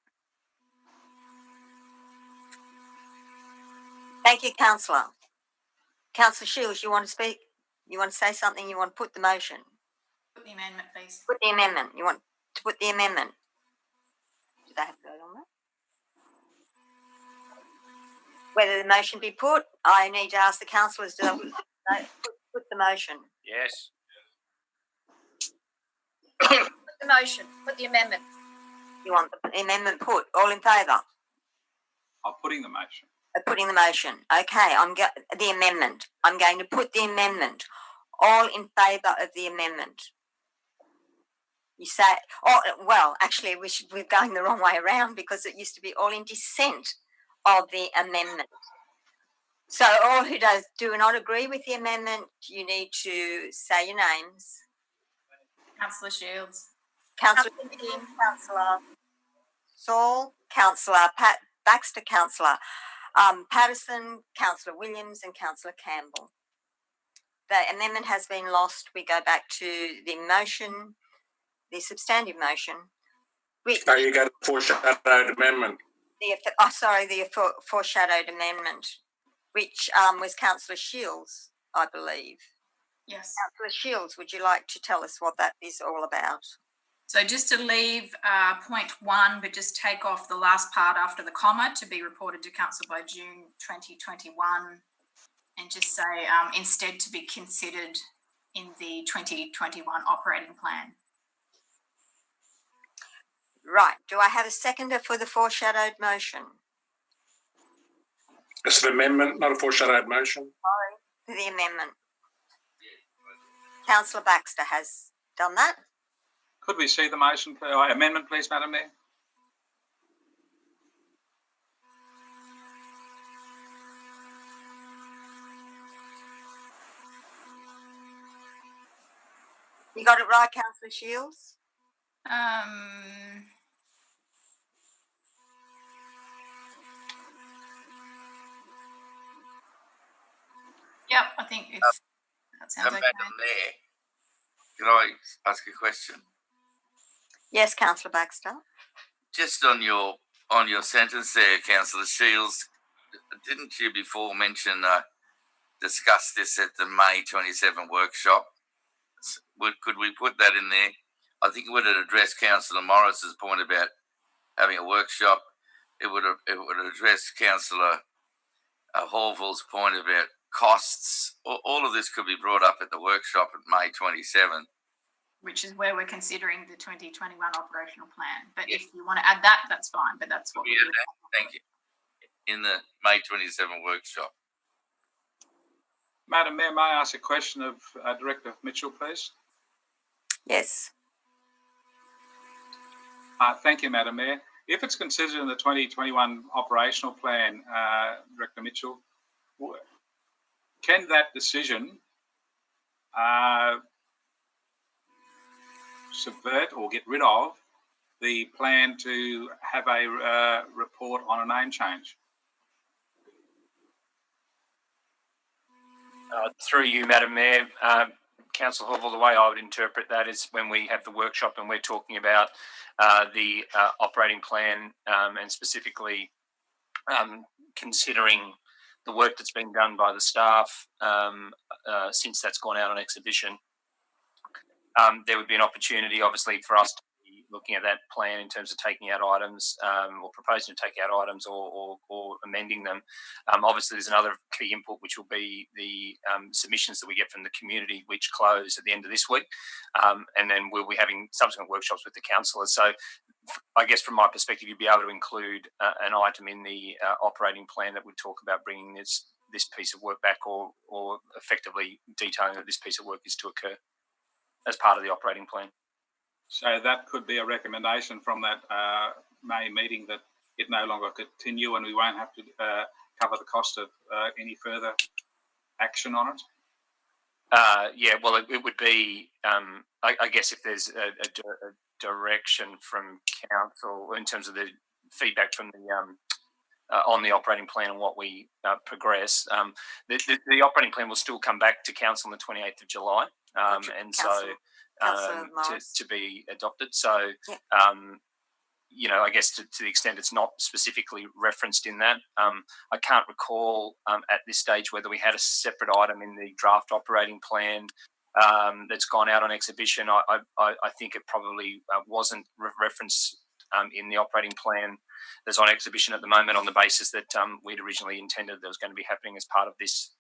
Thank you, Councillor. Councillor Shields, you want to speak? You want to say something? You want to put the motion? Put the amendment, please. Put the amendment. You want to put the amendment? Do they have to vote on that? Whether the motion be put, I need to ask the councillors to put the motion. Yes. Put the motion. Put the amendment. You want the amendment put? All in favour? I'm putting the motion. Putting the motion. Okay, the amendment. I'm going to put the amendment. All in favour of the amendment. You say, oh, well, actually, we're going the wrong way around because it used to be all in dissent of the amendment. So all who do not agree with the amendment, you need to say your names. Councillor Shields. Councillor Kim, Councillor Saul, Councillor Baxter, Councillor Patterson, Councillor Williams and Councillor Campbell. The amendment has been lost. We go back to the motion, the substantive motion. So you go to the foreshadowed amendment. The foreshadowed amendment, which was Councillor Shields, I believe. Yes. Councillor Shields, would you like to tell us what that is all about? So just to leave point 1, but just take off the last part after the comma, to be reported to Council by June 2021, and just say instead to be considered in the 2021 operating plan. Right. Do I have a seconder for the foreshadowed motion? It's an amendment, not a foreshadowed motion. Sorry, for the amendment. Councillor Baxter has done that. Could we see the motion, amendment, please, Madam Mayor? You got it right, Councillor Shields? Yep, I think it's That sounds okay. Madam Mayor, can I ask a question? Yes, Councillor Baxter. Just on your sentence there, Councillor Shields, didn't you before mention discuss this at the May 27 workshop? Could we put that in there? I think it would have addressed Councillor Morris's point about having a workshop. It would address Councillor Horville's point about costs. All of this could be brought up at the workshop at May 27. Which is where we're considering the 2021 operational plan. But if you want to add that, that's fine. But that's what we're doing. Thank you. In the May 27 workshop. Madam Mayor, may I ask a question of Director Mitchell, please? Yes. Thank you, Madam Mayor. If it's considered in the 2021 operational plan, Director Mitchell, can that decision subvert or get rid of the plan to have a report on a name change? Through you, Madam Mayor, Councillor Horville, the way I would interpret that is when we have the workshop and we're talking about the operating plan and specifically considering the work that's been done by the staff since that's gone out on exhibition. There would be an opportunity, obviously, for us to be looking at that plan in terms of taking out items or proposing to take out items or amending them. Obviously, there's another key input, which will be the submissions that we get from the community, which close at the end of this week. And then we'll be having subsequent workshops with the councillors. So I guess from my perspective, you'd be able to include an item in the operating plan that would talk about bringing this piece of work back or effectively detailing that this piece of work is to occur as part of the operating plan. So that could be a recommendation from that May meeting that it no longer continue and we won't have to cover the cost of any further action on it? Yeah, well, it would be, I guess if there's a direction from council in terms of the feedback from the on the operating plan and what we progress, the operating plan will still come back to council on the 28th of July. And so to be adopted. So, you know, I guess to the extent it's not specifically referenced in that, I can't recall at this stage whether we had a separate item in the draft operating plan that's gone out on exhibition. I think it probably wasn't referenced in the operating plan that's on exhibition at the moment on the basis that we'd originally intended that was going to be happening as part of this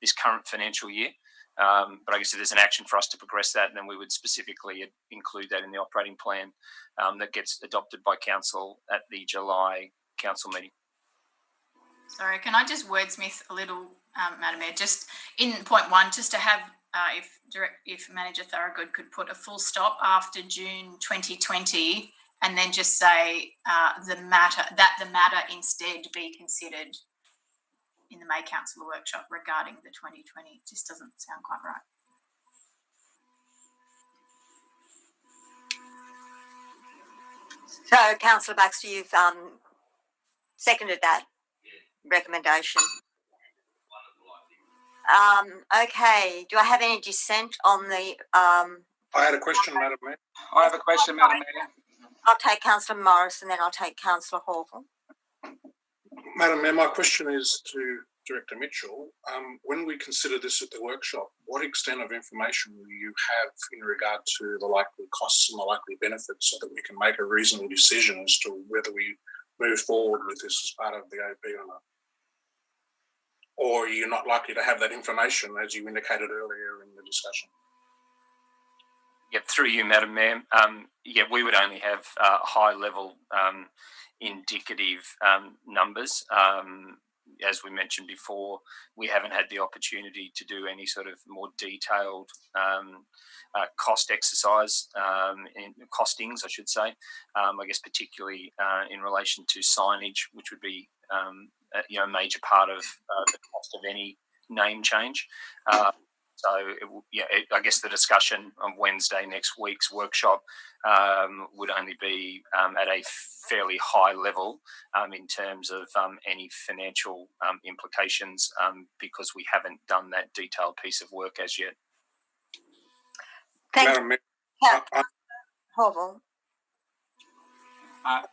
this current financial year. But I guess if there's an action for us to progress that, then we would specifically include that in the operating plan that gets adopted by council at the July council meeting. Sorry, can I just wordsmith a little, Madam Mayor? Just in point one, just to have, if Manager Thorogood could put a full stop after June 2020, and then just say the matter instead be considered in the May Council workshop regarding the 2020. It just doesn't sound quite right. So, Councillor Baxter, you've seconded that recommendation. Okay, do I have any dissent on the... I had a question, Madam Mayor. I have a question, Madam Mayor. I'll take Councillor Morris and then I'll take Councillor Horville. Madam Mayor, my question is to Director Mitchell. When we consider this at the workshop, what extent of information will you have in regard to the likely costs and the likely benefits so that we can make a reasonable decision as to whether we move forward with this as part of the OP or not? Or are you not likely to have that information as you indicated earlier in the discussion? Yeah, through you, Madam Mayor. Yeah, we would only have high-level indicative numbers. As we mentioned before, we haven't had the opportunity to do any sort of more detailed cost exercise, in costings, I should say. I guess particularly in relation to signage, which would be a major part of the cost of any name change. So, I guess the discussion on Wednesday next week's workshop would only be at a fairly high level in terms of any financial implications because we haven't done that detailed piece of work as yet. Madam Mayor, Horval.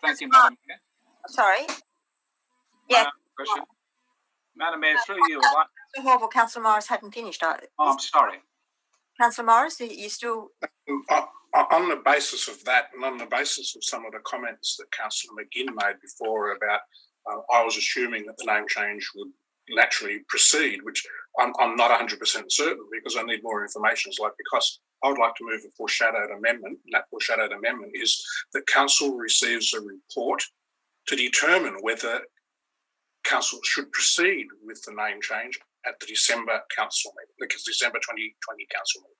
Thank you, Madam Mayor. Sorry. Yeah. Question. Madam Mayor, through you. Horval, Councillor Morris hadn't finished. I'm sorry. Councillor Morris, you still... On the basis of that, and on the basis of some of the comments that Councillor McGinn made before about, I was assuming that the name change would naturally proceed, which I'm not 100% certain because I need more information. It's like, because I would like to move a foreshadowed amendment, and that foreshadowed amendment is that Council receives a report to determine whether Council should proceed with the name change at the December Council meeting, the December 2020 Council meeting.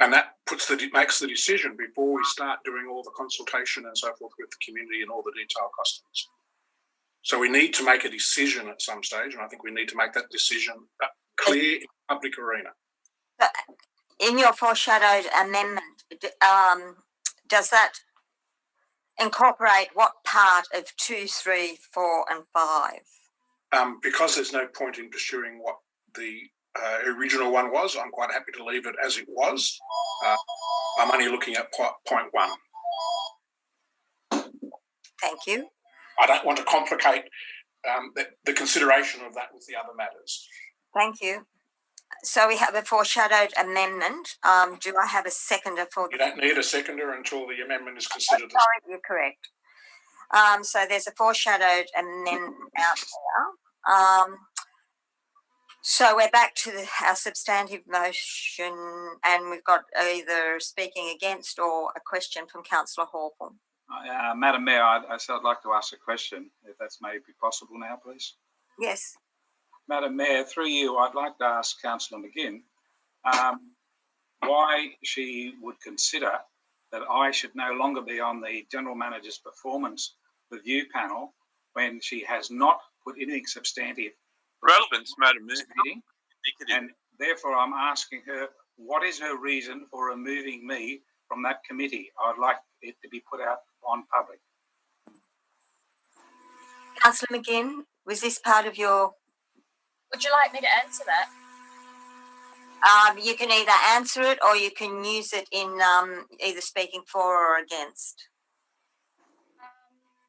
And that makes the decision before we start doing all the consultation and so forth with the community and all the detailed costings. So we need to make a decision at some stage, and I think we need to make that decision clear in the public arena. But in your foreshadowed amendment, does that incorporate what part of 2, 3, 4 and 5? Because there's no point in pursuing what the original one was, I'm quite happy to leave it as it was. I'm only looking at point 1. Thank you. I don't want to complicate the consideration of that with the other matters. Thank you. So we have a foreshadowed amendment. Do I have a seconder for You don't need a seconder until the amendment is considered. Sorry, you're correct. So there's a foreshadowed amendment out there. So we're back to our substantive motion, and we've got either speaking against or a question from Councillor Horval. Madam Mayor, I'd like to ask a question, if that's maybe possible now, please. Yes. Madam Mayor, through you, I'd like to ask Councillor McGinn why she would consider that I should no longer be on the General Manager's Performance Review Panel when she has not put anything substantive Relevance, Madam Mayor. Meeting, and therefore I'm asking her, what is her reason for removing me from that committee? I'd like it to be put out on public. Councillor McGinn, was this part of your... Would you like me to answer that? You can either answer it or you can use it in either speaking for or against.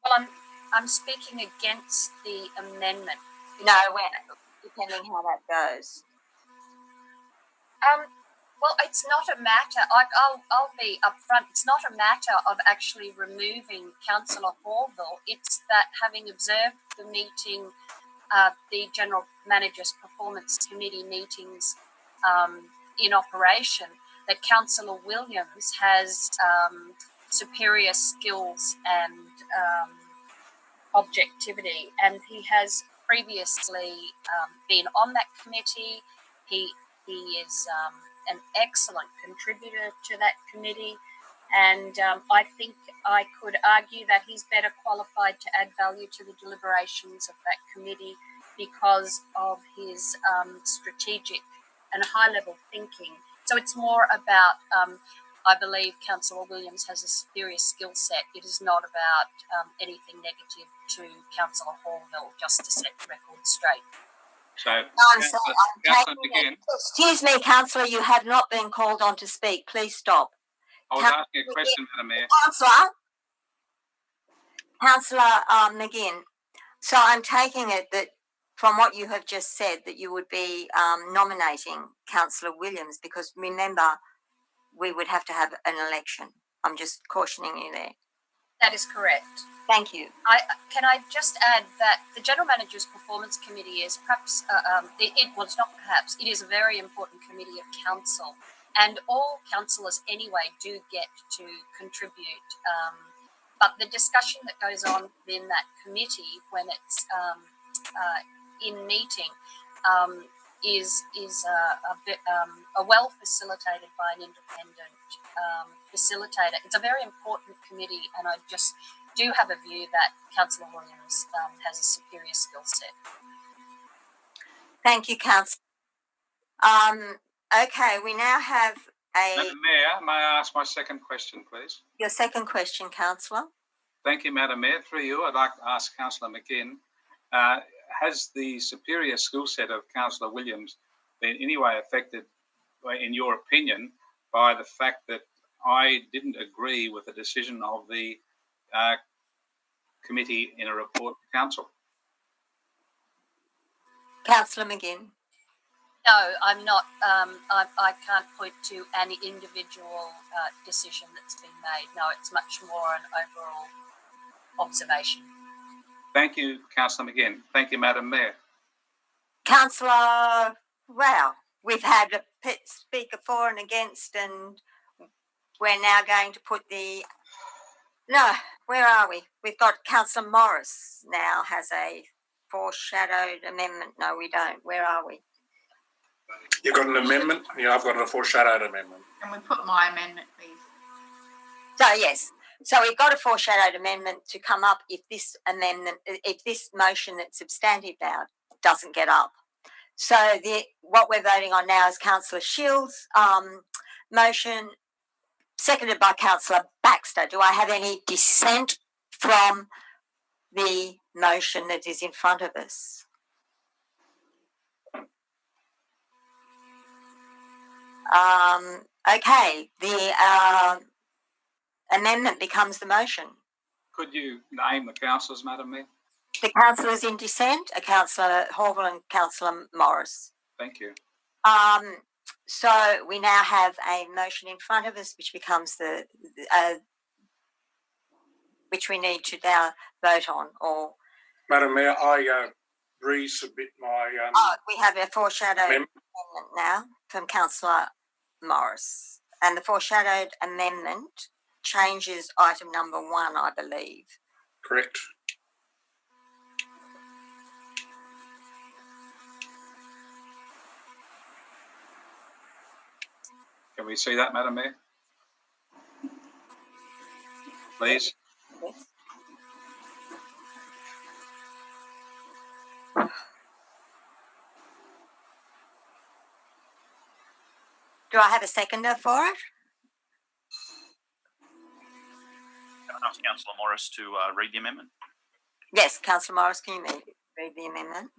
Well, I'm speaking against the amendment. No, depending how that goes. Well, it's not a matter. I'll be upfront. It's not a matter of actually removing Councillor Horval. It's that having observed the meeting, the General Manager's Performance Committee meetings in operation, that Councillor Williams has superior skills and objectivity, and he has previously been on that committee. He is an excellent contributor to that committee, and I think I could argue that he's better qualified to add value to the deliberations of that committee because of his strategic and high-level thinking. So it's more about, I believe Councillor Williams has a superior skill set. It is not about anything negative to Councillor Horval, just to set the record straight. So, excuse me, Councillor, you have not been called on to speak. Please stop. I was asking a question, Madam Mayor. Councillor McGinn, so I'm taking it that from what you have just said that you would be nominating Councillor Williams, because remember, we would have to have an election. I'm just cautioning you there. That is correct. Thank you. Can I just add that the General Manager's Performance Committee is perhaps, it's not perhaps, it is a very important committee of council, and all councillors anyway do get to contribute. But the discussion that goes on within that committee when it's in meeting is well facilitated by an independent facilitator. It's a very important committee, and I just do have a view that Councillor Williams has a superior skill set. Thank you, Councillor. Okay, we now have Madam Mayor, may I ask my second question, please? your second question, Councillor. Thank you, Madam Mayor. Through you, I'd like to ask Councillor McGinn, has the superior skill set of Councillor Williams been in any way affected, in your opinion, by the fact that I didn't agree with the decision of the committee in a report to Council? Councillor McGinn. No, I'm not. I can't point to any individual decision that's been made. No, it's much more an overall observation. Thank you, Councillor McGinn. Thank you, Madam Mayor. Councillor, well, we've had a speaker for and against, and we're now going to put the... No, where are we? We've got Councillor Morris now has a foreshadowed amendment. No, we don't. Where are we? You've got an amendment? Yeah, I've got a foreshadowed amendment. Can we put my amendment, please? So, yes. So we've got a foreshadowed amendment to come up if this amendment, if this motion that's substantive now doesn't get up. So what we're voting on now is Councillor Shields' motion, seconded by Councillor Baxter. Do I have any dissent from the motion that is in front of us? Okay, the amendment becomes the motion. Could you name the councillors, Madam Mayor? The councillors in dissent are Councillor Horville and Councillor Morris. Thank you. So we now have a motion in front of us, which becomes the which we need to now vote on. Or Madam Mayor, I resubmit my. We have a foreshadowed amendment now from Councillor Morris, and the foreshadowed amendment changes item number 1, I believe. Correct. Can we see that, Madam Mayor? Please. Yes. Do I have a seconder for it? Can I ask Councillor Morris to read the amendment? Yes, Councillor Morris, can you read the amendment?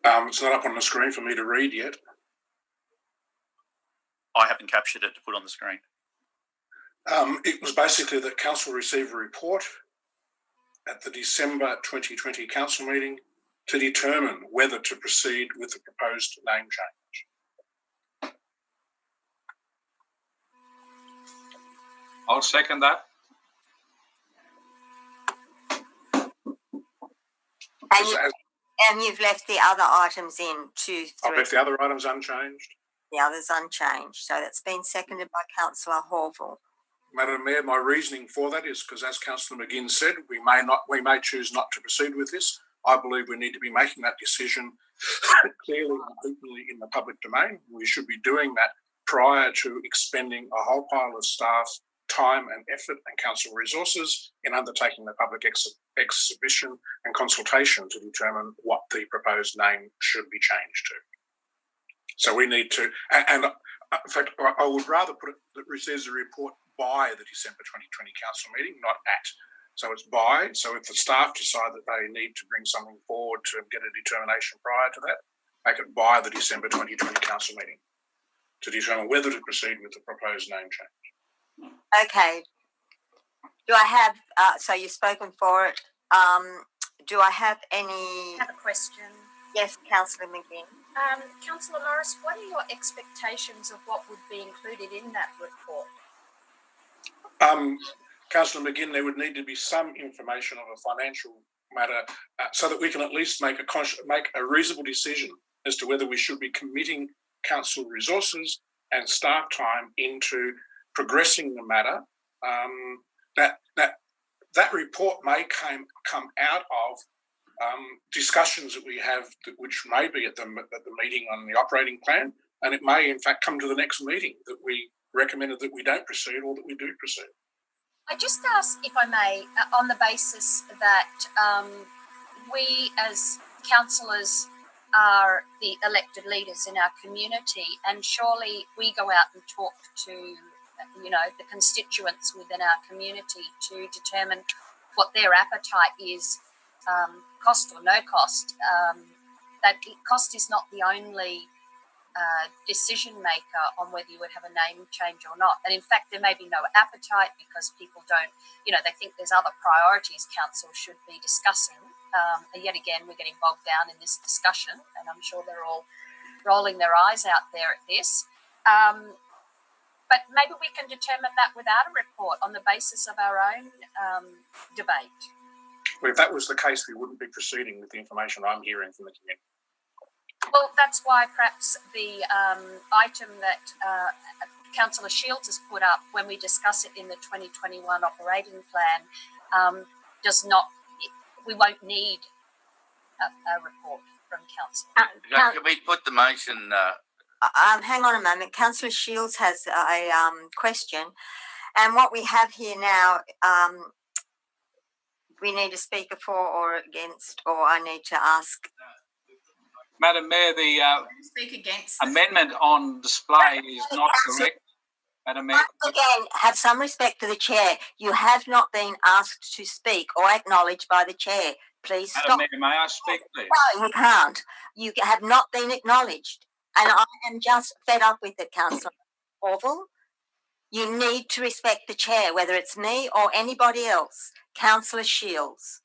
It's not up on the screen for me to read yet. I haven't captured it to put on the screen. It was basically that Council received a report at the December 2020 Council meeting to determine whether to proceed with the proposed name change. I'll second that. And you've left the other items in 2, 3. I've left the other items unchanged. The others unchanged. So that's been seconded by Councillor Horville. Madam Mayor, my reasoning for that is because, as Councillor McGinn said, we may choose not to proceed with this. I believe we need to be making that decision clearly and openly in the public domain. We should be doing that prior to expending a whole pile of staff, time and effort and council resources in undertaking the public exhibition and consultation to determine what the proposed name should be changed to. So we need to, and in fact, I would rather put it that receives a report by the December 2020 council meeting, not at. So it's by. So if the staff decide that they need to bring something forward to get a determination prior to that, make it by the December 2020 council meeting to determine whether to proceed with the proposed name change. Okay. Do I have, so you've spoken for it. Do I have any... I have a question. Yes, Councillor McGinn. Councillor Morris, what are your expectations of what would be included in that report? Councillor McGinn, there would need to be some information on a financial matter so that we can at least make a reasonable decision as to whether we should be committing council resources and staff time into progressing the matter. That report may come out of discussions that we have, which may be at the meeting on the operating plan, and it may in fact come to the next meeting that we recommended that we don't proceed or that we do proceed. I just ask, if I may, on the basis that we as councillors are the elected leaders in our community, and surely we go out and talk to, you know, the constituents within our community to determine what their appetite is, cost or no cost. That cost is not the only decision maker on whether you would have a name change or not. And in fact, there may be no appetite because people don't, you know, they think there's other priorities council should be discussing. And yet again, we're getting bogged down in this discussion, and I'm sure they're all rolling their eyes out there at this. But maybe we can determine that without a report on the basis of our own debate. Well, if that was the case, we wouldn't be proceeding with the information I'm hearing from the community. Well, that's why perhaps the item that Councillor Shields has put up when we discuss it in the 2021 operating plan does not, we won't need a report from council. Can we put the motion? Hang on a moment. Councillor Shields has a question, and what we have here now, we need a speaker for or against, or I need to ask. Madam Mayor, the Speak against amendment on display is not correct. Madam Mayor. Once again, have some respect for the chair. You have not been asked to speak or acknowledged by the chair. Please Madam stop. Mayor, may I speak, please? No, you can't. You have not been acknowledged. And I am just fed up with it, Councillor Orville. You need to respect the chair, whether it's me or anybody else. Councillor Shields.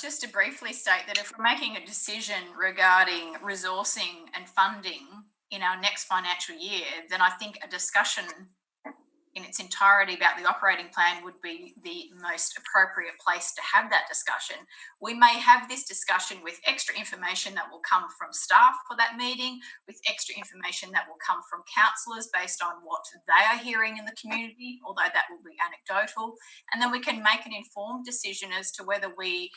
Just to briefly state that if we're making a decision regarding resourcing and funding in our next financial year, then I think a discussion in its entirety about the operating plan would be the most appropriate place to have that discussion. We may have this discussion with extra information that will come from staff for that meeting, with extra information that will come from councillors based on what they are hearing in the community, although that will be anecdotal. And then we can make an informed decision as to whether we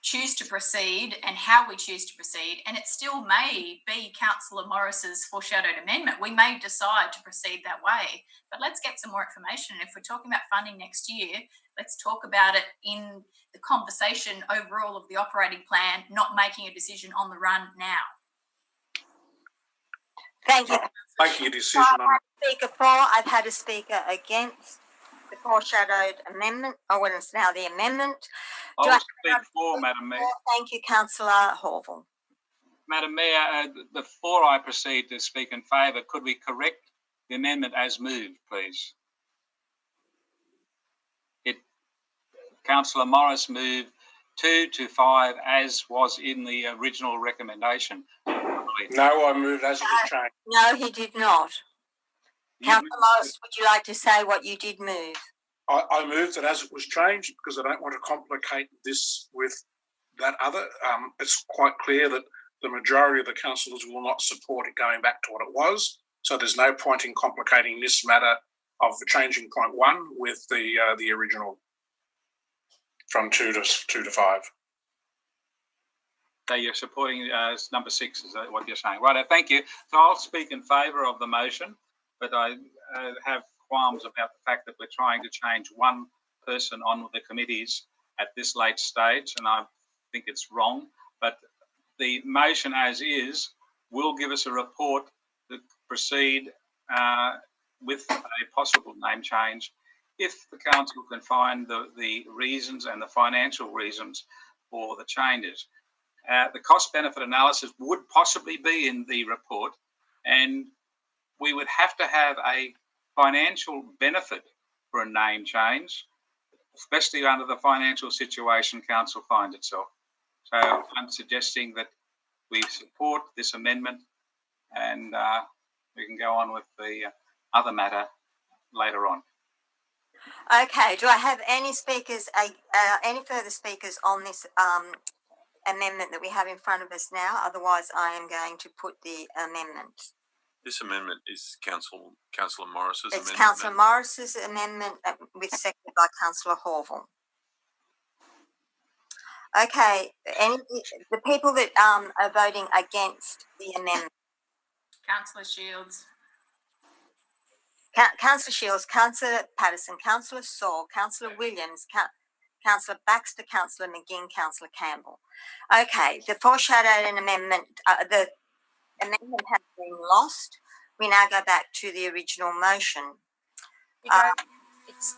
choose to proceed and how we choose to proceed. And it still may be Councillor Morris's foreshadowed amendment. We may decide to proceed that way, but let's get some more information. And if we're talking about funding next year, let's talk about it in the conversation overall of the operating plan, not making a decision on the run now. Thank you. Making a decision on Speaker for, I've had a speaker against the foreshadowed amendment. Oh, well, it's now the amendment. I'll speak for, Madam Mayor. Thank you, Councillor Horville. Madam Mayor, before I proceed to speak in favour, could we correct the amendment as moved, please? Councillor Morris moved 2 to 5 as was in the original recommendation. No, I moved as it was changed. No, he did not. Councillor Morris, would you like to say what you did move? I moved it as it was changed because I don't want to complicate this with that other. It's quite clear that the majority of the councillors will not support it going back to what it was. So there's no point in complicating this matter of changing point 1 with the original from 2 to 5. So you're supporting number 6, is that what you're saying? Right, thank you. So I'll speak in favour of the motion, but I have qualms about the fact that we're trying to change one person on the committees at this late stage, and I think it's wrong. But the motion as is will give us a report to proceed with a possible name change if the council can find the reasons and the financial reasons for the changes. The cost-benefit analysis would possibly be in the report, and we would have to have a financial benefit for a name change, especially under the financial situation council finds itself. So I'm suggesting that we support this amendment, and we can go on with the other matter later on. Okay, do I have any speakers, any further speakers on this amendment that we have in front of us now? Otherwise, I am going to put the amendment. This amendment is Councillor Morris's amendment. It's Councillor Morris's amendment with seconded by Councillor Horville. Okay, the people that are voting against the amendment. Councillor Shields. Councillor Shields, Councillor Patterson, Councillor Saul, Councillor Williams, Councillor Baxter, Councillor McGinn, Councillor Campbell. Okay, the foreshadowed amendment, the amendment has been lost. We now go back to the original motion. It's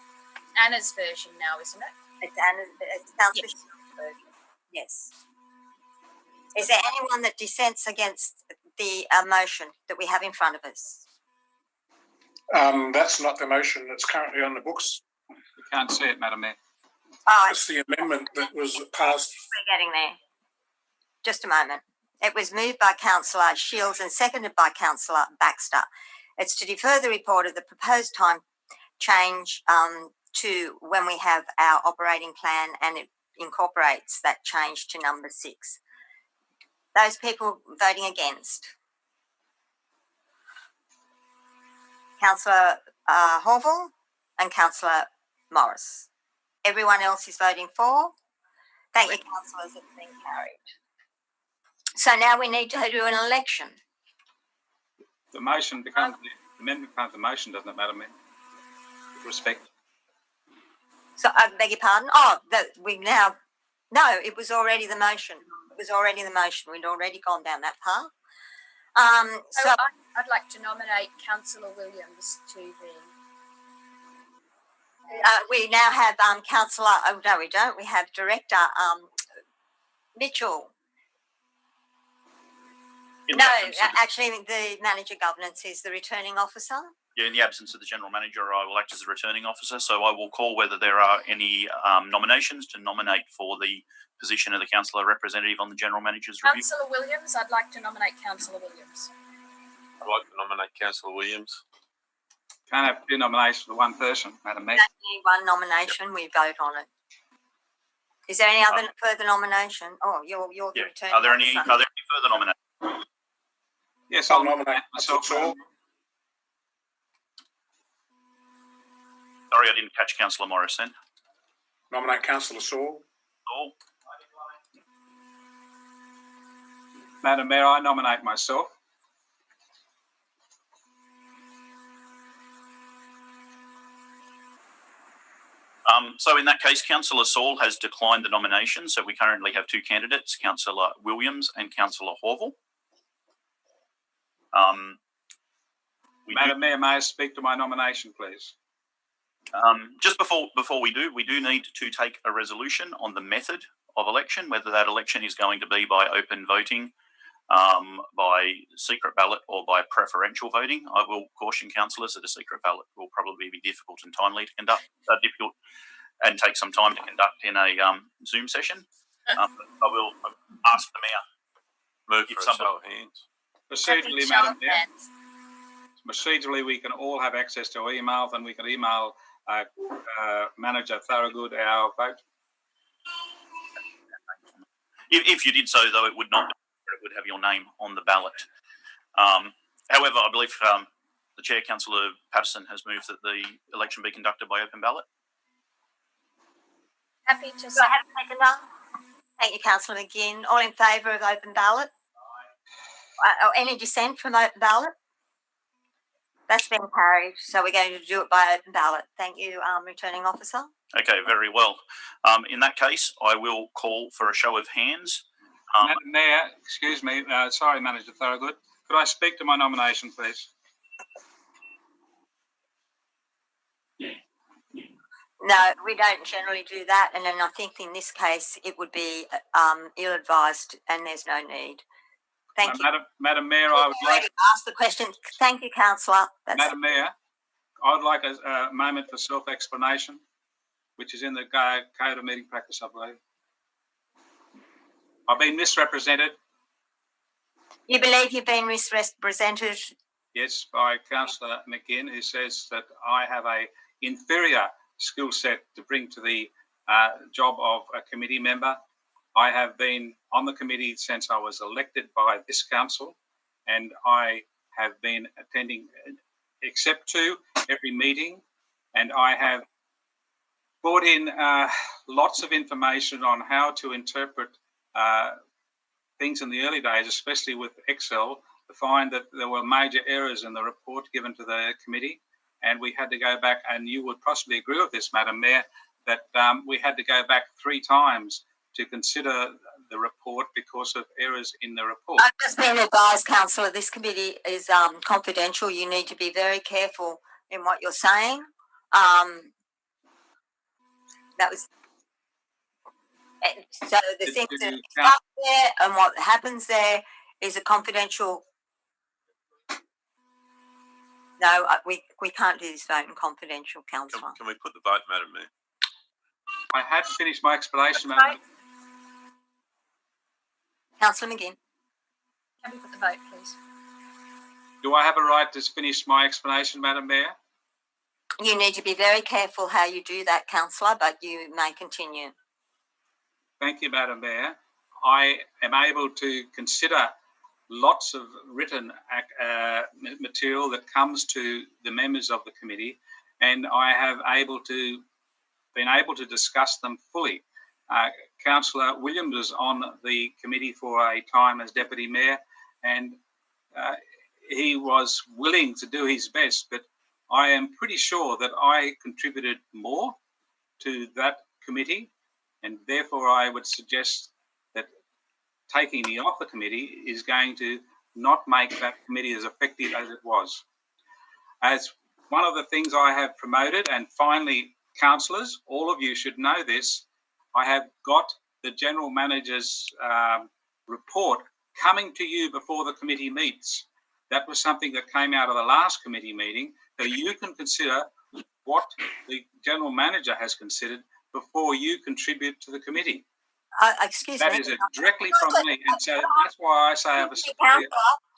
Anna's version now, isn't it? It's Councillor Shield's version. Yes. Is there anyone that dissents against the motion that we have in front of us? That's not the motion that's currently on the books. You can't see it, Madam Mayor. Oh, It's the amendment that was passed. we're getting there. Just a moment. It was moved by Councillor Shields and seconded by Councillor Baxter. It's to defer the report of the proposed time change to when we have our operating plan, and it incorporates that change to number 6. Those people voting against? Councillor Horval and Councillor Morris. Everyone else is voting for. Thank you, councillors. It's been carried. So now we need to do an election. The motion becomes, the amendment becomes the motion, doesn't it, Madam Mayor? With respect. So I beg your pardon? Oh, no, it was already the motion. It was already the motion. We'd already gone down that path. So I'd like to nominate Councillor Williams to the... we now have Councillor, oh no we don't, we have Director Mitchell. Actually the Manager Governance is the returning officer. Yeah, in the absence of the General Manager, I will act as the returning officer. So I will call whether there are any nominations to nominate for the position of the Councillor Representative on the General Manager's review. Councillor Williams, I'd like to nominate Councillor Williams. I'd like to nominate Councillor Williams. Can't have 2 nominations for one person, Madam Mayor. Only one nomination, we vote on it. Is there any other further nomination? Oh, you're the returning Are there any officer. further nominations? Yes, I'll nominate myself. Sorry, I didn't catch Councillor Morris then. Nominate Councillor Saul. Saul. Madam Mayor, I nominate myself. So in that case, Councillor Saul has declined the nomination. So we currently have 2 candidates, Councillor Williams and Councillor Horval. Madam Mayor, may I speak to my nomination, please? Just before we do need to take a resolution on the method of election, whether that election is going to be by open voting, by secret ballot or by preferential voting. I will caution councillors that a secret ballot will probably be difficult and timely to conduct, difficult and take some time to conduct in a Zoom session. I will ask the Mayor. Move for a show of hands. Procedurally, Madam Mayor, procedurally we can all have access to emails, and we can email Manager Thorogood our vote. If you did so, though, it would not. It would have your name on the ballot. However, I believe the Chair, Councillor Patterson, has moved that the election be conducted by open ballot. Happy to Do I have a seconder? Thank you, Councillor McGinn. All in favour of open ballot? Or any dissent from open ballot? That's been carried, so we're going to do it by open ballot. Thank you, returning officer. Okay, very well. In that case, I will call for a show of hands. Madam Mayor, excuse me, sorry, Manager Thorogood. Could I speak to my nomination, please? No, we don't generally do that, and then I think in this case it would be ill-advised, and there's no need. Thank you. Madam Mayor, I would like to ask the question. Thank you, Councillor. Madam Mayor, I would like a moment for self-explanation, which is in the Code of Meeting Practice, I believe. I've been misrepresented. You believe you've been misrepresented? Yes, by Councillor McGinn, who says that I have a inferior skill set to bring to the job of a committee member. I have been on the committee since I was elected by this council, and I have been attending, except to every meeting, and I have brought in lots of information on how to interpret things in the early days, especially with Excel, to find that there were major errors in the report given to the committee. And we had to go back, and you would possibly agree with this, Madam Mayor, that we had to go back 3 times to consider the report because of errors in the report. I've just been advised, Councillor, this committee is confidential. You need to be very careful in what you're saying. That was so the things that are up there and what happens there is a confidential. No, we can't do this vote in confidential, Councillor. Can we put the vote, Madam Mayor? I had finished my explanation, Madam. Councillor McGinn. Can we put the vote, please? Do I have a right to finish my explanation, Madam Mayor? You need to be very careful how you do that, Councillor, but you may continue. Thank you, Madam Mayor. I am able to consider lots of written material that comes to the members of the committee, and I have been able to discuss them fully. Councillor Williams was on the committee for a time as Deputy Mayor, and he was willing to do his best, but I am pretty sure that I contributed more to that committee, and therefore I would suggest that taking me off the committee is going to not make that committee as effective as it was. As one of the things I have promoted, and finally, councillors, all of you should know this, I have got the General Manager's report coming to you before the committee meets. That was something that came out of the last committee meeting, so you can consider what the General Manager has considered before you contribute to the committee. Excuse me. That is directly from me, and so that's why I say I have a superior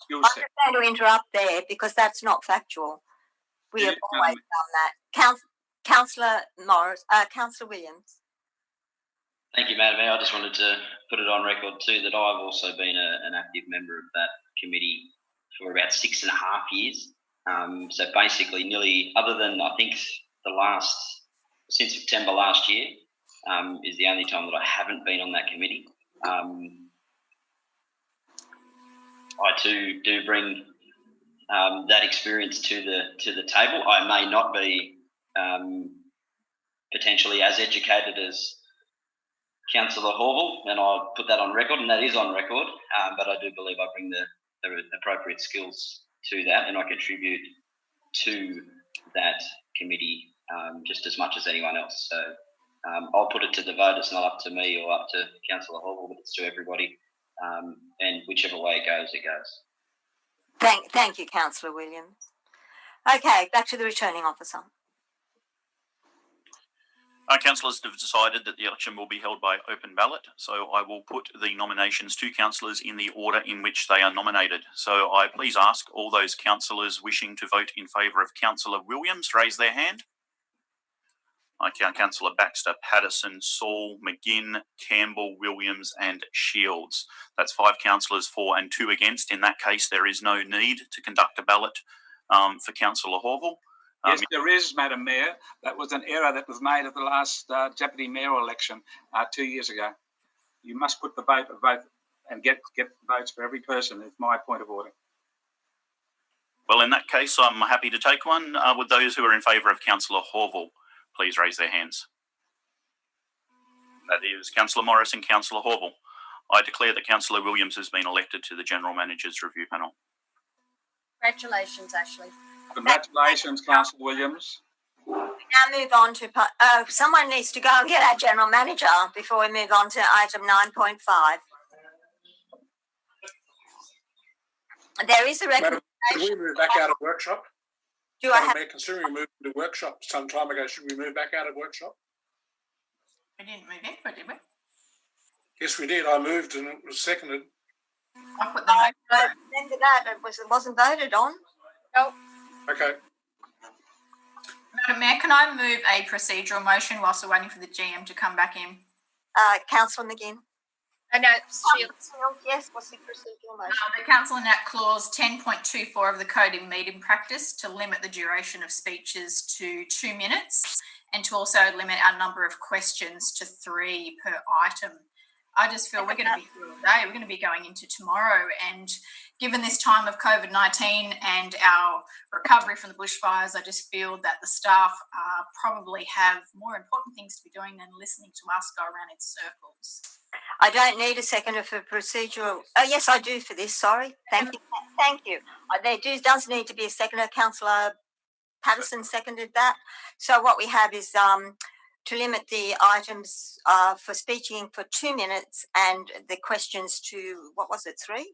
skill set. I'm going to interrupt there because that's not factual. We have always done that. Councillor Morris, Councillor Williams. Thank you, Madam Mayor. I just wanted to put it on record too that I've also been an active member of that committee for about 6.5 years. So basically nearly, other than I think since September last year, is the only time that I haven't been on that committee. I too do bring that experience to the table. I may not be potentially as educated as Councillor Horval, and I'll put that on record, and that is on record, but I do believe I bring the appropriate skills to that, and I contribute to that committee just as much as anyone else. So I'll put it to the vote. It's not up to me or up to Councillor Horval, but it's to everybody, and whichever way it goes, it goes. Thank you, Councillor Williams. Okay, back to the returning officer. Councillors have decided that the election will be held by open ballot, so I will put the nominations to councillors in the order in which they are nominated. So I please ask all those councillors wishing to vote in favour of Councillor Williams raise their hand. I count Councillor Baxter, Patterson, Saul, McGinn, Campbell, Williams and Shields. That's 5 councillors for and 2 against. In that case, there is no need to conduct a ballot for Councillor Horval. Yes, there is, Madam Mayor. That was an error that was made at the last deputy mayoral election 2 years ago. You must put the vote and get votes for every person. Is my point of order. Well, in that case, I'm happy to take one. Would those who are in favour of Councillor Horval please raise their hands? That is Councillor Morris and Councillor Horval. I declare that Councillor Williams has been elected to the General Manager's Review Panel. Congratulations, Ashley. Congratulations, Councillor Williams. We now move on to, someone needs to go and get our General Manager before we move on to item 9.5. There is a recommendation. Should we move back out of workshop? Considering we moved into workshop some time ago, should we move back out of workshop? We didn't move into it, did we? Yes, we did. I moved and it was seconded. I put the motion. Remember that it wasn't voted on. No. Okay. Madam Mayor, can I move a procedural motion whilst we're waiting for the GM to come back in? Councillor McGinn. No, Shields. Yes, what's the procedural motion? The Council enact clause 10.24 of the Code in Meeting Practice to limit the duration of speeches to 2 minutes and to also limit our number of questions to 3 per item. I just feel we're going to be through all day. We're going to be going into tomorrow, and given this time of COVID-19 and our recovery from the bushfires, I just feel that the staff probably have more important things to be doing than listening to us go around in circles. I don't need a seconder for procedural. Oh, yes, I do for this. Sorry. Thank you. Thank you. Does need to be a seconder. Councillor Patterson seconded that. So what we have is to limit the items for speaking for 2 minutes and the questions to, what was it, three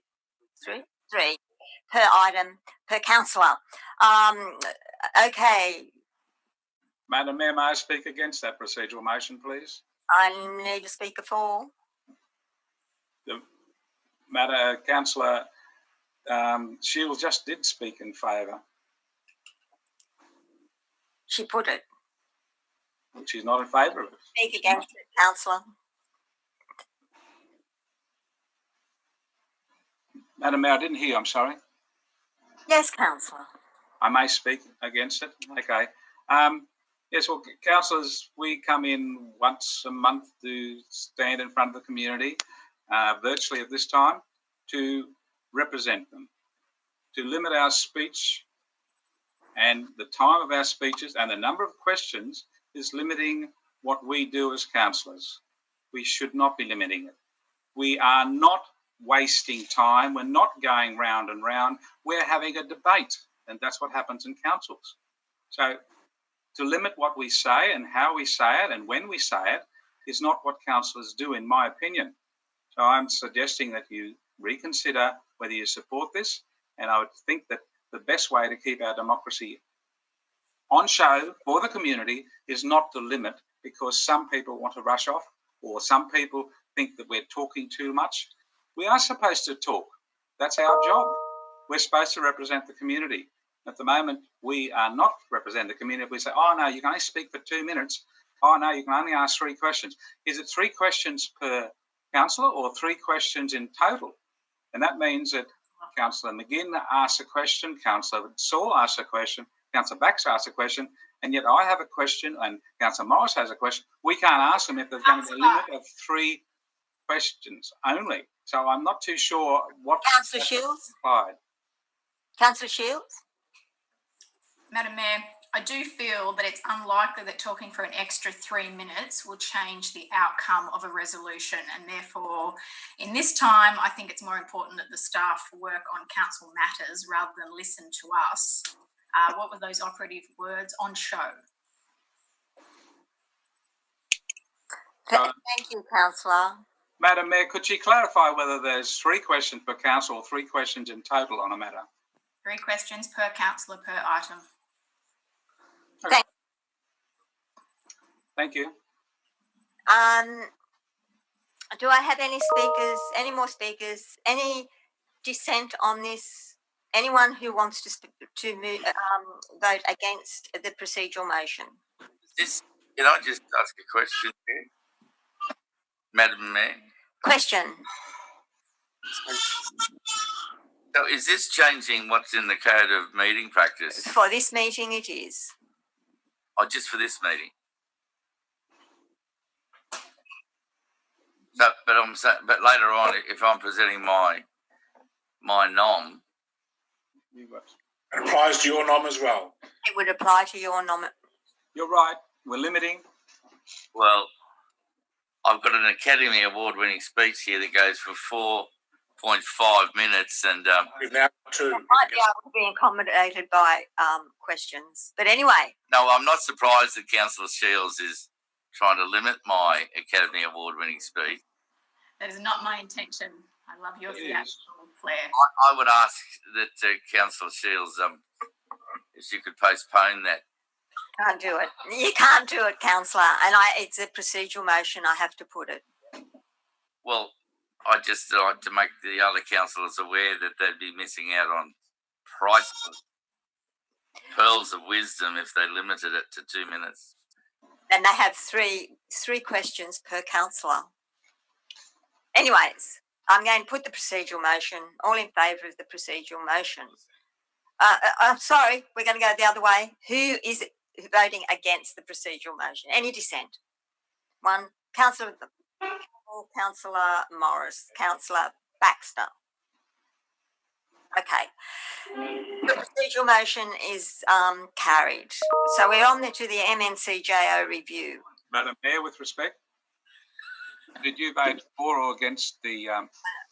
per item per councillor. Okay. Madam Mayor, may I speak against that procedural motion, please? I need a speaker for. Councillor Shields just did speak in favour. She put it. She's not in favour of it. Speak against it, councillor. Madam Mayor, I didn't hear you, I'm sorry. Yes, councillor. I may speak against it. Okay. Yes, well, councillors, we come in once a month to stand in front of the community, virtually at this time, to represent them, to limit our speech and the time of our speeches and the number of questions is limiting what we do as councillors. We should not be limiting it. We are not wasting time. We're not going round and round. We're having a debate, and that's what happens in councils. So to limit what we say and how we say it and when we say it is not what councillors do, in my opinion. So I'm suggesting that you reconsider whether you support this, and I would think that the best way to keep our democracy on show for the community is not to limit because some people want to rush off or some people think that we're talking too much. We are supposed to talk. That's our job. We're supposed to represent the community. At the moment, we are not representing the community. We say, oh, no, you can only speak for 2 minutes. Oh, no, you can only ask 3 questions. Is it 3 questions per councillor or 3 questions in total? And that means that Councillor McGinn asks a question, Councillor Saul asks a question, Councillor Bax asks a question, and yet I have a question and Councillor Morris has a question. We can't ask them if there's going to be a limit of 3 questions only. So I'm not too sure what... Councillor Shields? Clyde. Councillor Shields? Madam Mayor, I do feel that it's unlikely that talking for an extra 3 minutes will change the outcome of a resolution, and therefore in this time I think it's more important that the staff work on council matters rather than listen to us. What were those operative words? On show. Thank you, councillor. Madam Mayor, could you clarify whether there's 3 questions per council or 3 questions in total on a matter? 3 questions per councillor per item. Okay. Thank you. Do I have any speakers, any more speakers, any dissent on this? Anyone who wants to vote against the procedural motion? Can I just ask a question here? Madam Mayor? Question. So is this changing what's in the Code of Meeting Practice? For this meeting it is. Oh, just for this meeting? So, but later on, if I'm presenting my nom, it applies to your nom as well. It would apply to your nom. You're right. We're limiting. Well, I've got an Academy Award-winning speech here that goes for 4.5 minutes, and we've now got 2. Might be able to be accommodated by questions, but anyway. No, I'm not surprised that Councillor Shields is trying to limit my Academy Award-winning speech. That is not my intention. I love your theatrical flair. I would ask that Councillor Shields, if you could postpone that. Can't do it. You can't do it, councillor. And it's a procedural motion. I have to put it. Well, I just like to make the other councillors aware that they'd be missing out on priceless pearls of wisdom if they limited it to 2 minutes. And they have three questions per councillor. Anyways, I'm going to put the procedural motion. All in favour of the procedural motion. I'm sorry, we're going to go the other way. Who is voting against the procedural motion? Any dissent? One. Councillor or Councillor Morris? Councillor Baxter. Okay. The procedural motion is carried. So we're on to the MNCJO review. Madam Mayor, with respect, did you vote for or against the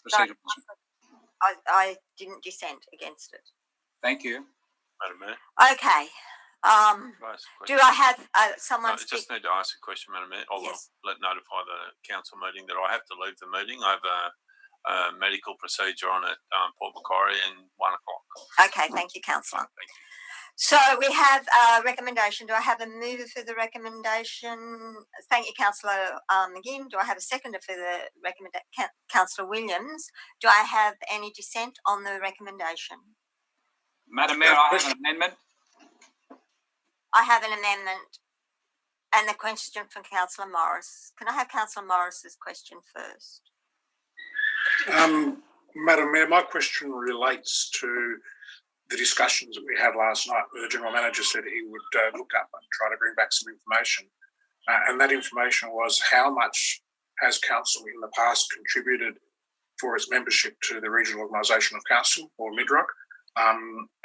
procedural motion? I didn't dissent against it. Thank you. Madam Mayor. Okay. Can I ask a Do question? I have someone I just need to ask a question, Madam Mayor. I will Yes. notify the council meeting that I have to leave the meeting. I have a medical procedure on at Port Macquarie in 1 o'clock. Okay, thank you, Councillor. Thank you. So we have a recommendation. Do I have a mover for the recommendation? Thank you, Councillor McGinn. Do I have a seconder for the recommendation? Councillor Williams. Do I have any dissent on the recommendation? Madam Mayor, I have an amendment. I have an amendment. And the question from Councillor Morris. Can I have Councillor Morris's question first? Madam Mayor, my question relates to the discussions that we had last night where the General Manager said he would look up and try to bring back some information. And that information was how much has Council in the past contributed for its membership to the Regional Organisation of Council, or MIDROC?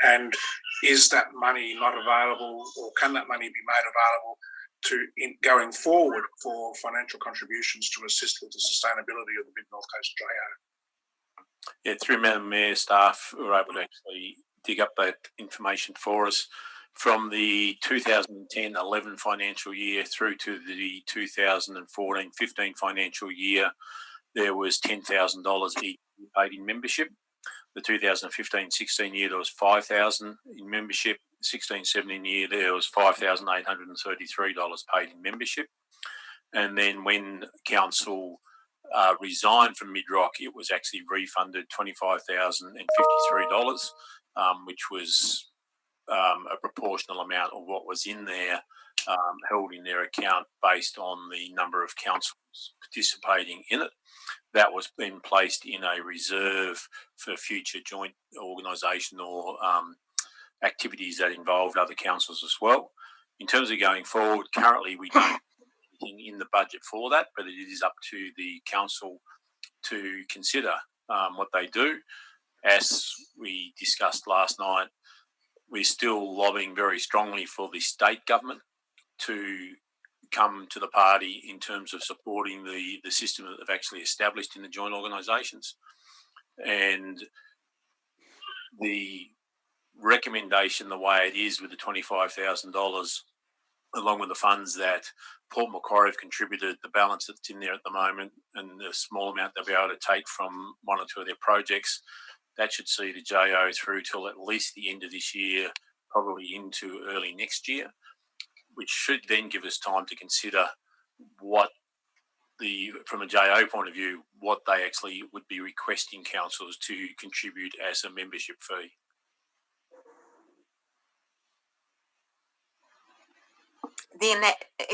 And is that money not available, or can that money be made available going forward for financial contributions to assist with the sustainability of the Mid North Coast JO? Yeah, through Madam Mayor, staff were able to actually dig up that information for us. From the 2010-11 financial year through to the 2014-15 financial year, there was $10,000 each paid in membership. The 2015-16 year, there was $5,000 in membership. 16-17 year, there was $5,833 paid in membership. And then when council resigned from MIDROC, it was actually refunded $25,053, which was a proportional amount of what was in there, held in their account based on the number of councils participating in it. That was then placed in a reserve for future joint organisation or activities that involved other councils as well. In terms of going forward, currently we don't have anything in the budget for that, but it is up to the council to consider what they do. As we discussed last night, we're still lobbying very strongly for the state government to come to the party in terms of supporting the system that they've actually established in the joint organisations. And the recommendation, the way it is with the $25,000, along with the funds that Port Macquarie have contributed, the balance that's in there at the moment, and the small amount they'll be able to take from one or two of their projects, that should see the JO through till at least the end of this year, probably into early next year, which should then give us time to consider what from a JO point of view, what they actually would be requesting councils to contribute as a membership fee.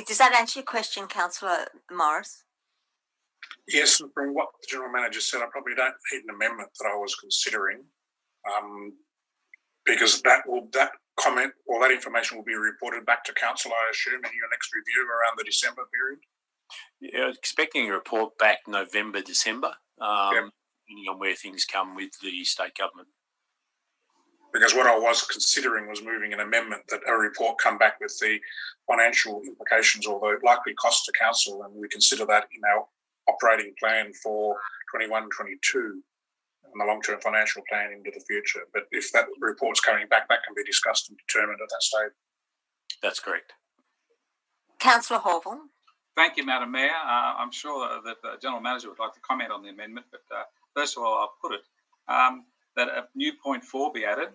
Does that answer your question, Councillor Morris? Yes, and from what the General Manager said, I probably don't need an amendment that I was considering, because that comment or that information will be reported back to Council, I assume, in your next review around the December period. Yeah, expecting a report back November, December, Yep. depending on where things come with the state government. Because what I was considering was moving an amendment that a report come back with the financial implications or the likely cost to council, and we consider that in our operating plan for 21-22 and the long-term financial plan into the future. But if that report's coming back, that can be discussed and determined at that stage. That's correct. Councillor Horval. Thank you, Madam Mayor. I'm sure that the General Manager would like to comment on the amendment, but first of all, I'll put it that a new point 4 be added,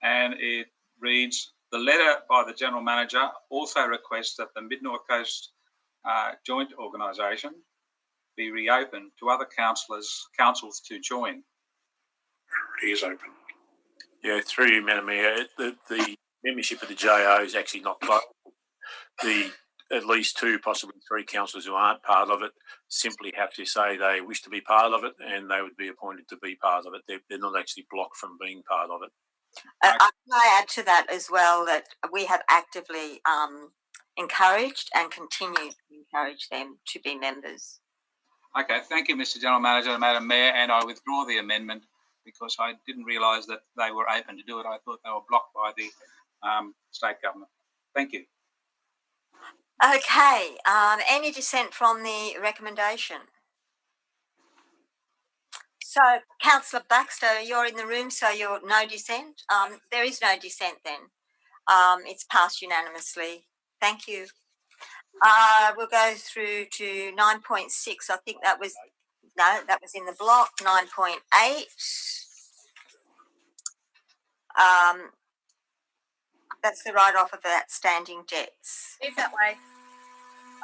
and it reads, the letter by the General Manager also requests that the Mid North Coast joint organisation be reopened to other councils to join. It is open. Yeah, through you, Madam Mayor, the membership of the JO is actually not closed. At least 2, possibly 3 councillors who aren't part of it simply have to say they wish to be part of it, and they would be appointed to be part of it. They're not actually blocked from being part of it. I add to that as well that we have actively encouraged and continue to encourage them to be members. Okay, thank you, Mr. General Manager and Madam Mayor, and I withdraw the amendment because I didn't realise that they were open to do it. I thought they were blocked by the state government. Thank you. Okay, any dissent from the recommendation? So, Councillor Baxter, you're in the room, so you're no dissent. There is no dissent then. It's passed unanimously. Thank you. We'll go through to 9.6. I think that was, no, that was in the block. 9.8. That's the write-off of outstanding debts. Move that way.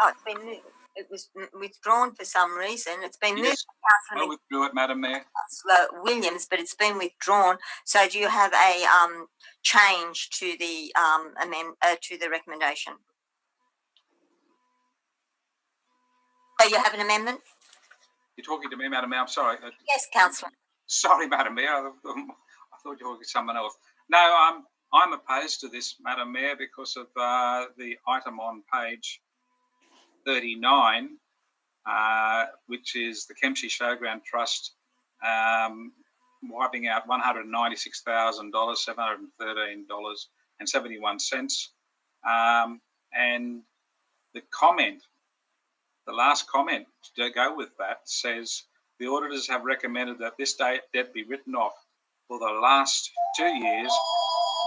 Oh, it's been moved. It was withdrawn for some reason. It's been moved. Yes, I withdrew it, Madam Mayor. Councillor Williams, but it's been withdrawn. So, do you have a change to the to the recommendation? So you have an amendment? You're talking to me, Madam Mayor. I'm sorry. Yes, Councillor. Sorry, Madam Mayor. I thought you were talking to someone else. No, I'm opposed to this, Madam Mayor, because of the item on page 39, which is the Kempsey Showground Trust wiping out $196,713.71. And the comment, the last comment to go with that says, the auditors have recommended that this debt be written off for the last 2 years,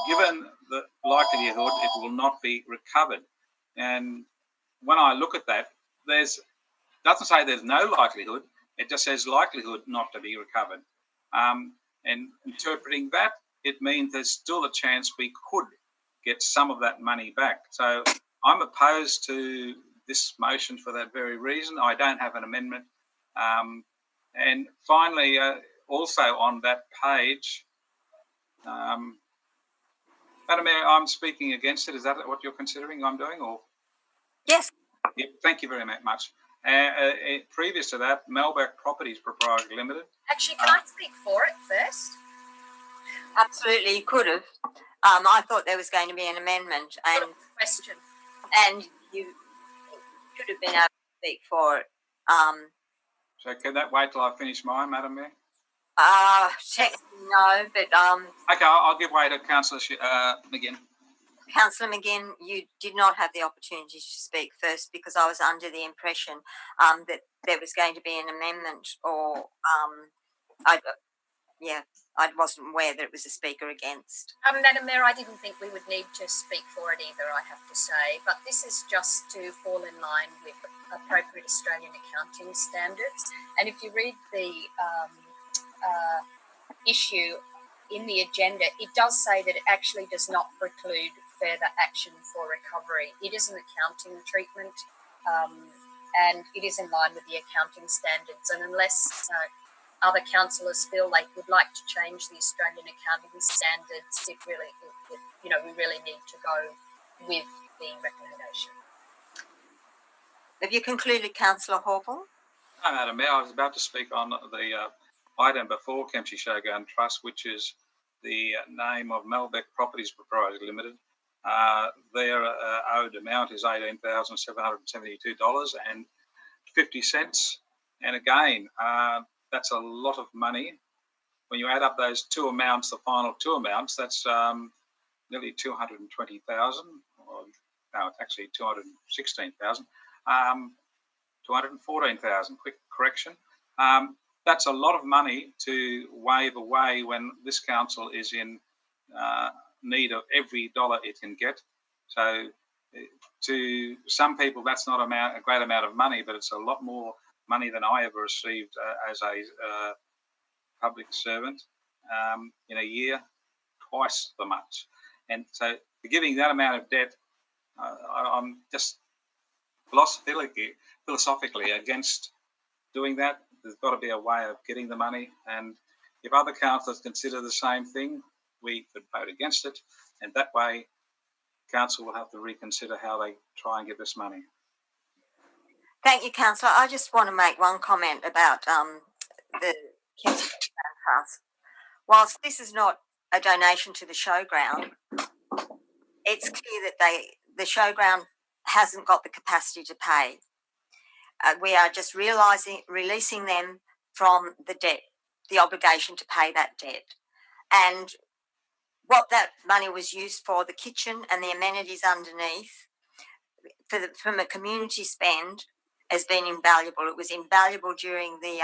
given the likelihood it will not be recovered. And when I look at that, doesn't say there's no likelihood, it just says likelihood not to be recovered. And interpreting that, it means there's still a chance we could get some of that money back. So I'm opposed to this motion for that very reason. I don't have an amendment. And finally, also on that page, Madam Mayor, I'm speaking against it. Is that what you're considering I'm doing? Or yes. Yeah, thank you very much. Previous to that, Melbeck Properties Proprietary Limited. Actually, can I speak for it first? Absolutely, you could have. I thought there was going to be an amendment, and question, and you should have been able to speak for it. So can that wait till I finish mine, Madam Mayor? Technically no, but okay, I'll give way to Councillor McGinn. Councillor McGinn, you did not have the opportunity to speak first because I was under the impression that there was going to be an amendment, or I wasn't aware that it was a speaker against. Madam Mayor, I didn't think we would need to speak for it either, I have to say, but this is just to fall in line with appropriate Australian accounting standards. And if you read the issue in the agenda, it does say that it actually does not preclude further action for recovery. It is an accounting treatment, and it is in line with the accounting standards. And unless other councillors feel they would like to change the Australian accounting standards, we really need to go with the recommendation. Have you concluded, Councillor Hawthorne? No, Madam Mayor, I was about to speak on the item before Kempsey Shire Trust, which is the name of Melbeck Properties Proprietary Limited. Their owed amount is $18,772.50. And again, that's a lot of money. When you add up those two amounts, the final two amounts, that's nearly 220,000. No, it's actually 216,000. 214,000. Quick correction. That's a lot of money to wave away when this council is in need of every dollar it can get. So to some people, that's not a great amount of money, but it's a lot more money than I ever received as a public servant in a year, twice the much. And so giving that amount of debt, I'm just philosophically against doing that. There's got to be a way of getting the money, and if other councillors consider the same thing, we could vote against it, and that way council will have to reconsider how they try and get this money. Thank you, Councillor. I just want to make one comment about the Kempsey Trust. Whilst this is not a donation to the showground, it's clear that the showground hasn't got the capacity to pay. we are just releasing them from the debt, the obligation to pay that debt. And what that money was used for, the kitchen and the amenities underneath, from a community spend, has been invaluable. It was invaluable during the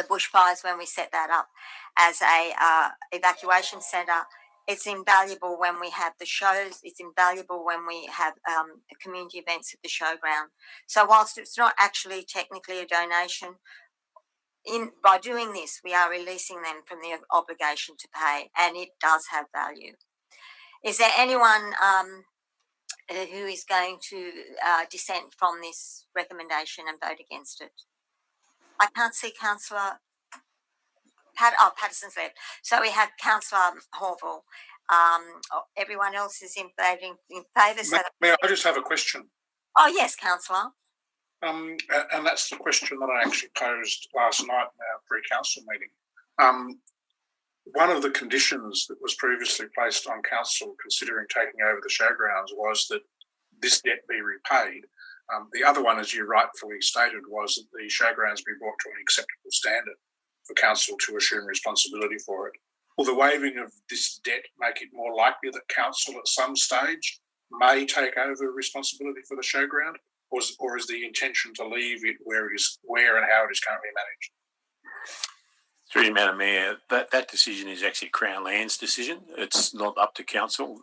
bushfires when we set that up as a evacuation centre. It's invaluable when we have the shows. It's invaluable when we have community events at the showground. So whilst it's not actually technically a donation, by doing this, we are releasing them from the obligation to pay, and it does have value. Is there anyone who is going to dissent from this recommendation and vote against it? I can't see Councillor Patterson's left. So we have Councillor Horville. Everyone else is in favour. So May I just have a question? Oh yes, Councillor. And that's the question that I actually posed last night in our pre-council meeting. One of the conditions that was previously placed on council considering taking over the showgrounds was that this debt be repaid. The other one, as you rightfully stated, was that the showgrounds be brought to an acceptable standard for council to assume responsibility for it. Will the waiving of this debt make it more likely that council at some stage may take over responsibility for the showground, or is the intention to leave it where and how it is currently managed? Through you, Madam Mayor, that decision is actually Crown Land's decision. It's not up to council.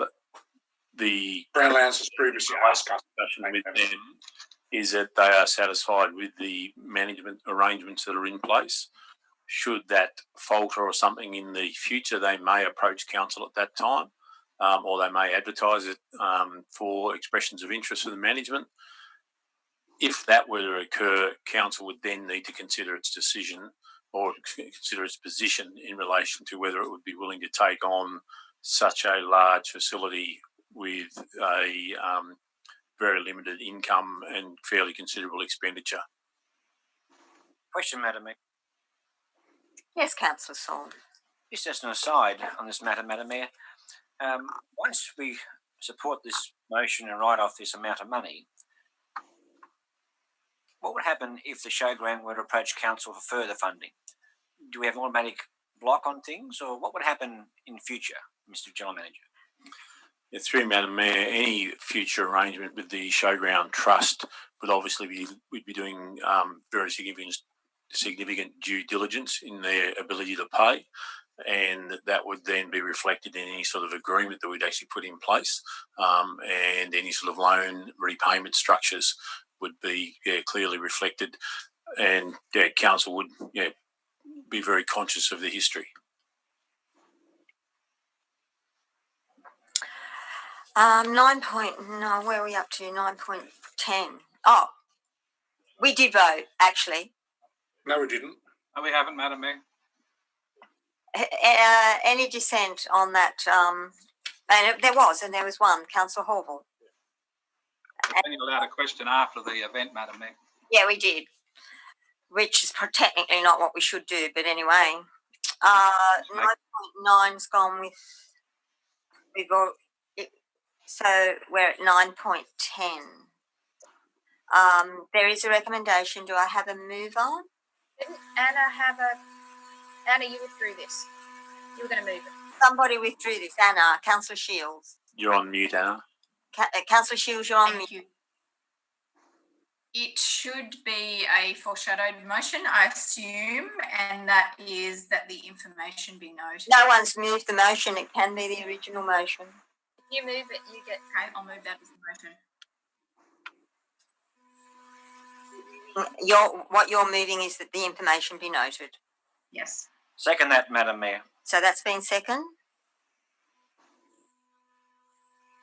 The Crown Lands has previously asked us with them is that they are satisfied with the management arrangements that are in place. Should that falter or something in the future, they may approach council at that time, or they may advertise it for expressions of interest for the management. If that were to occur, council would then need to consider its decision or consider its position in relation to whether it would be willing to take on such a large facility with a very limited income and fairly considerable expenditure. Question, Madam Mayor. Yes, Councillor Saul. Just as an aside on this matter, Madam Mayor, once we support this motion and write off this amount of money, what would happen if the showground were to approach council for further funding? Do we have an automatic block on things, or what would happen in future, Mr. General Manager? Yeah, through Madam Mayor, any future arrangement with the showground trust would obviously we'd be doing very significant due diligence in their ability to pay, and that would then be reflected in any sort of agreement that we'd actually put in place, and any sort of loan repayment structures would be clearly reflected, and council would be very conscious of the history. 9.9, where are we up to? 9.10. Oh, we did vote, actually. No, we didn't. No, we haven't, Madam Mayor. Any dissent on that? And there was one, Councillor Horville. We only allowed a question after the event, Madam Mayor. Yeah, we did, which is technically not what we should do, but anyway. 9.9's gone with, so we're at 9.10. There is a recommendation. Do I have a mover? Didn't Anna, you withdrew this. You were going to move it. Somebody withdrew this. Anna, Councillor Shields. You're on mute, Anna. Councillor Shields, you're on Thank mute. you. It should be a foreshadowed motion, I assume, and that is that the information be noted. No one's moved the motion. It can be the original motion. If you move it, you get. Okay, I'll move that as a motion. What you're moving is that the information be noted. Yes. Second that, Madam Mayor. So that's been second.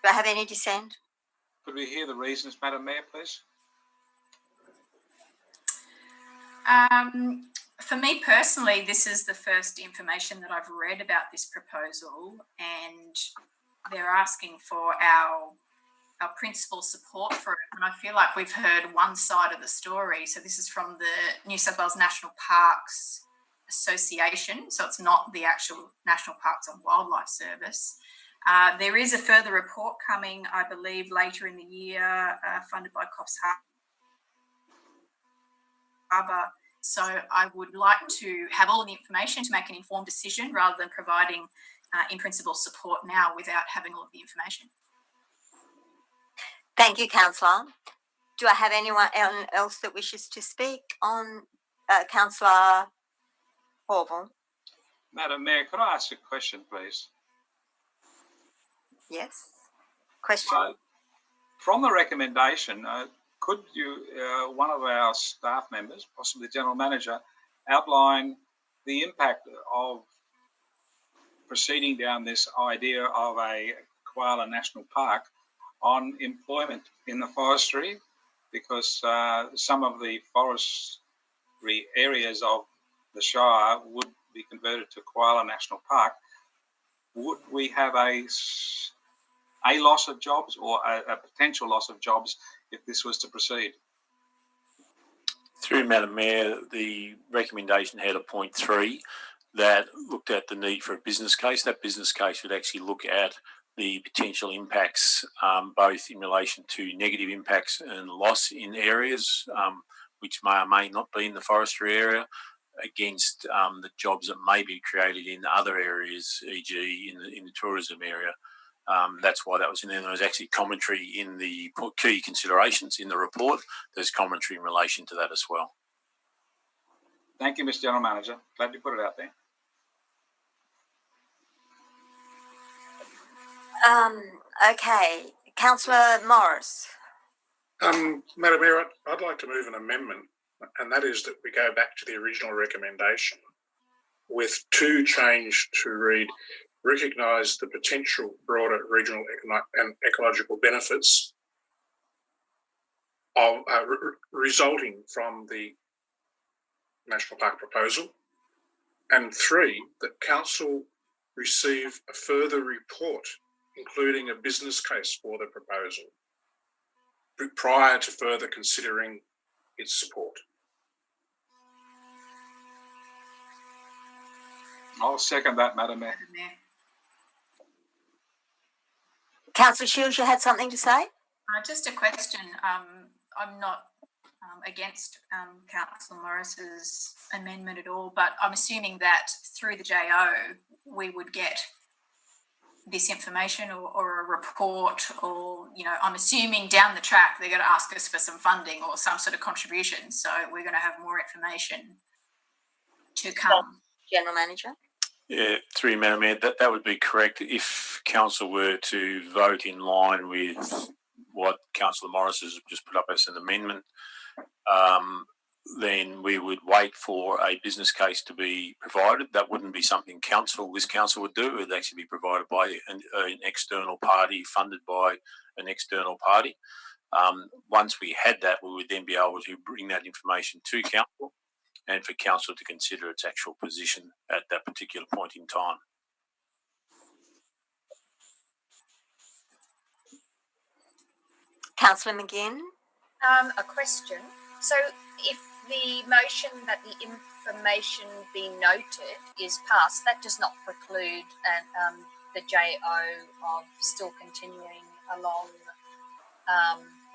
Do I have any dissent? Could we hear the reasons, Madam Mayor, please? For me personally, this is the first information that I've read about this proposal, and they're asking for our principal support for it. And I feel like we've heard one side of the story. So this is from the New South Wales National Parks Association. So it's not the actual National Parks and Wildlife Service. There is a further report coming, I believe, later in the year, funded by Coffs Harbour. harbour. So I would like to have all of the information to make an informed decision rather than providing in principle support now without having all of the information. Thank you, Councillor. Do I have anyone else that wishes to speak on Councillor Horval? Madam Mayor, could I ask a question, please? Yes. Question? From the recommendation, could you, one of our staff members, possibly the General Manager, outline the impact of proceeding down this idea of a Koala National Park on employment in the forestry? Because some of the forestry areas of the Shire would be converted to Koala National Park. Would we have a loss of jobs or a potential loss of jobs if this was to proceed? Through Madam Mayor, the recommendation had a point 3 that looked at the need for a business case. That business case would actually look at the potential impacts, both in relation to negative impacts and loss in areas, which may or may not be in the forestry area, against the jobs that may be created in other areas, e.g. in the tourism area. That's why that was in there. There was actually commentary in the key considerations in the report. There's commentary in relation to that as well. Thank you, Mr. General Manager. Glad you put it out there. Okay, Councillor Morris. Madam Mayor, I'd like to move an amendment, and that is that we go back to the original recommendation with 2 changed to read, recognise the potential broader regional and ecological benefits of resulting from the National Park proposal, and 3, that Council receive a further report including a business case for the proposal prior to further considering its support. I'll second that, Madam Mayor. Councillor Shields, you had something to say? Just a question. I'm not against Councillor Morris's amendment at all, but I'm assuming that through the JO we would get this information or a report, or, you know, I'm assuming down the track they're going to ask us for some funding or some sort of contribution, so we're going to have more information to come. General Manager? Yeah, through Madam Mayor, that would be correct. If Council were to vote in line with what Councillor Morris has just put up as an amendment, then we would wait for a business case to be provided. That wouldn't be something this council would do. It would actually be provided by an external party, funded by an external party. Once we had that, we would then be able to bring that information to council and for council to consider its actual position at that particular point in time. Councillor McGinn? A question. So if the motion that the information be noted is passed, that does not preclude the JO of still continuing along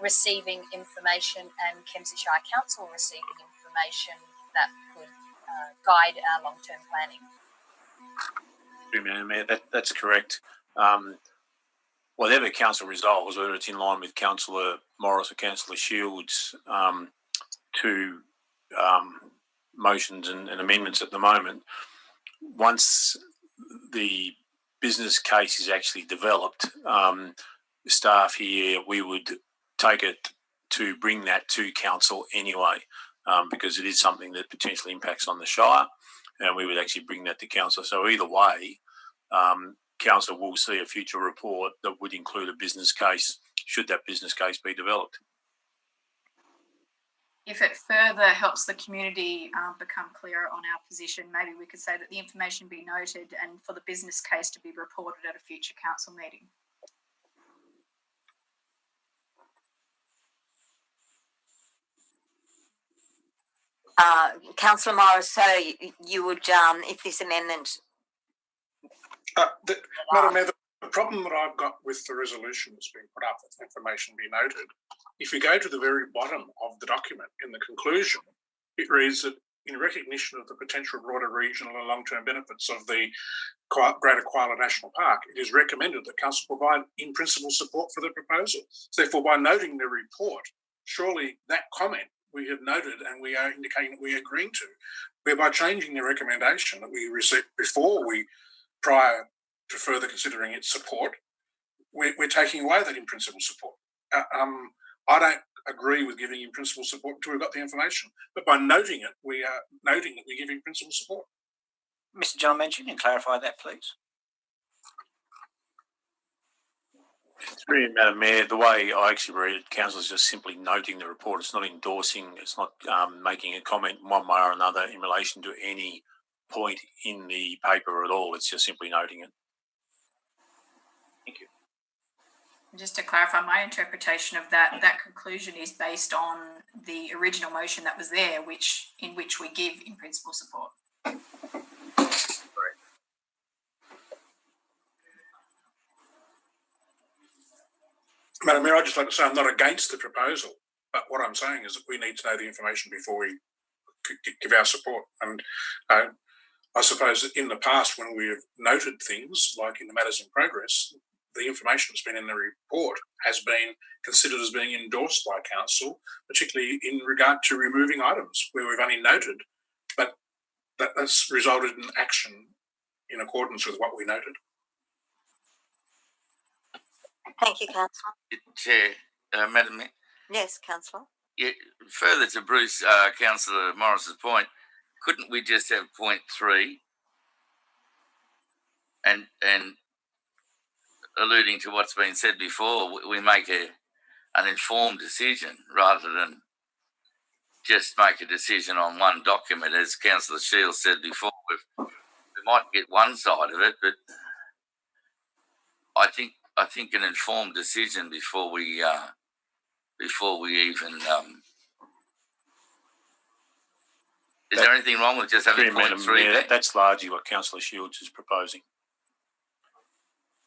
receiving information and Kempsey Shire Council receiving information that could guide our long-term planning. That's correct. Whatever council resolves, whether it's in line with Councillor Morris or Councillor Shields, to motions and amendments at the moment, once the business case is actually developed, staff here, we would take it to bring that to council anyway, because it is something that potentially impacts on the Shire, and we would actually bring that to council. So either way, council will see a future report that would include a business case, should that business case be developed. If it further helps the community become clearer on our position, maybe we could say that the information be noted and for the business case to be reported at a future council meeting. Councillor Morris, so you would, if this amendment... Madam Mayor, the problem that I've got with the resolution that's been put up, that information be noted, if you go to the very bottom of the document in the conclusion, It reads that in recognition of the potential broader regional and long-term benefits of the Greater Koala National Park, it is recommended that Council provide in principle support for the proposal. So therefore, by noting the report, surely that comment we have noted and we are indicating that we are agreeing to, whereby changing the recommendation that we received prior to further considering its support, we're taking away that in principle support. I don't agree with giving in principle support until we've got the information, but by noting it, we are noting that we give in principle support. Mr. John Mention, can you clarify that, please? Through you, Madam Mayor, the way I actually read it, Council is just simply noting the report. It's not endorsing, it's not making a comment one way or another in relation to any point in the paper at all. It's just simply noting it. Thank you. Just to clarify, my interpretation of that conclusion is based on the original motion that was there, in which we give in principle support. Madam Mayor, I'd just like to say I'm not against the proposal, but what I'm saying is that we need to know the information before we give our support. And I suppose that in the past, when we have noted things like in the matters in progress, the information that's been in the report has been considered as being endorsed by Council, particularly in regard to removing items where we've only noted, but that's resulted in action in accordance with what we noted. Thank you, Councillor. Chair, Madam Mayor. Yes, Councillor. Yeah, further to Bruce, Councillor Morris's point, couldn't we just have point 3 and alluding to what's been said before, we make an informed decision rather than just make a decision on one document, as Councillor Shields said before. We might get one side of it, but I think an informed decision before we even. Is there anything wrong with just having point 3 there? That's largely what Councillor Shields is proposing.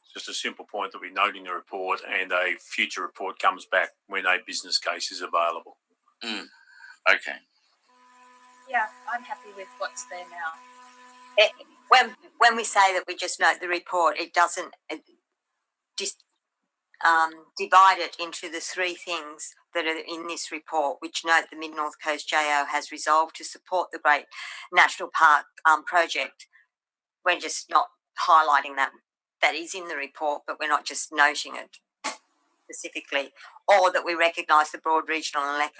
It's just a simple point that we note in the report, and a future report comes back when a business case is available. Okay. Yeah, I'm happy with what's there now. When we say that we just note the report, it doesn't divide it into the 3 things that are in this report, which note the Mid North Coast JO has resolved to support the Great National Park project. We're just not highlighting that is in the report, but we're not just noting it specifically, or that we recognise the broad regional and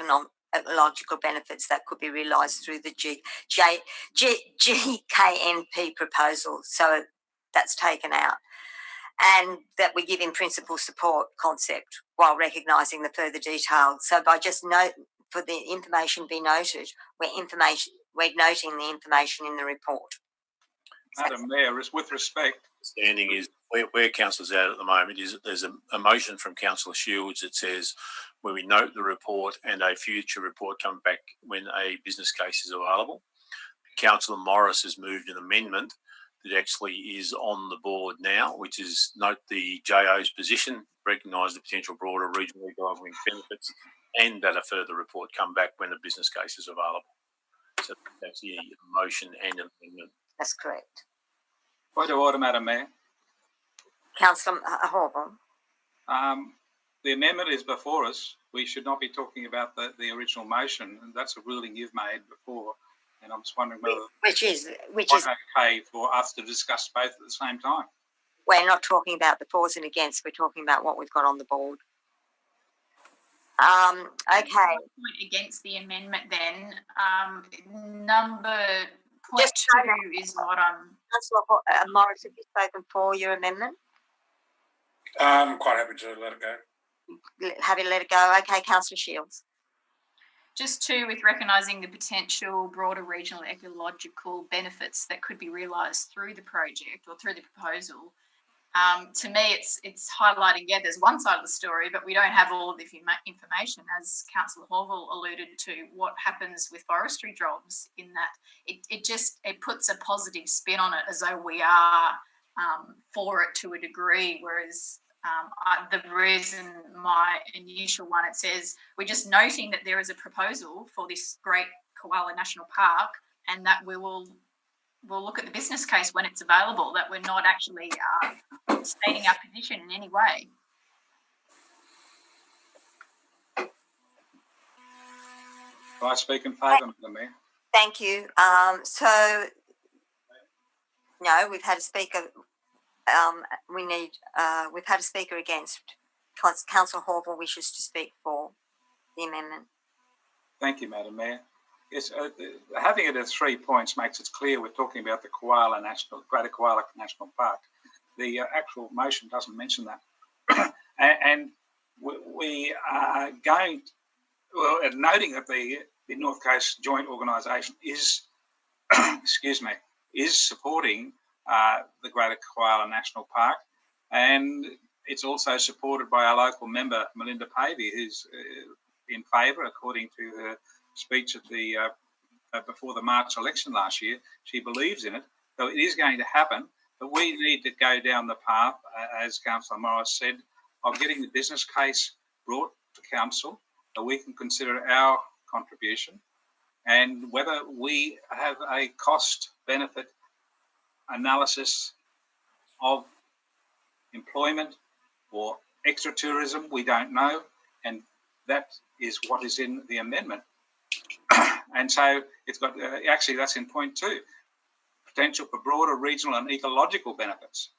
ecological benefits that could be realised through the GKNP proposal. So that's taken out. And that we give in principle support concept while recognising the further detail. So by just note for the information be noted, we're noting the information in the report. Madam Mayor, with respect, Standing is where Councillor's at the moment is that there's a motion from Councillor Shields that says when we note the report and a future report comes back when a business case is available. Councillor Morris has moved an amendment that actually is on the board now, which is note the JO's position, recognise the potential broader regional economic benefits, and that a further report come back when a business case is available. So that's the motion and amendment. That's correct. point of order, Madam Mayor. Councillor Horval. The amendment is before us. We should not be talking about the original motion, and that's a ruling you've made before. And I'm just wondering whether which is okay for us to discuss both at the same time. We're not talking about the fors and against. We're talking about what we've got on the board. Okay. Against the amendment, then number point 2 is what I'm. Councillor Morris, have you spoken for your amendment? I'm quite happy to let it go. Happy to let it go. Okay, Councillor Shields. Just 2, with recognising the potential broader regional ecological benefits that could be realised through the project or through the proposal. To me, it's highlighting, there's one side of the story, but we don't have all of the information, as Councillor Horval alluded to, what happens with forestry jobs in that. It puts a positive spin on it as though we are for it to a degree, whereas the reason my initial one, it says we're just noting that there is a proposal for this Great Koala National Park, and that we'll look at the business case when it's available, that we're not actually stating our position in any way. Can I speak in favour, Madam Mayor? Thank you. So, no, we've had a speaker. We've had a speaker against. Councillor Horval wishes to speak for the amendment. Thank you, Madam Mayor. Yes, having it at 3 points makes it clear we're talking about the Greater Koala National Park. The actual motion doesn't mention that. and we are going, noting that the North Coast Joint Organisation is, is supporting the Greater Koala National Park, and it's also supported by our local member, Melinda Pavey, who's in favour, according to her speech at the before the March election last year. She believes in it, so it is going to happen. But we need to go down the path, as Councillor Morris said, of getting the business case brought to council, so we can consider our contribution, and whether we have a cost-benefit analysis of employment or extra tourism, we don't know, and that is what is in the amendment. And so it's got, actually that's in point 2, potential for broader regional and ecological benefits.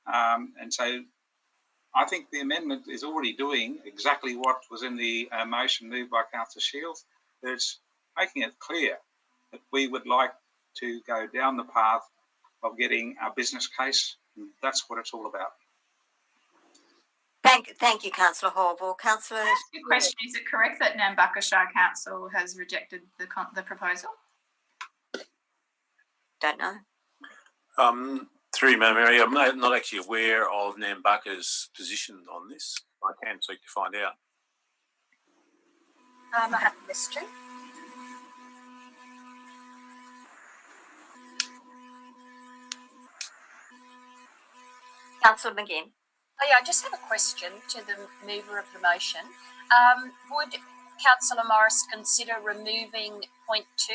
And so I think the amendment is already doing exactly what was in the motion moved by Councillor Shields. It's making it clear that we would like to go down the path of getting our business case. And that's what it's all about. Thank you, Councillor Horval. Councillor, Can I ask you a question? Is it correct that Nambucca Shire Council has rejected the proposal? Don't know. Through you, Madam Mayor, I'm not actually aware of Nambucca's position on this. I can seek to find out. I have a mystery. Councillor McGinn. Oh, yeah, I just have a question to the mover of the motion. Would Councillor Morris consider removing point 2?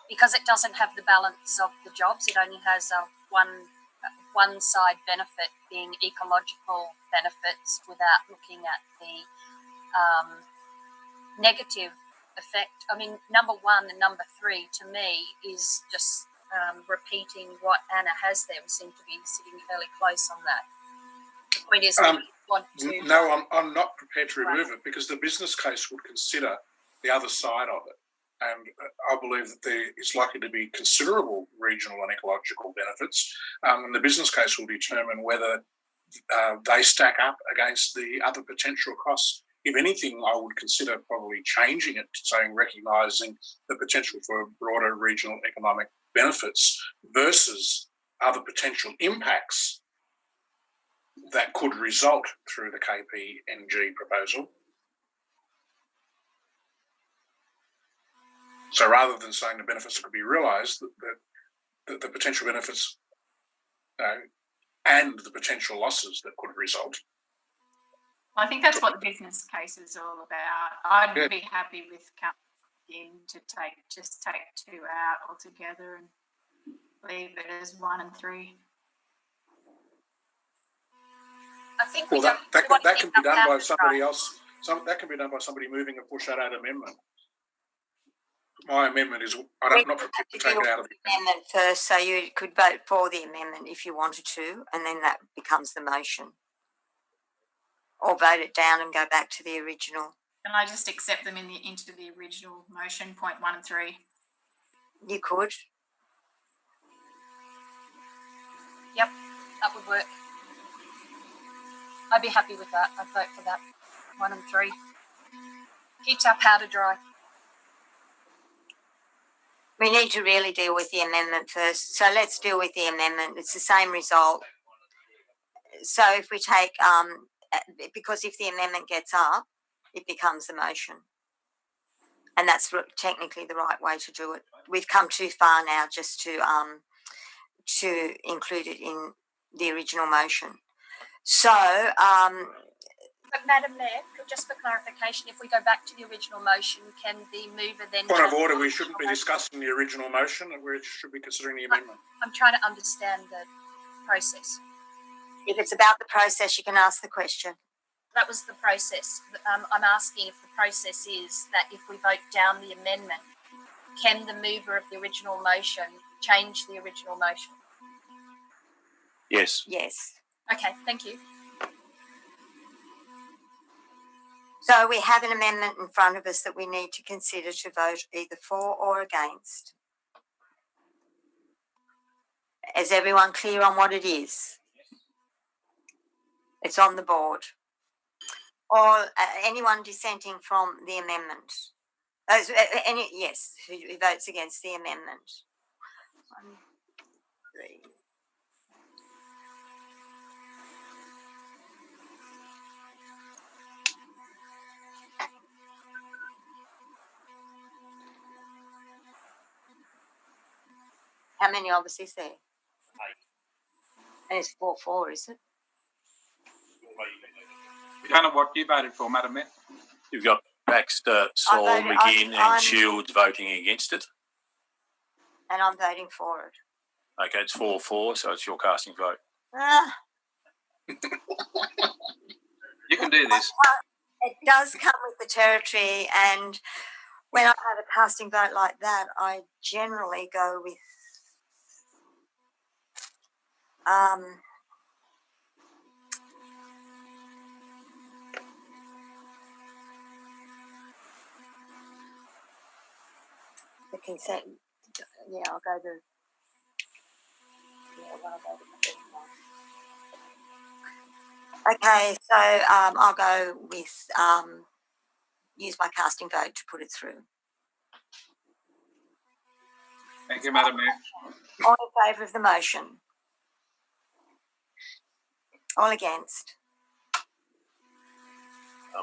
Because it doesn't have the balance of the jobs. It only has a one side benefit being ecological benefits without looking at the negative effect. I mean, number 1 and number 3 to me is just repeating what Anna has there. We seem to be sitting fairly close on that. The point is, we want to. No, I'm not prepared to remove it because the business case would consider the other side of it. And I believe that there is likely to be considerable regional and ecological benefits. And the business case will determine whether they stack up against the other potential costs. If anything, I would consider probably changing it to saying recognising the potential for broader regional economic benefits versus other potential impacts that could result through the KPNG proposal. So rather than saying the benefits that could be realised, the potential benefits and the potential losses that could result. I think that's what the business case is all about. I'd be happy with Councillor to take 2 out altogether and leave it as 1 and 3. I think that can be done by somebody else. That can be done by somebody moving a push out amendment. My amendment is I'm not prepared to take it out of the amendment first, so you could vote for the amendment if you wanted to, and then that becomes the motion. Or vote it down and go back to the original. Can I just accept them into the original motion, point 1 and 3? You could. Yep, that would work. I'd be happy with that. I'd vote for that. 1 and 3. Keeps our powder dry. We need to really deal with the amendment first. So let's deal with the amendment. It's the same result. So if we take, because if the amendment gets up, it becomes the motion. And that's technically the right way to do it. We've come too far now just to include it in the original motion. So But Madam Mayor, just for clarification, if we go back to the original motion, can the mover then... Point of order, we shouldn't be discussing the original motion. We should be considering the amendment. I'm trying to understand the process. If it's about the process, you can ask the question. That was the process. I'm asking if the process is that if we vote down the amendment, can the mover of the original motion change the original motion? Yes. Yes. Okay, thank you. So we have an amendment in front of us that we need to consider to vote either for or against. Is everyone clear on what it is? It's on the board. Or anyone dissenting from the amendment? Yes, who votes against the amendment? 1, 3. How many of us is there? 8. And it's 4-4, is it? We don't know what you voted for, Madam Mayor. You've got Baxter, Saul, McGinn and Shields voting against it. And I'm voting for it. Okay, it's 4-4, so it's your casting vote. You can do this. It does come with the territory, and when I have a casting vote like that, I generally go with the consent. Yeah, I'll go to. Yeah, well, I'll go to the first one. Okay, so I'll go with use my casting vote to put it through. Thank you, Madam Mayor. All in favour of the motion? All against?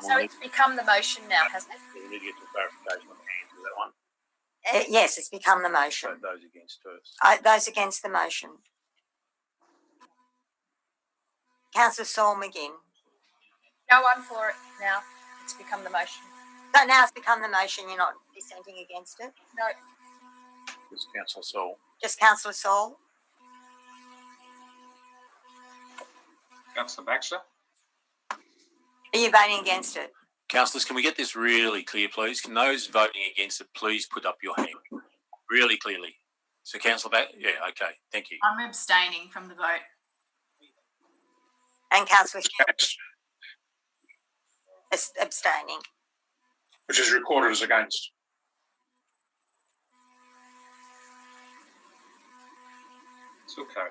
So it's become the motion now, hasn't it? We need to get some clarification on the answer to that one. Yes, it's become the motion. So those against first. Those against the motion. Councillor Saul McGinn. No, I'm for it now. It's become the motion. So now it's become the motion, you're not dissenting against it? No. Just Councillor Saul. Just Councillor Saul? Councillor Baxter. Are you voting against it? Councillors, can we get this really clear, please? Can those voting against it please put up your hand really clearly? So, Councillor Baxter, yeah, okay, thank you. I'm abstaining from the vote. And Councillor abstaining. Which is recorded as against. It's okay.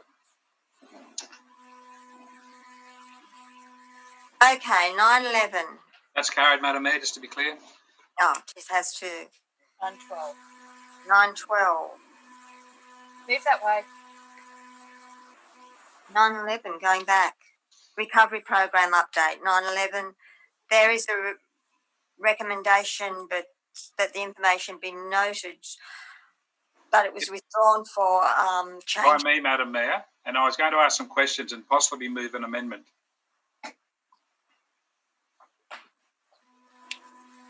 Okay, 9-11. That's carried, Madam Mayor, just to be clear. Oh, this has to. 9-12. 9-12. Move that way. 9-11, going back. Recovery program update. 9-11. There is a recommendation that the information be noted, but it was withdrawn for change. By me, Madam Mayor, and I was going to ask some questions and possibly move an amendment.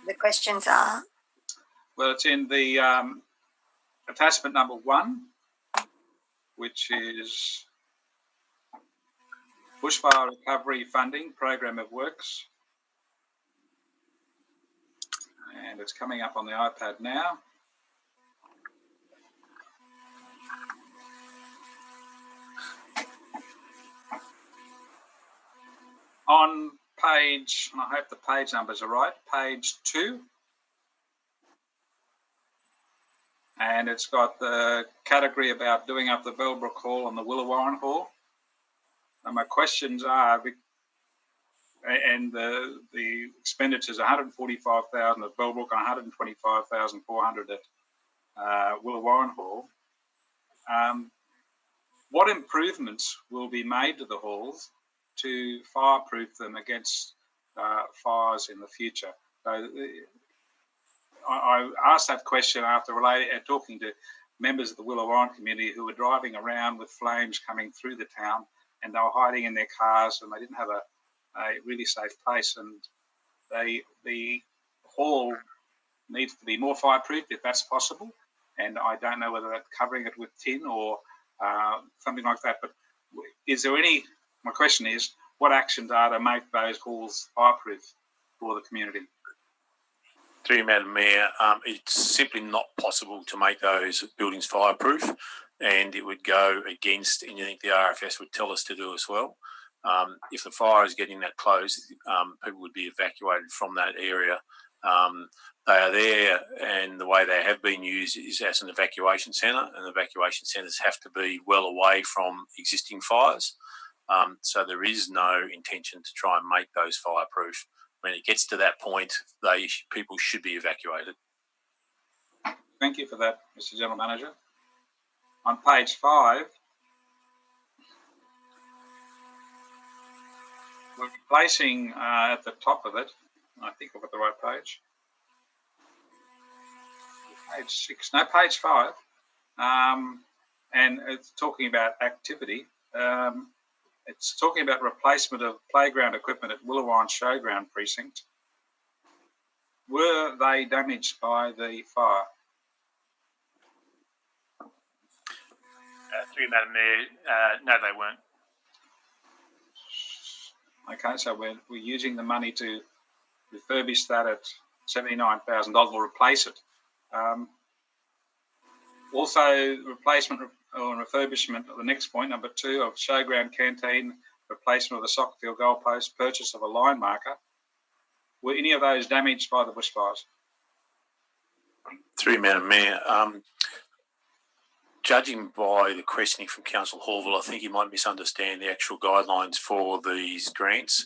The questions are? Well, it's in the attachment number 1, which is Bushfire Recovery Funding Program of Works. And it's coming up on the iPad now. On page, and I hope the page numbers are right, page 2. And it's got the category about doing up the Bellbrook Hall and the Willawarren Hall. And my questions are, and the expenditures 145,000 at Bellbrook and 125,400 at Willawarren Hall. What improvements will be made to the halls to fireproof them against fires in the future? So, I asked that question after talking to members of the Willawarren community who were driving around with flames coming through the town, and they were hiding in their cars and they didn't have a really safe place, and the hall needs to be more fireproof if that's possible. And I don't know whether that's covering it with tin or something like that. But is there any? My question is, what actions are to make those halls fireproof for the community? Through you, Madam Mayor, it's simply not possible to make those buildings fireproof, and it would go against anything the RFS would tell us to do as well. If the fire is getting that close, people would be evacuated from that area. They are there, and the way they have been used is as an evacuation centre, and evacuation centres have to be well away from existing fires. So there is no intention to try and make those fireproof. When it gets to that point, people should be evacuated. Thank you for that, Mr. General Manager. On page 5, we're replacing at the top of it, I think I've got the right page. Page 6, no, page 5, and it's talking about activity. It's talking about replacement of playground equipment at Willawine Showground Precinct. Were they damaged by the fire? Through you, Madam Mayor, no, they weren't. Okay, so we're using the money to refurbish that at $79,000 or replace it. Also, replacement or refurbishment of the next point, number 2, of showground canteen, replacement of the soccer field goalpost, purchase of a line marker. Were any of those damaged by the bushfires? Through you, Madam Mayor, judging by the questioning from Councillor Horville, I think you might misunderstand the actual guidelines for these grants.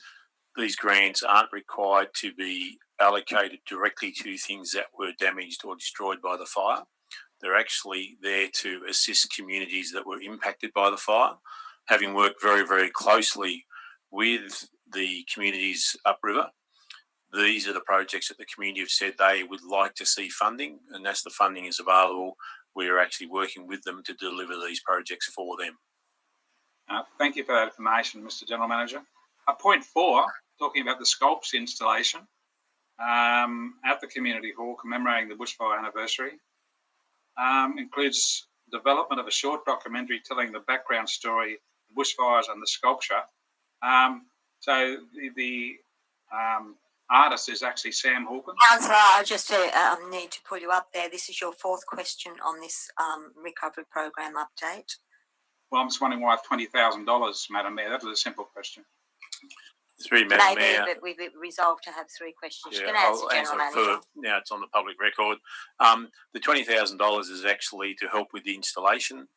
These grants aren't required to be allocated directly to things that were damaged or destroyed by the fire. They're actually there to assist communities that were impacted by the fire. Having worked very, very closely with the communities upriver, these are the projects that the community have said they would like to see funding, and as the funding is available, we're actually working with them to deliver these projects for them. Thank you for that information, Mr. General Manager. Point 4, talking about the sculpts installation at the community hall commemorating the bushfire anniversary, includes development of a short documentary telling the background story, the bushfires and the sculpture. So the artist is actually Sam Hawkins. Councillor, I just need to pull you up there. This is your 4th question on this recovery program update. Well, I'm just wondering why $20,000, Madam Mayor. That was a simple question. Through you, Madam Maybe, Mayor. but we've resolved to have 3 questions. Yeah, You can answer, I'll General answer Manager. now it's on the public record. The $20,000 is actually to help with the installation.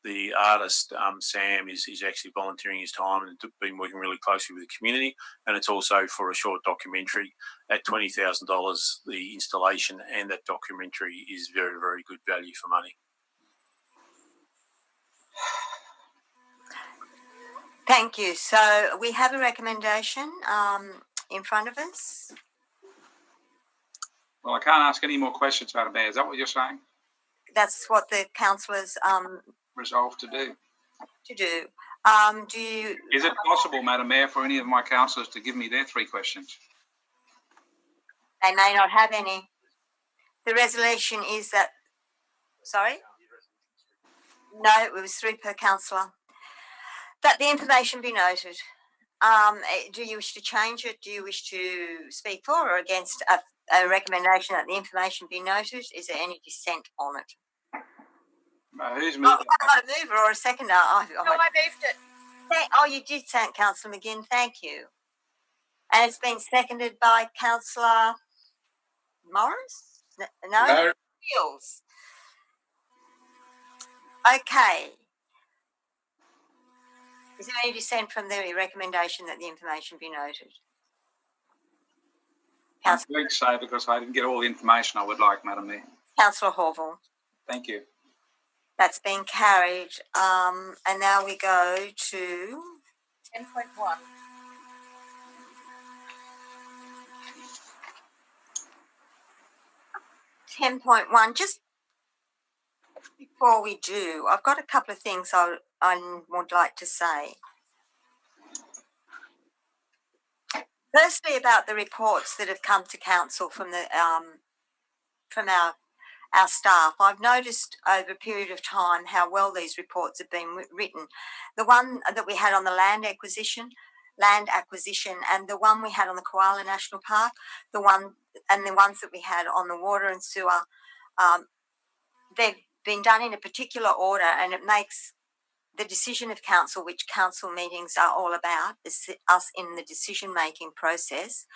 The artist, Sam, is actually volunteering his time and been working really closely with the community, and it's also for a short documentary. At $20,000, the installation and that documentary is very, very good value for money. Thank you. So we have a recommendation in front of us. Well, I can't ask any more questions, Madam Mayor. Is that what you're saying? That's what the councillors Resolved to do. do you? Is it possible, Madam Mayor, for any of my councillors to give me their 3 questions? They may not have any. The resolution is that. Sorry? No, it was 3 per councillor. That the information be noted. Do you wish to change it? Do you wish to speak for or against a recommendation that the information be noted? Is there any dissent on it? Who's moving? I've got a mover or a seconder. I moved it. Oh, you did, Councillor McGinn. Thank you. And it's been seconded by Councillor Morris? No. Fields. Okay. Is there any dissent from the recommendation that the information be noted? I'm doing so because I didn't get all the information I would like, Madam Mayor. Councillor Horville. Thank you. That's been carried. And now we go to 10.1. $10.1. Just before we do, I've got a couple of things I would like to say. Firstly, about the reports that have come to council from the from our staff. I've noticed over a period of time how well these reports have been written. The one that we had on the land acquisition, and the one we had on the Koala National Park, the ones that we had on the water and sewer, they've been done in a particular order, and it makes the decision of council, which council meetings are all about, is us in the decision-making process.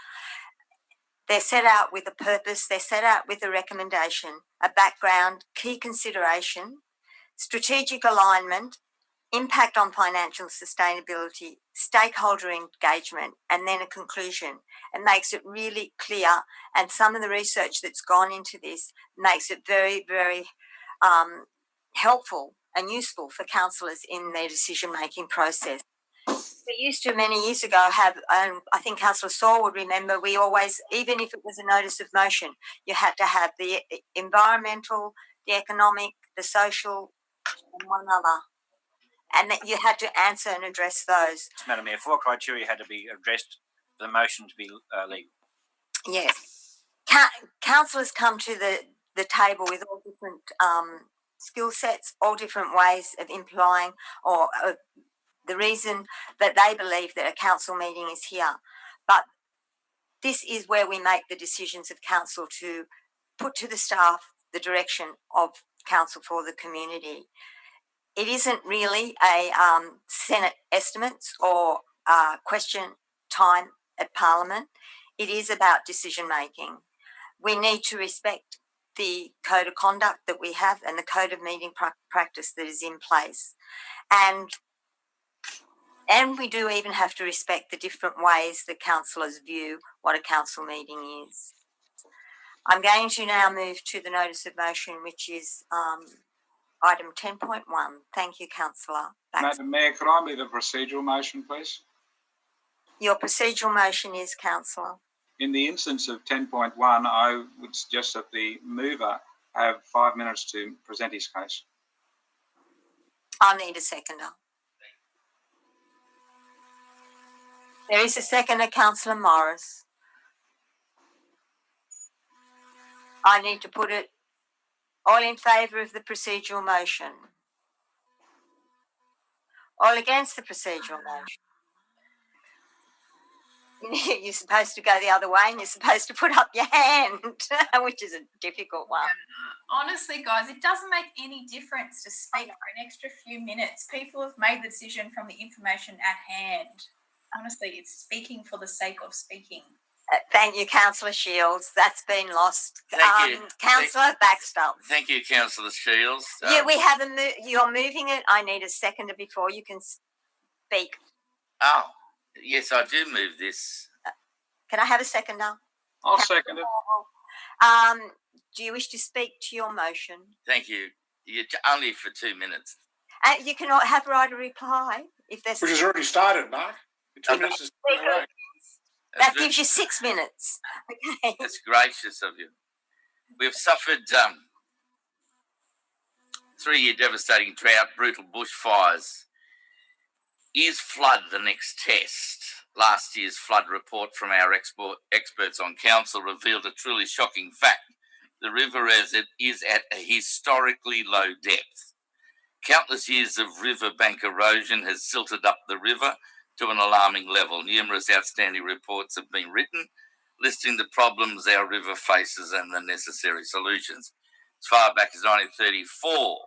They're set out with a purpose, they're set out with a recommendation, a background, key consideration, strategic alignment, impact on financial sustainability, stakeholder engagement, and then a conclusion. It makes it really clear, and some of the research that's gone into this makes it very, very helpful and useful for councillors in their decision-making process. We used to many years ago have, I think Councillor Saul would remember, we always, even if it was a notice of motion, you had to have the environmental, the economic, the social, and one other. And that you had to answer and address those. Madam Mayor, 4 criteria had to be addressed for the motion to be legal. Yes. Councillors come to the table with all different skill sets, all different ways of implying or the reason that they believe that a council meeting is here. But this is where we make the decisions of council to put to the staff the direction of council for the community. It isn't really a Senate estimates or question time at Parliament. It is about decision making. We need to respect the code of conduct that we have and the code of meeting practice that is in place. And we do even have to respect the different ways that councillors view what a council meeting is. I'm going to now move to the notice of motion, which is item 10.1. Thank you, Councillor. Madam Mayor, could I move a procedural motion, please? Your procedural motion is, Councillor. In the instance of 10.1, I would suggest that the mover have 5 minutes to present his case. I'll need a seconder. There is a seconder, Councillor Morris. I need to put it all in favour of the procedural motion. All against the procedural motion. You're supposed to go the other way and you're supposed to put up your hand, which is a difficult one. Honestly, guys, it doesn't make any difference to speak for an extra few minutes. People have made the decision from the information at hand. Honestly, it's speaking for the sake of speaking. Thank you, Councillor Shields. That's been lost. Thank you. Councillor Baxter. Thank you, Councillor Shields. Yeah, we have you're moving it. I need a seconder before you can speak. Oh, yes, I do move this. Can I have a seconder? I'll second it. Do you wish to speak to your motion? Thank you. You're only for 2 minutes. You can have right a reply if there's. Which has already started, Mark. 2 minutes is right. That gives you 6 minutes. Okay. That's gracious of you. We've suffered 3-year devastating drought, brutal bushfires. Is flood the next test? Last year's flood report from our experts on council revealed a truly shocking fact. The river as it is at a historically low depth. Countless years of riverbank erosion has silted up the river to an alarming level. Numerous outstanding reports have been written, listing the problems our river faces and the necessary solutions. As far back as 1934,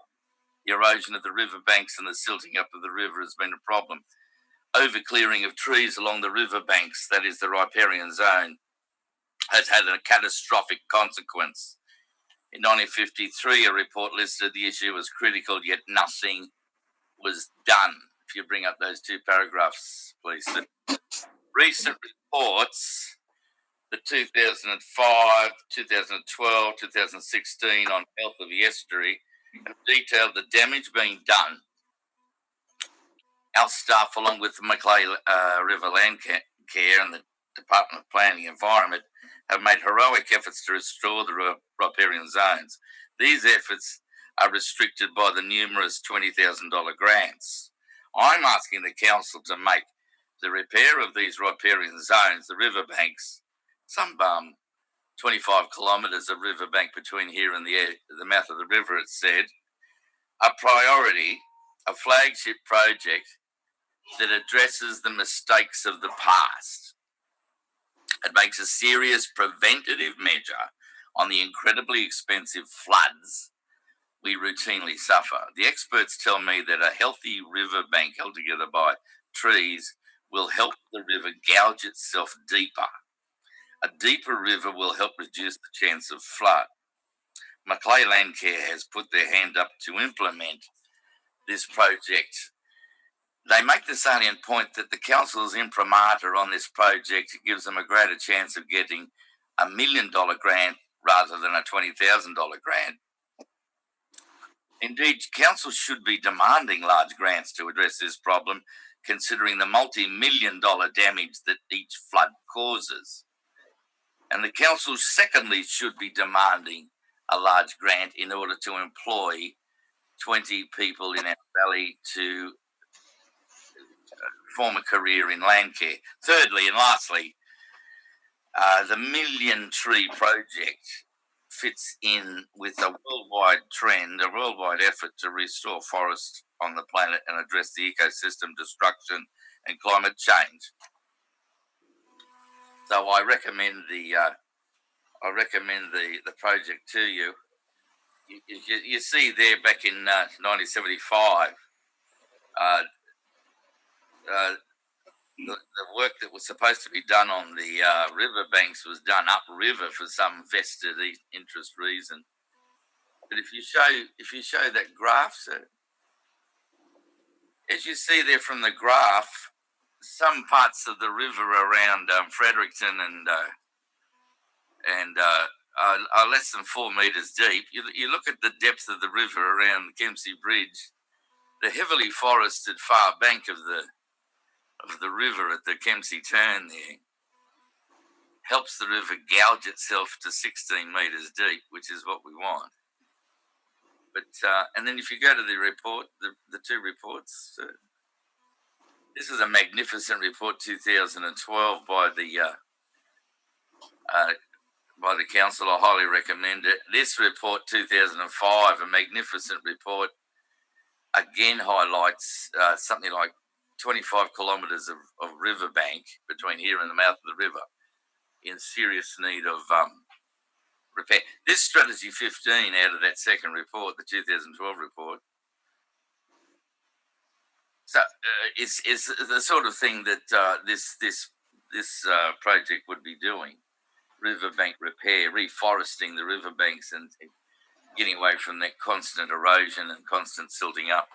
the erosion of the riverbanks and the silting up of the river has been a problem. Overclearing of trees along the riverbanks, that is the riparian zone, has had a catastrophic consequence. In 1953, a report listed the issue as critical, yet nothing was done. If you bring up those 2 paragraphs, please. The recent reports, the 2005, 2012, 2016 on health of the estuary, have detailed the damage being done. Our staff, along with the Macleay River Land Care and the Department of Planning and Environment, have made heroic efforts to restore the riparian zones. These efforts are restricted by the numerous $20,000 grants. I'm asking the council to make The repair of these riparian zones, the riverbanks, some 25 kilometres of riverbank between here and the mouth of the river, it's said, a priority, a flagship project that addresses the mistakes of the past. It makes a serious preventative measure on the incredibly expensive floods we routinely suffer. The experts tell me that a healthy riverbank held together by trees will help the river gouge itself deeper. A deeper river will help reduce the chance of flood. Macleay Landcare has put their hand up to implement this project. They make the salient point that the council's imprimatur on this project gives them a greater chance of getting $1 million grant rather than a $20,000 grant. Indeed, council should be demanding large grants to address this problem, considering the multi-million-dollar damage that each flood causes. And the council, secondly, should be demanding a large grant in order to employ 20 people in our valley to form a career in land care. Thirdly and lastly, the Million Tree Project fits in with a worldwide trend, a worldwide effort to restore forests on the planet and address the ecosystem destruction and climate change. So I recommend the project to you. You see there back in 1975, the work that was supposed to be done on the riverbanks was done upriver for some vested interest reason. But if you show that graph, sir, as you see there from the graph, some parts of the river around Fredericton and are less than 4 metres deep. You look at the depth of the river around the Kempsey Bridge, the heavily forested far bank of the river at the Kempsey turn there helps the river gouge itself to 16 metres deep, which is what we want. But and then if you go to the report, the two reports, this is a magnificent report, 2012 by the council. I highly recommend it. This report, 2005, a magnificent report, again highlights something like 25 kilometres of riverbank between here and the mouth of the river in serious need of repair. This strategy 15 out of that second report, the 2012 report, so it's the sort of thing that this project would be doing: riverbank repair, reforesting the riverbanks, and getting away from that constant erosion and constant silting up.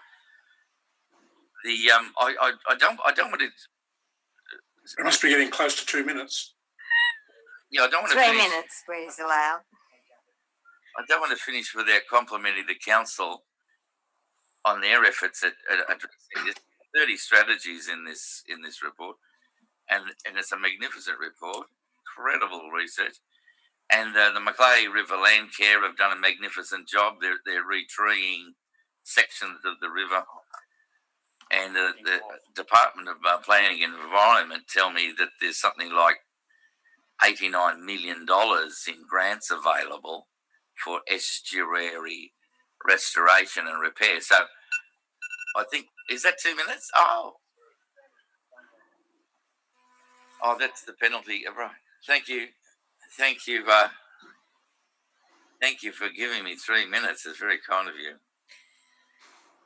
The I don't want to. It must be getting close to 2 minutes. Yeah, I don't want to. 3 minutes, where's allowed. I don't want to finish without complimenting the council on their efforts at addressing this. 30 strategies in this report, and it's a magnificent report, incredible research. And the Macleay River Land Care have done a magnificent job. They're retreeing sections of the river. And the Department of Planning and Environment tell me that there's something like $89 million in grants available for estuary restoration and repair. So I think, is that 2 minutes? Oh, that's the penalty. Right. Thank you. Thank you for giving me 3 minutes. It's very kind of you.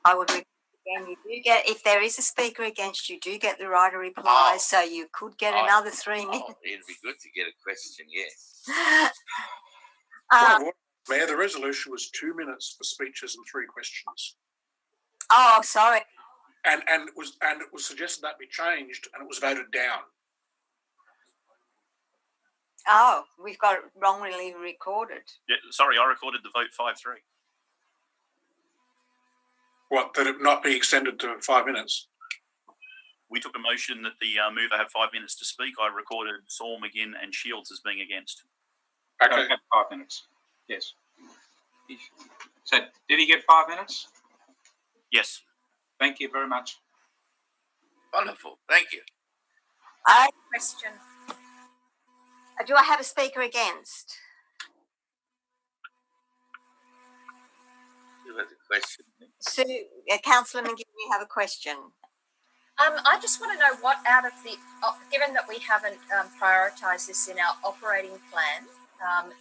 I would again, you do get, if there is a speaker against you, do get the right to reply, so you could get another 3 minutes. It'd be good to get a question, yes. Mayor, the resolution was 2 minutes for speeches and 3 questions. Oh, sorry. And it was suggested that be changed, and it was voted down. Oh, we've got it wrongly recorded. Yeah, sorry, I recorded the vote 5-3. What, that it not be extended to 5 minutes? We took a motion that the mover have 5 minutes to speak. I recorded Saul, McGinn and Shields as being against. Okay. 5 minutes. Yes. So, did he get 5 minutes? Yes. Thank you very much. Wonderful. Thank you. Question. Do I have a speaker against? Who has a question? Sue, Councillor McGinn, you have a question. I just want to know what out of the, given that we haven't prioritised this in our operating plan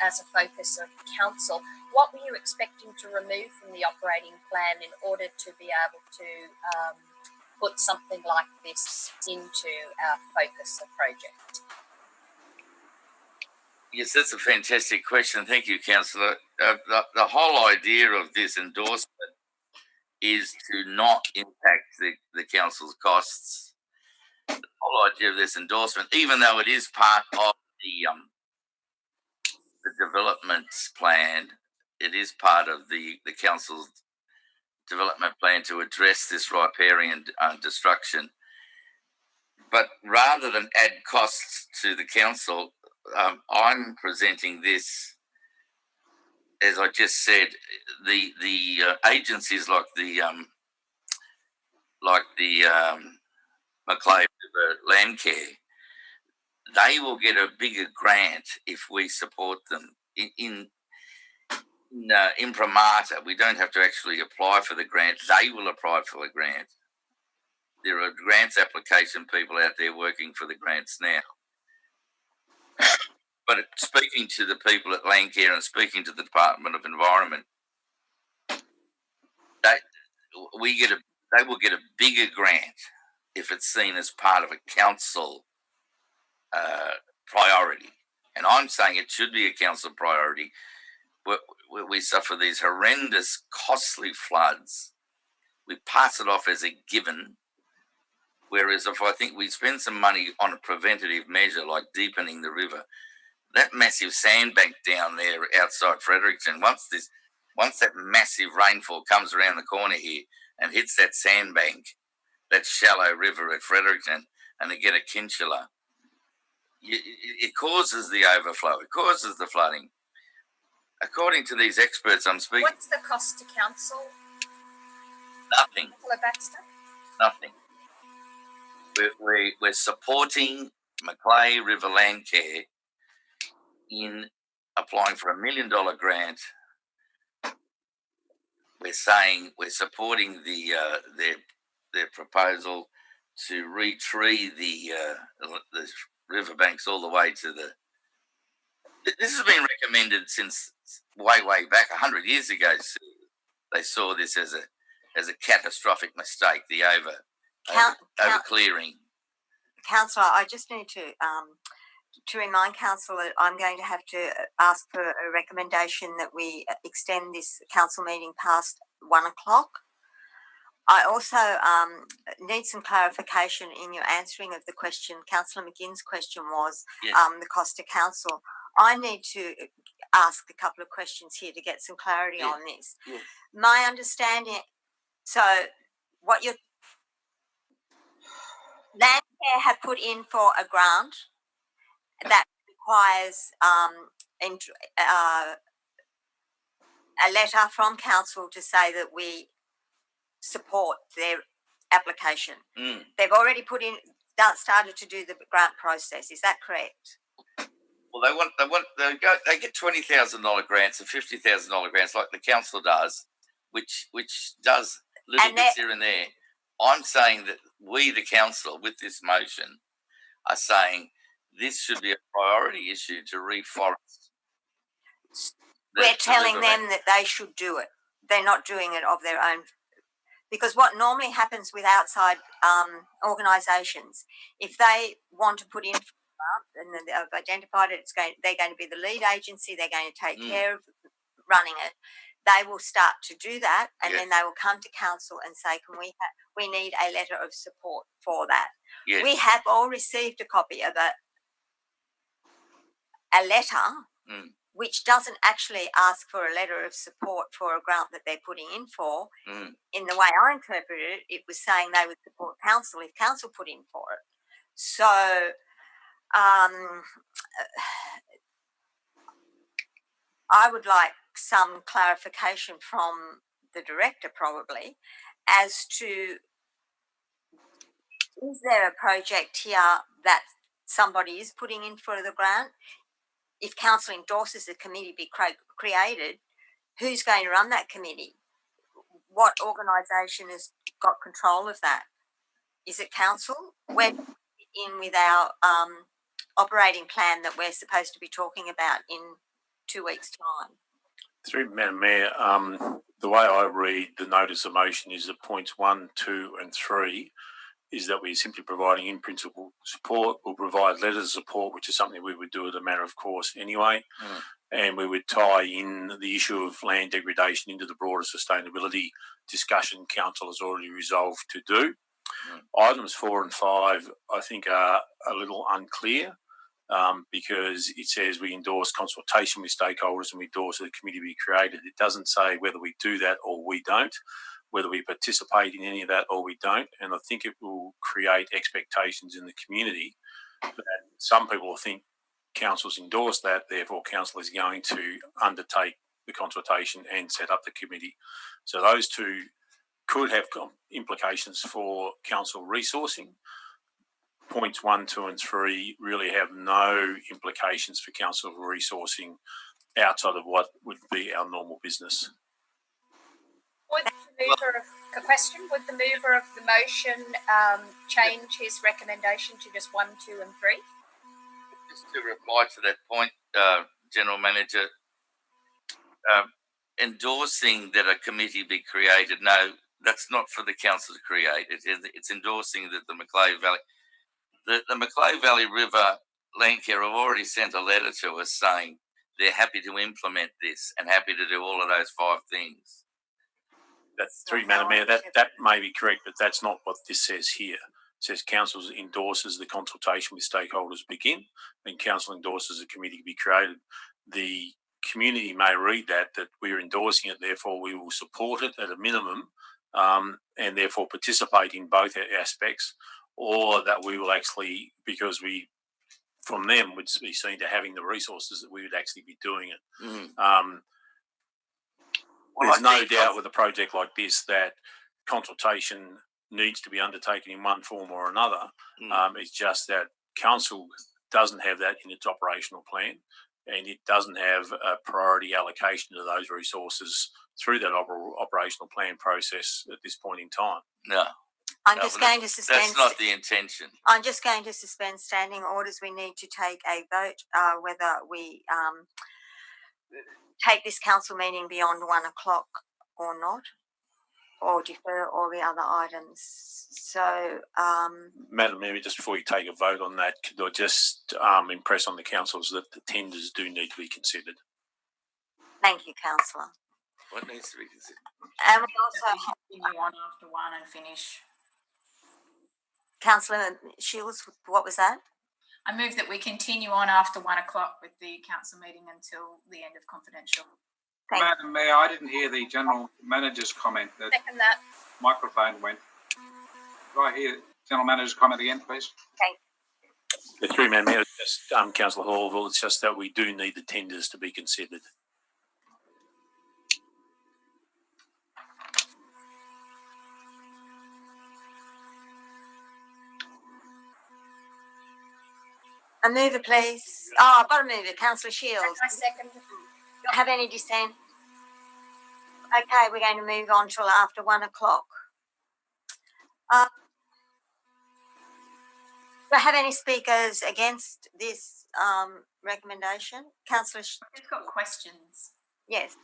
as a focus of council, what were you expecting to remove from the operating plan in order to be able to put something like this into our focus of project? Yes, that's a fantastic question. Thank you, Councillor. The whole idea of this endorsement is to not impact the council's costs. The whole idea of this endorsement, even though it is part of the development plan, it is part of the council's development plan to address this riparian destruction. But rather than add costs to the council, I'm presenting this, as I just said, the agencies like the Macleay River Land Care, they will get a bigger grant if we support them. In imprimatur, we don't have to actually apply for the grant. They will apply for the grant. There are grants application people out there working for the grants now. But speaking to the people at Landcare and speaking to the Department of Environment, they will get a bigger grant if it's seen as part of a council priority. And I'm saying it should be a council priority. We suffer these horrendous, costly floods. We pass it off as a given. Whereas if I think we spend some money on a preventative measure like deepening the river, that massive sandbank down there outside Fredericton, once that massive rainfall comes around the corner here and hits that sandbank, that shallow river at Fredericton, and they get a Kinsella, it causes the overflow, it causes the flooding. According to these experts I'm speaking... What's the cost to council? Nothing. Councillor Baxter? Nothing. We're supporting Macleay River Land Care in applying for $1 million grant. We're saying we're supporting their proposal to retree the riverbanks all the way to the. This has been recommended since way back 100 years ago. So they saw this as a catastrophic mistake. The over clearing. Councillor, I just need to remind council that I'm going to have to ask for a recommendation that we extend this council meeting past 1 o'clock. I also need some clarification in your answering of the question. Councillor McGinn's question was the cost to council. I need to ask a couple of questions here to get some clarity on this. Yes. My understanding, so what your Land Care have put in for a grant that requires a letter from council to say that we support their application. They've already started to do the grant process. Is that correct? Well, they get $20,000 grants and $50,000 grants like the council does, which does little bits here and there. I'm saying that we, the council, with this motion, are saying this should be a priority issue to reforest. We're telling them that they should do it. They're not doing it of their own. Because what normally happens with outside organisations, if they want to put in and they've identified it, they're going to be the lead agency, they're going to take care of running it, they will start to do that, and then they will come to council and say, "Can we need a letter of support for that?" Yes. We have all received a copy of a letter which doesn't actually ask for a letter of support for a grant that they're putting in for. In the way I interpreted it, it was saying they would support council if council put in for it. So I would like some clarification from the director probably as to, is there a project here that somebody is putting in for the grant. If council endorses the committee be created, who's going to run that committee? What organisation has got control of that? Is it council? We're in with our operating plan that we're supposed to be talking about in 2 weeks' time. Through Madam Mayor, the way I read the notice of motion is that points 1, 2 and 3 is that we're simply providing in principle support. We'll provide letters of support, which is something we would do as a matter of course anyway. And we would tie in the issue of land degradation into the broader sustainability discussion council has already resolved to do. Items 4 and 5, I think, are a little unclear because it says we endorse consultation with stakeholders and we endorse the committee be created. It doesn't say whether we do that or we don't, whether we participate in any of that or we don't. And I think it will create expectations in the community that some people will think council's endorse that, therefore council is going to undertake the consultation and set up the committee. So those two could have implications for council resourcing. Points 1, 2 and 3 really have no implications for council resourcing outside of what would be our normal business. Would the mover of the motion change his recommendation to just 1, 2 and 3? Just to reply to that point, General Manager, endorsing that a committee be created, no, that's not for the council to create. It's endorsing that the Macleay Valley, the Macleay Valley River Land Care have already sent a letter to us saying they're happy to implement this and happy to do all of those 5 things. That's through Madam Mayor. That may be correct, but that's not what this says here. It says council endorses the consultation with stakeholders begin, and council endorses a committee to be created. The community may read that we're endorsing it, therefore we will support it at a minimum, and therefore participate in both aspects, or that we will actually, because we, from them, would be seen to having the resources that we would actually be doing it. There's no doubt with a project like this that consultation needs to be undertaken in one form or another. It's just that council doesn't have that in its operational plan, and it doesn't have a priority allocation to those resources through that operational plan process at this point in time. No. I'm just going to suspend. That's not the intention. I'm just going to suspend standing orders. We need to take a vote whether we take this council meeting beyond 1 o'clock or not, or defer all the other items. So, Madam Mayor, just before you take a vote on that, could I just impress on the councillors that the tenders do need to be considered? Thank you, councillor. What needs to be considered? And we also continue on after 1 and finish. Councillor Shields, what was that? I move that we continue on after 1 o'clock with the council meeting until the end of confidential. Madam Mayor, I didn't hear the General Manager's comment. That Second that. microphone went. Do I hear General Manager's comment again, please? The three Madam Mayor, just Councillor Hallville, it's just that we do need the tenders to be considered. A mover, please. Oh, I've got a mover, Councillor Shields. I second. Have any dissent? Okay, we're going to move on till after 1 o'clock. Do I have any speakers against this recommendation? Councillor I've got questions. Yes.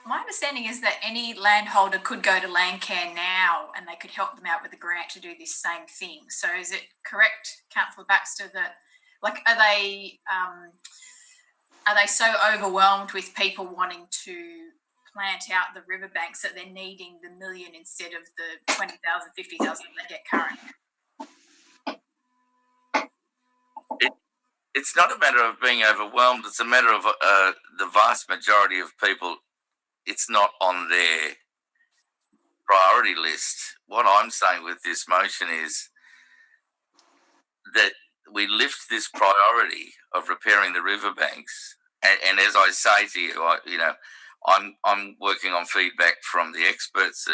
My understanding is that any landholder could go to Landcare now and they could help them out with a grant to do this same thing. So is it correct, Councillor Baxter, that are they so overwhelmed with people wanting to plant out the riverbanks that they're needing the $1 million instead of the 20,000, 50,000 they get currently? It's not a matter of being overwhelmed. It's a matter of the vast majority of people, it's not on their priority list. What I'm saying with this motion is that we lift this priority of repairing the riverbanks. And as I say to you, I'm working on feedback from the experts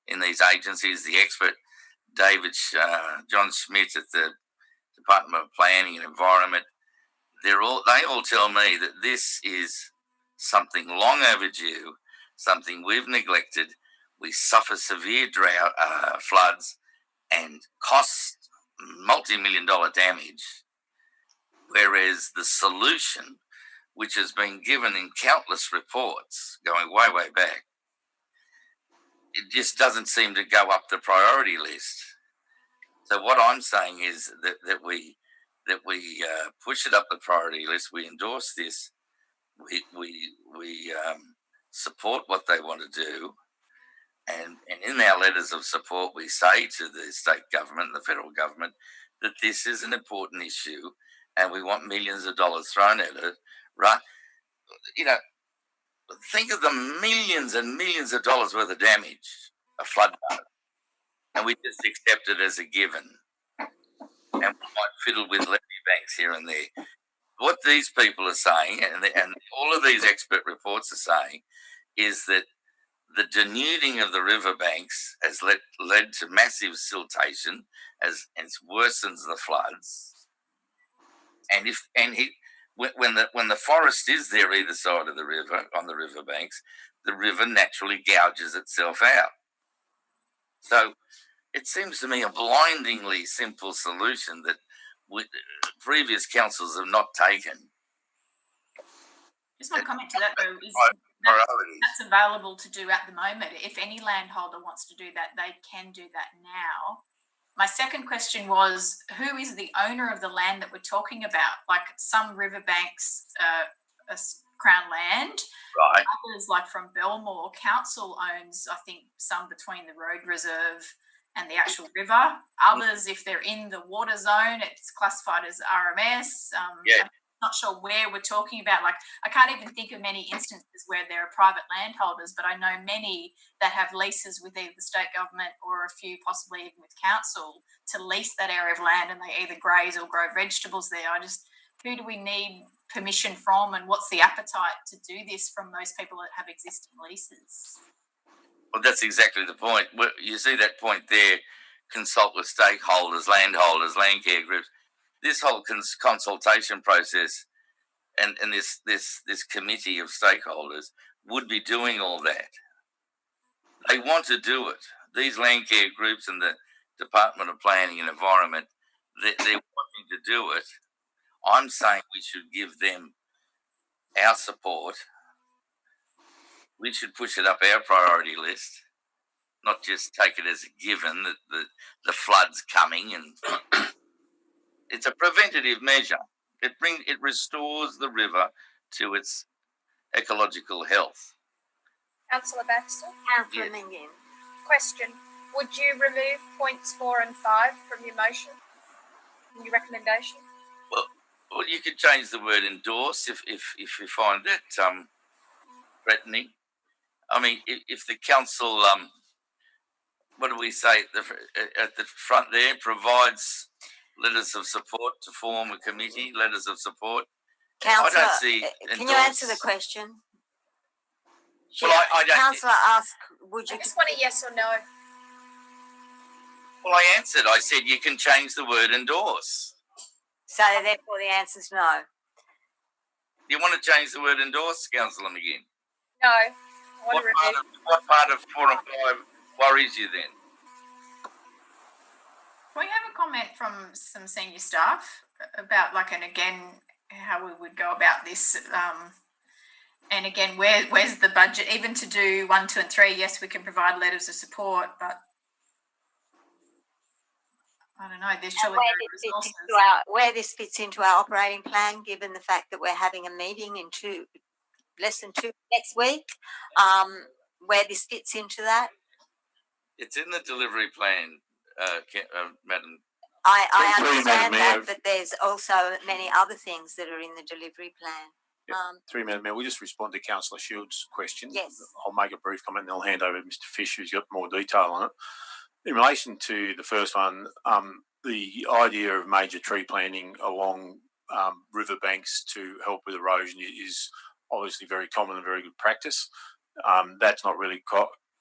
in these agencies. The expert John Schmidt at the Department of Planning and Environment, they all tell me that this is something long overdue, something we've neglected. We suffer severe drought, floods, and cost multi-million-dollar damage, whereas the solution, which has been given in countless reports going way, way back, it just doesn't seem to go up the priority list. So what I'm saying is that we push it up the priority list. We endorse this. We support what they want to do, and in our letters of support, we say to the state government and the federal government that this is an important issue, and we want millions of dollars thrown at it. Right? Think of the millions and millions of dollars worth of damage a flood does, and we just accept it as a given, and we might fiddle with levy banks here and there. What these people are saying, and all of these expert reports are saying, is that the denuding of the riverbanks has led to massive siltation, as it worsens the floods, when the forest is there either side of the river, on the riverbanks, the river naturally gouges itself out. So it seems to me a blindingly simple solution that previous councils have not taken. Just one comment to that though is that's available to do at the moment. If any landholder wants to do that, they can do that now. My second question was, who is the owner of the land that we're talking about? Like some riverbanks, Crown land. Right. Others, like from Belmore, council owns, I think, some between the road reserve and the actual river. Others, if they're in the water zone, it's classified as RMS. I'm not sure where we're talking about. Like, I can't even think of many instances where there are private landholders, but I know many that have leases with either the state government or a few possibly even with council to lease that area of land, and they either graze or grow vegetables there. Who do we need permission from, and what's the appetite to do this from those people that have existing leases? Well, that's exactly the point. You see that point there, consult with stakeholders, landholders, land care groups. This whole consultation process and this committee of stakeholders would be doing all that. They want to do it. These land care groups and the Department of Planning and Environment, they're wanting to do it. I'm saying we should give them our support. We should push it up our priority list, not just take it as a given that the flood's coming. And it's a preventative measure. It restores the river to its ecological health. Councillor Baxter. Councillor Mingin. Question. Would you remove points 4 and 5 from your motion, from your recommendation? Well, you could change the word endorse if you find that threatening. I mean, if the council, what do we say at the front there, provides letters of support to form a committee, letters of support. Councillor, I don't see can you answer the question? Well, I don't. Councillor asked, would you? I just want a yes or no. Well, I answered. I said you can change the word endorse. So therefore the answer's no. You want to change the word endorse, Councillor McGinn? No. I want to remove. What part of 4 and 5 worries you then? Can we have a comment from some senior staff about, and again, how we would go about this? And again, where's the budget? Even to do 1, 2 and 3, yes, we can provide letters of support, but I don't know, there's surely resources. Where this fits into our operating plan, given the fact that we're having a meeting in less than 2 next week, where this fits into that? It's in the delivery plan, Madam. I understand that, but there's also many other things that are in the delivery plan. Through Madam Mayor, we'll just respond to Councillor Shield's question. Yes. I'll make a brief comment and I'll hand over to Mr. Fish, who's got more detail on it. In relation to the first one, the idea of major tree planting along riverbanks to help with erosion is obviously very common and very good practice. That's not really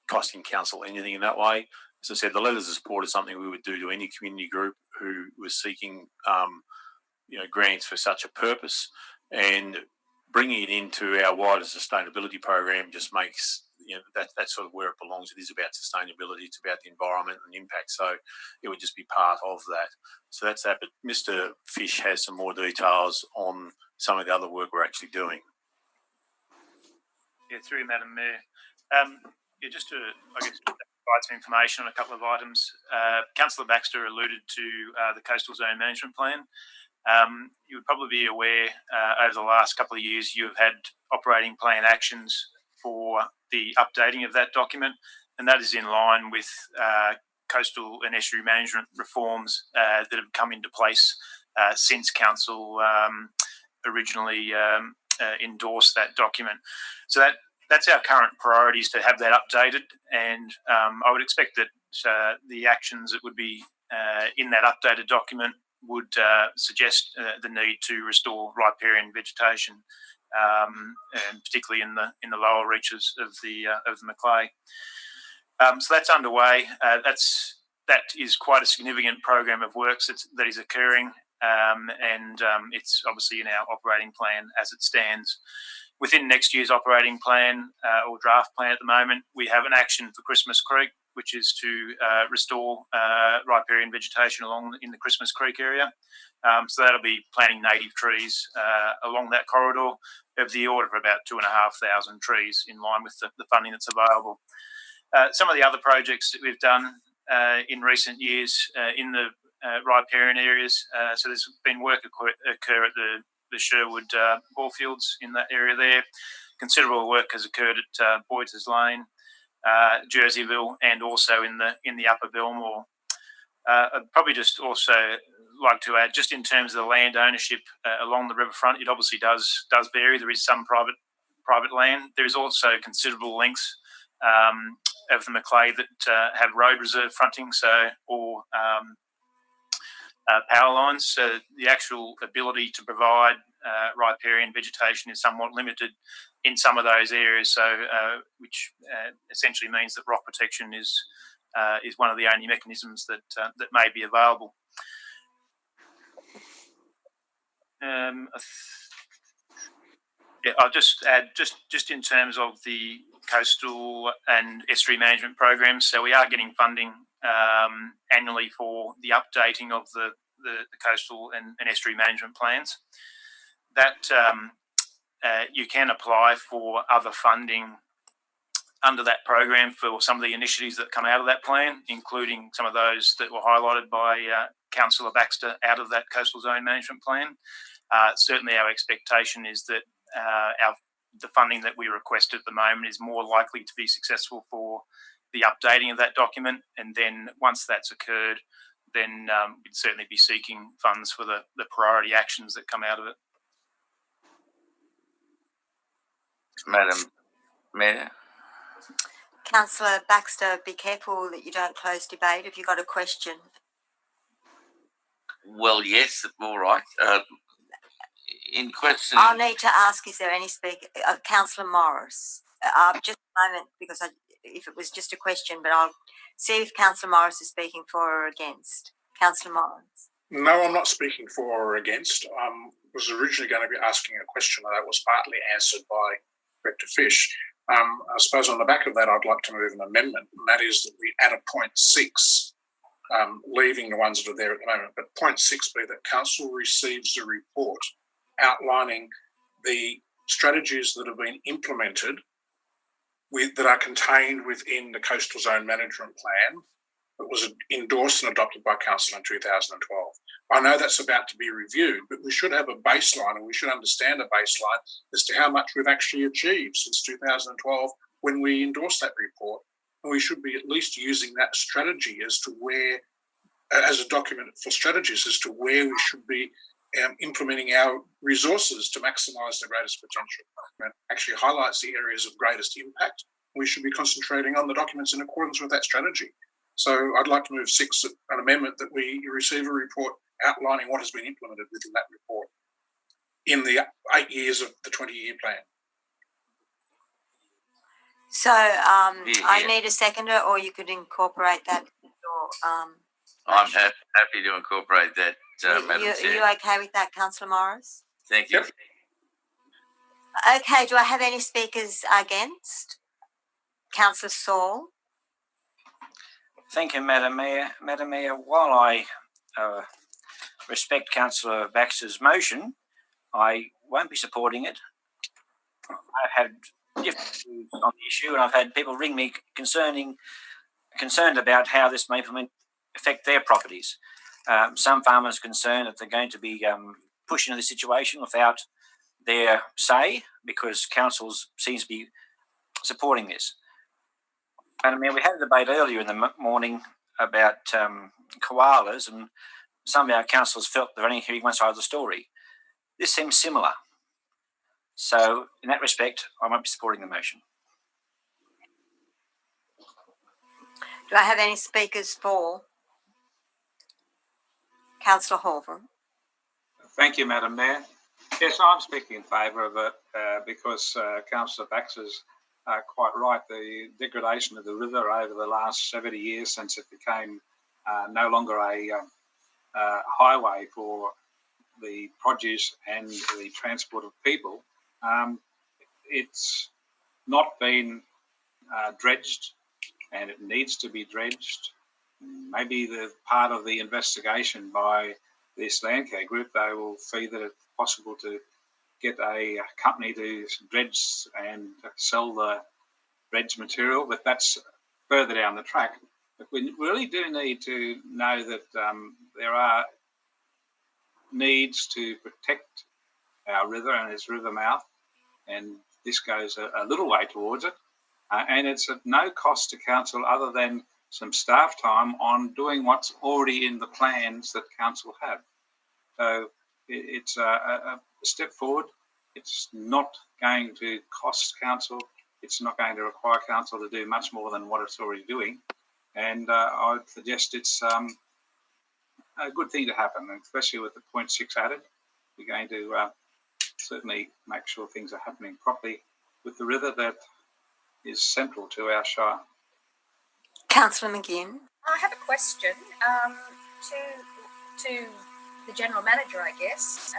costing council anything in that way. as I said, the letters of support is something we would do to any community group who was seeking, grants for such a purpose, and bringing it into our wider sustainability program just makes that's sort of where it belongs. It is about sustainability. It's about the environment and impact. So it would just be part of that. So that's that. But Mr. Fish has some more details on some of the other work we're actually doing. Yeah, through you, Madam Mayor. Just to, provide some information on a couple of items. Councillor Baxter alluded to the Coastal Zone Management Plan. You would probably be aware over the last couple of years you have had operating plan actions for the updating of that document, and that is in line with coastal and estuary management reforms that have come into place since Council originally endorsed that document. So that's our current priorities, to have that updated, and I would expect that the actions that would be in that updated document would suggest the need to restore riparian vegetation, and particularly in the lower reaches of the Macleay. So that's underway. That is quite a significant program of works that is occurring, and it's obviously in our operating plan as it stands. Within next year's operating plan or draft plan at the moment, we have an action for Christmas Creek, which is to restore riparian vegetation in the Christmas Creek area. So that'll be planting native trees along that corridor of the order of about 2,500 trees, in line with the funding that's available. Some of the other projects that we've done in recent years in the riparian areas, so there's been work occur at the Sherwood ballfields in that area there. Considerable work has occurred at Boyd's Lane, Jerseyville, and also in the Upper Belmore. I'd probably just also like to add, just in terms of the land ownership along the riverfront, it obviously does vary. There is some private land. There is also considerable lengths of the Macleay that have road reserve fronting, or power lines. So the actual ability to provide riparian vegetation is somewhat limited in some of those areas. So, which essentially means that rock protection is one of the only mechanisms that may be available. I'll just add, just in terms of the coastal and estuary management programs. So we are getting funding annually for the updating of the coastal and estuary management plans. That you can apply for other funding under that program for some of the initiatives that come out of that plan, including some of those that were highlighted by Councillor Baxter out of that coastal zone management plan. Certainly our expectation is that the funding that we request at the moment is more likely to be successful for the updating of that document, and then once that's occurred, then we'd certainly be seeking funds for the priority actions that come out of it. Madam Mayor. Councillor Baxter, be careful that you don't close debate. Have you got a question? Well, yes, all right. In question, I'll need to ask, is there any speaker? Councillor Morris. Just a moment, because if it was just a question, but I'll see if Councillor Morris is speaking for or against. Councillor Morris. No, I'm not speaking for or against. I was originally going to be asking a question that was partly answered by Director Fish. I suppose on the back of that, I'd like to move an amendment, and that is that we add a point 6, leaving the ones that are there at the moment. But point 6 be that Council receives a report outlining the strategies that have been implemented that are contained within the Coastal Zone Management Plan that was endorsed and adopted by Council in 2012. I know that's about to be reviewed, but we should have a baseline, and we should understand a baseline as to how much we've actually achieved since 2012 when we endorsed that report. And we should be at least using that strategy as a document for strategies as to where we should be implementing our resources to maximise the greatest potential. It actually highlights the areas of greatest impact. We should be concentrating on the documents in accordance with that strategy. So I'd like to move 6, an amendment that we receive a report outlining what has been implemented within that report in the 8 years of the 20-year plan. So I need a seconder, or you could incorporate that. I'm happy to incorporate that, Madam Chair. Are you okay with that, Councillor Morris? Thank you. Yep. Okay, do I have any speakers against? Councillor Saul? Thank you, Madam Mayor. Madam Mayor, while I respect Councillor Baxter's motion, I won't be supporting it. I've had different views on the issue, and I've had people ring me concerned about how this may affect their properties. Some farmers are concerned that they're going to be pushed into this situation without their say, because councils seems to be supporting this. Madam Mayor, we had a debate earlier in the morning about koalas, and some of our councillors felt they're only hearing one side of the story. This seems similar. So, in that respect, I won't be supporting the motion. Do I have any speakers for? Councillor Horval? Thank you, Madam Mayor. Yes, I'm speaking in favour of it because Councillor Baxter's quite right. The degradation of the river over the last 70 years since it became no longer a highway for the produce and the transport of people, it's not been dredged, and it needs to be dredged. Maybe the part of the investigation by this land care group, they will see that it's possible to get a company to dredge and sell the dredged material, but that's further down the track. But we really do need to know that there are needs to protect our river and its river mouth, and this goes a little way towards it. And it's at no cost to council other than some staff time on doing what's already in the plans that council have. So it's a step forward. It's not going to cost council. It's not going to require council to do much more than what it's already doing. And I would suggest it's a good thing to happen, especially with the 0.6 added. We're going to certainly make sure things are happening properly with the river that is central to our shire. Councillor McGinn? I have a question to the General Manager, I guess.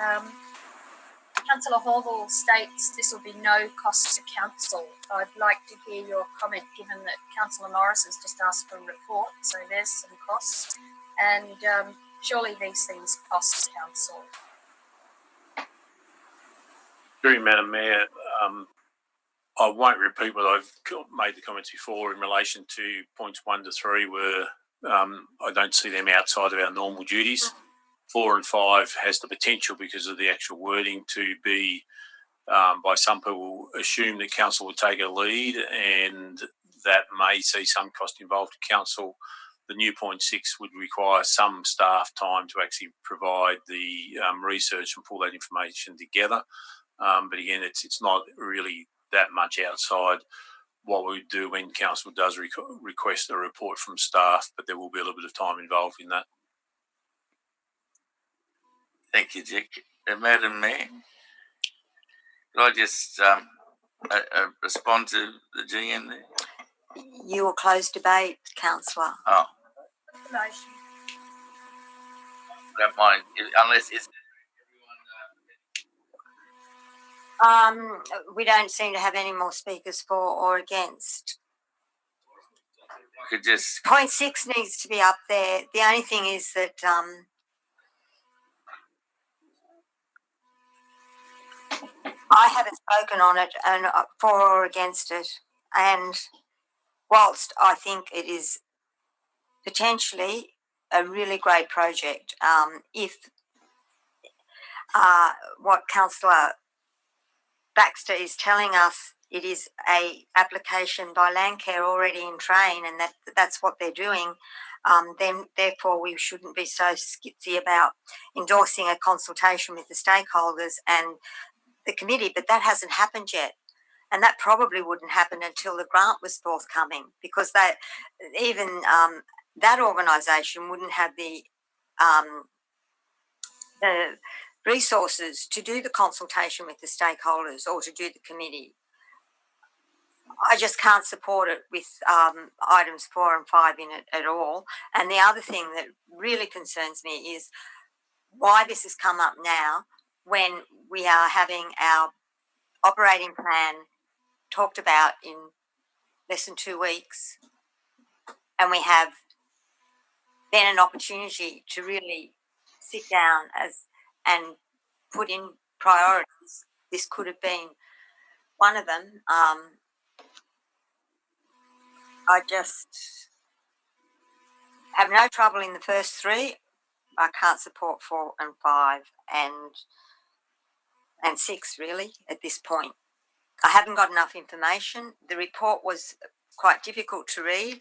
Councillor Horval states this will be no cost to council. I'd like to hear your comment, given that Councillor Morris has just asked for a report, so there's some costs, and surely these things cost council. Through Madam Mayor, I won't repeat what I've made the comments before in relation to points 1 to 3, where I don't see them outside of our normal duties. 4 and 5 has the potential, because of the actual wording, to be by some people assume that council would take a lead, and that may see some cost involved to council. The new 0.6 would require some staff time to actually provide the research and pull that information together. But again, it's not really that much outside what we do when council does request a report from staff, but there will be a little bit of time involved in that. Thank you, Dick. Madam Mayor, could I just respond to the GM there? You will close debate, Councillor. Oh. Motion. Don't mind, unless it's we don't seem to have any more speakers for or against. could just 0.6 needs to be up there. The only thing is that I haven't spoken on it and for or against it. And whilst I think it is potentially a really great project, if what Councillor Baxter is telling us, it is a application by Landcare already in train, and that's what they're doing, then therefore we shouldn't be so skitsy about endorsing a consultation with the stakeholders and the committee. But that hasn't happened yet, and that probably wouldn't happen until the grant was forthcoming, because that organisation wouldn't have the resources to do the consultation with the stakeholders or to do the committee. I just can't support it with items 4 and 5 in it at all. And the other thing that really concerns me is why this has come up now when we are having our operating plan talked about in less than 2 weeks, and we have then an opportunity to really sit down and put in priorities. This could have been one of them. I just have no trouble in the first 3. I can't support 4 and 5 and 6 really at this point. I haven't got enough information. The report was quite difficult to read.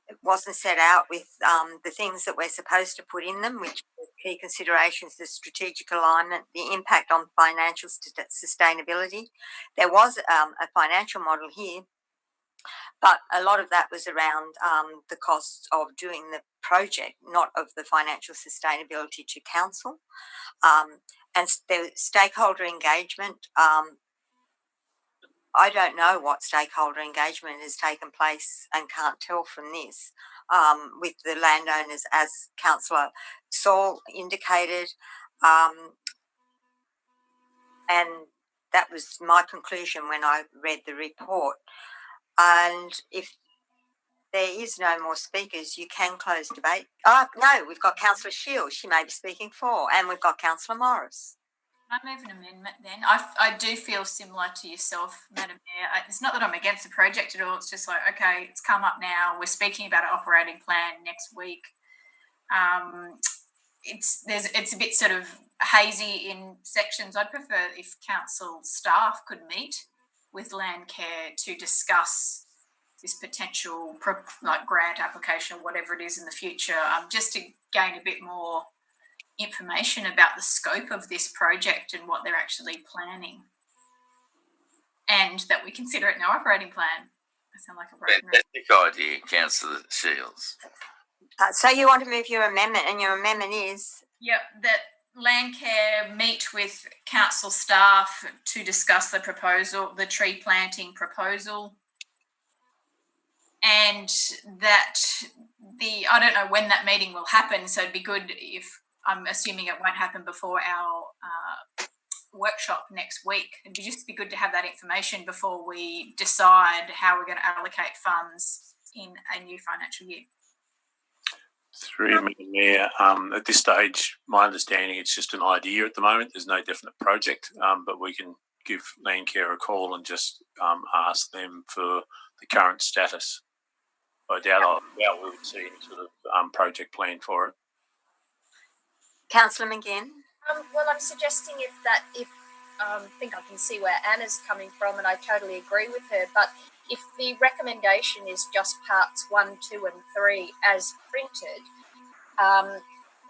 It wasn't set out with the things that we're supposed to put in them, which are key considerations: the strategic alignment, the impact on financial sustainability. There was a financial model here, but a lot of that was around the costs of doing the project, not of the financial sustainability to council. And the stakeholder engagement, I don't know what stakeholder engagement has taken place and can't tell from this with the landowners, as Councillor Saul indicated. And that was my conclusion when I read the report. And if there is no more speakers, you can close debate. Oh, no, we've got Councillor Shields. She may be speaking for. And we've got Councillor Morris. I move an amendment then. I do feel similar to yourself, Madam Mayor. It's not that I'm against the project at all. It's just like, okay, it's come up now. We're speaking about an operating plan next week. It's a bit sort of hazy in sections. I'd prefer if council staff could meet with Landcare to discuss this potential grant application, whatever it is in the future, just to gain a bit more information about the scope of this project and what they're actually planning, and that we consider it in our operating plan. I sound like a broken record. Fantastic idea, Councillor Shields. So you want to move your amendment, and your amendment is? Yep, that Landcare meet with council staff to discuss the proposal, the tree planting proposal, and that I don't know when that meeting will happen, so it'd be good if, I'm assuming it won't happen before our workshop next week. It'd just be good to have that information before we decide how we're going to allocate funds in a new financial year. Through me, Mayor, at this stage, my understanding, it's just an idea at the moment. There's no definite project, but we can give Landcare a call and just ask them for the current status. I doubt we would see any sort of project plan for it. Councillor McGinn? Well, I'm suggesting I think I can see where Anna's coming from, and I totally agree with her, but if the recommendation is just parts 1, 2 and 3 as printed,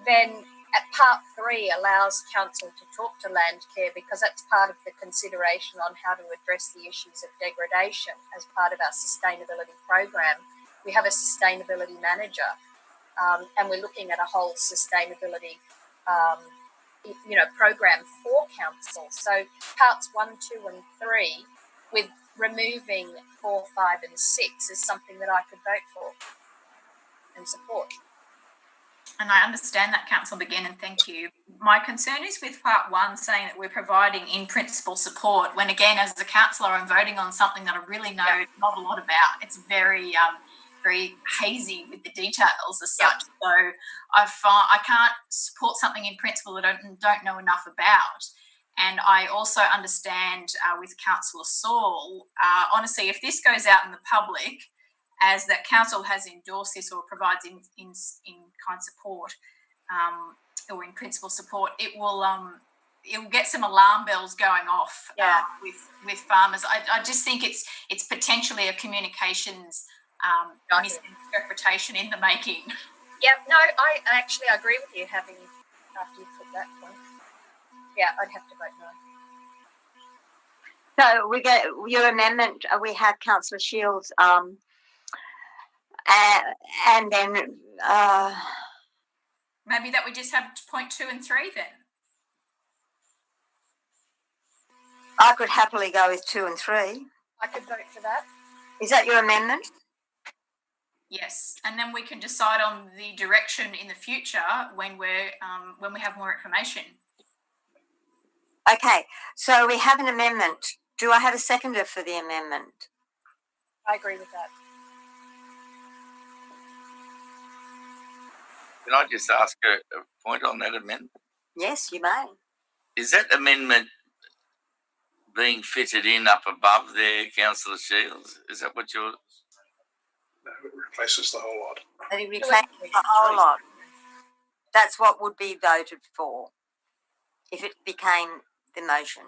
then at part 3 allows council to talk to Landcare, because that's part of the consideration on how to address the issues of degradation as part of our sustainability program. We have a sustainability manager, and we're looking at a whole sustainability program for council. So parts 1, 2 and 3 with removing 4, 5 and 6 is something that I could vote for and support. And I understand that, Councillor McGinn, and thank you. My concern is with part 1 saying that we're providing in principle support, when again, as a councillor, I'm voting on something that I really know not a lot about. It's very hazy with the details as such. So I can't support something in principle that I don't know enough about. And I also understand with Councillor Saul, honestly, if this goes out in the public as that council has endorsed this or provides in kind support or in principle support, it will get some alarm bells going off with farmers. I just think it's potentially a communications misinterpretation in the making. Yeah, no, I actually agree with you after you put that point. Yeah, I'd have to vote no. So we get your amendment. We have Councillor Shields, and then maybe that we just have point 2 and 3 then. I could happily go with 2 and 3. I could vote for that. Is that your amendment? Yes, and then we can decide on the direction in the future when we have more information. Okay, so we have an amendment. Do I have a seconder for the amendment? I agree with that. Can I just ask a point on that amendment? Yes, you may. Is that amendment being fitted in up above there, Councillor Shields? Is that what you're... No, it replaces the whole lot. That it replaces the whole lot. That's what would be voted for if it became the motion.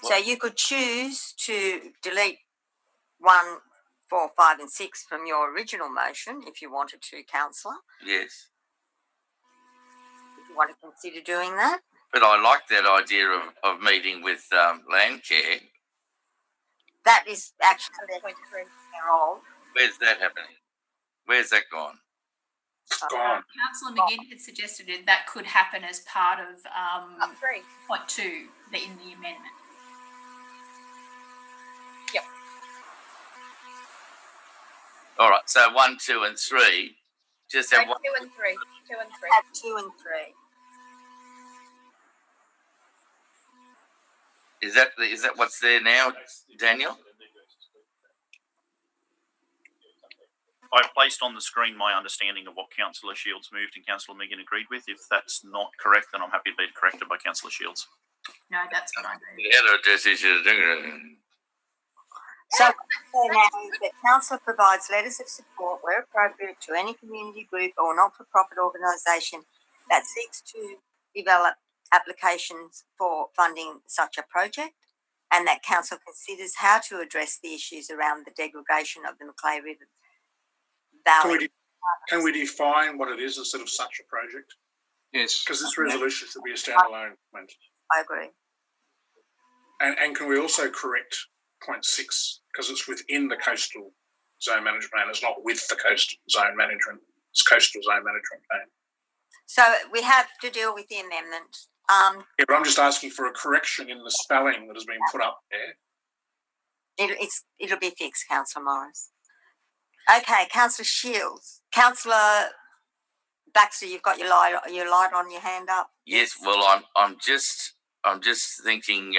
So you could choose to delete 1, 4, 5 and 6 from your original motion if you wanted to, Councillor. Yes. If you want to consider doing that. But I like that idea of meeting with land care. That is actually all. Where's that happening? Where's that gone? It's gone. Councillor McGinn had suggested that could happen as part of point 2 in the amendment. Yep. All right. So 1, 2 and 3. Just have 2 and 3. 2 and 3. Have 2 and 3. Is that what's there now, Daniel? I've placed on the screen my understanding of what Councillor Shields moved and Councillor Megan agreed with. If that's not correct, then I'm happy to be corrected by Councillor Shields. No, that's what I moved. How to address issues? So now that Council provides letters of support where appropriate to any community group or not-for-profit organisation that seeks to develop applications for funding such a project, and that Council considers how to address the issues around the degradation of the Macleay River Valley. Can we define what it is instead of such a project? Yes. Because this resolution should be a standalone document. I agree. And can we also correct point 6, because it's within the coastal zone management plan. It's not with the coastal zone management. It's coastal zone management plan. So we have to deal with the amendment. Yeah, but I'm just asking for a correction in the spelling that has been put up there. It'll be fixed, Councillor Morris. Okay, Councillor Shields. Councillor Baxter, you've got your light on, your hand up. Yes. Well, I'm just thinking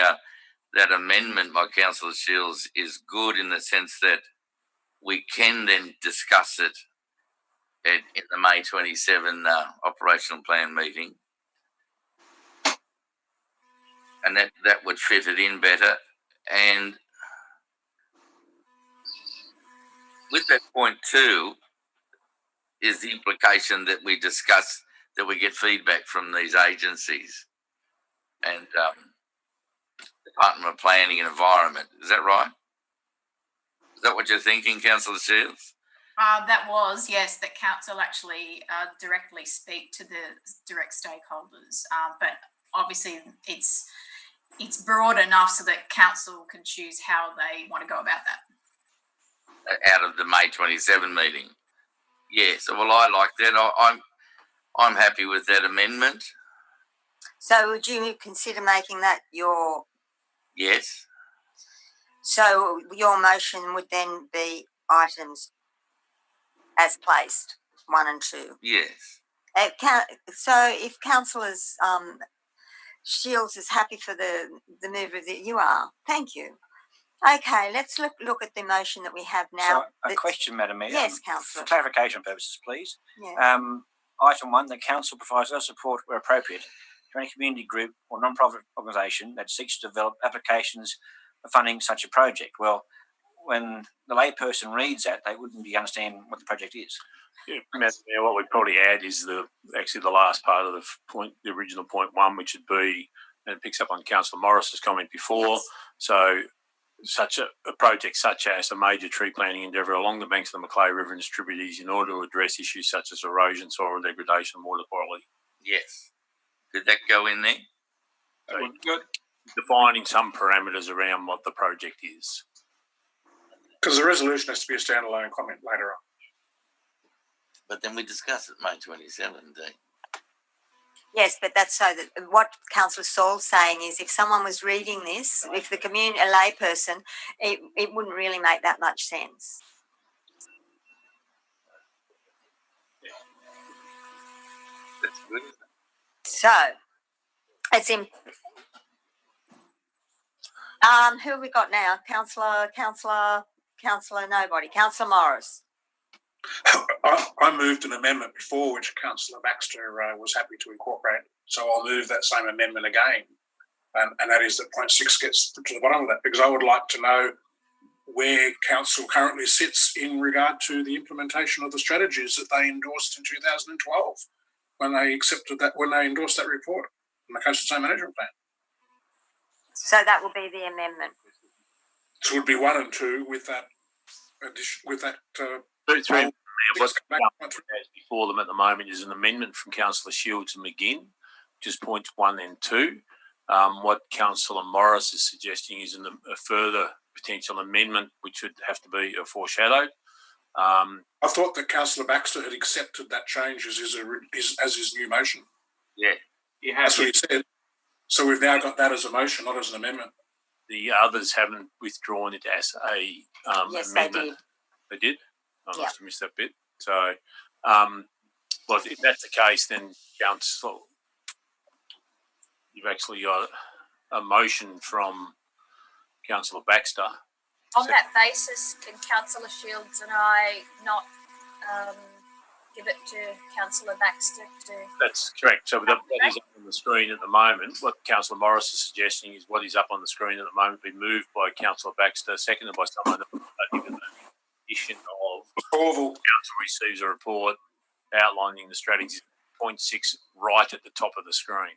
that amendment by Councillor Shields is good in the sense that we can then discuss it in the May 27 operational plan meeting. And that would fit it in better. And with that point 2 is the implication that we discuss, that we get feedback from these agencies and Department of Planning and Environment. Is that right? Is that what you're thinking, Councillor Shields? That was, yes, that Council actually directly speak to the direct stakeholders. But obviously it's broad enough so that Council can choose how they want to go about that. Out of the May 27 meeting. Yes, well, I like that. I'm happy with that amendment. So would you consider making that your... Yes. So your motion would then be items as placed, 1 and 2? Yes. So if Councillors Shields is happy for the move of you are. Thank you. Okay, let's look at the motion that we have now. So a question, Madam Mayor. Yes, Councillor. For clarification purposes, please. Yeah. Item 1, the Council provides their support where appropriate to any community group or non-profit organisation that seeks to develop applications for funding such a project. Well, when the layperson reads that, they wouldn't be understanding what the project is. Yeah, Madam Mayor, what we'd probably add is the last part of the original point 1, which would be, and it picks up on Councillor Morris's comment before. So such a project such as a major tree planting endeavour along the banks of the Macleay River and its tributaries in order to address issues such as erosion, soil degradation and water quality. Yes. Could that go in there? So good. Defining some parameters around what the project is. Because the resolution has to be a standalone comment later on. But then we discuss it May 27, Yes, but that's so that what Councillor Saul's saying is if someone was reading this, if the community, a layperson, it wouldn't really make that much sense. That's good. So, it's in. Who have we got now? Councillor, nobody. Councillor Morris. I moved an amendment before which Councillor Baxter was happy to incorporate. So I'll move that same amendment again. And that is that point 6 gets to the bottom of that, because I would like to know where council currently sits in regard to the implementation of the strategies that they endorsed in 2012 when they endorsed that report on the Coastal Zone Management Plan. So that will be the amendment. So it would be 1 and 2 with that addition, with that. What's before them at the moment is an amendment from Councillor Shields and McGinn, which is points 1 and 2. What Councillor Morris is suggesting is a further potential amendment, which would have to be foreshadowed. I thought that Councillor Baxter had accepted that change as his new motion. Yeah, that's what he said. So we've now got that as a motion, not as an amendment. The others haven't withdrawn it as a yes, amendment. They did. I must have missed that bit. So, well, if that's the case, then Council, you've actually got a motion from Councillor Baxter. On that basis, can Councillor Shields and I not give it to Councillor Baxter to... That's correct. So that is up on the screen at the moment. What Councillor Morris is suggesting is what is up on the screen at the moment be moved by Councillor Baxter, seconded by someone that given the addition of Council receives a report outlining the strategies. Point 6 right at the top of the screen.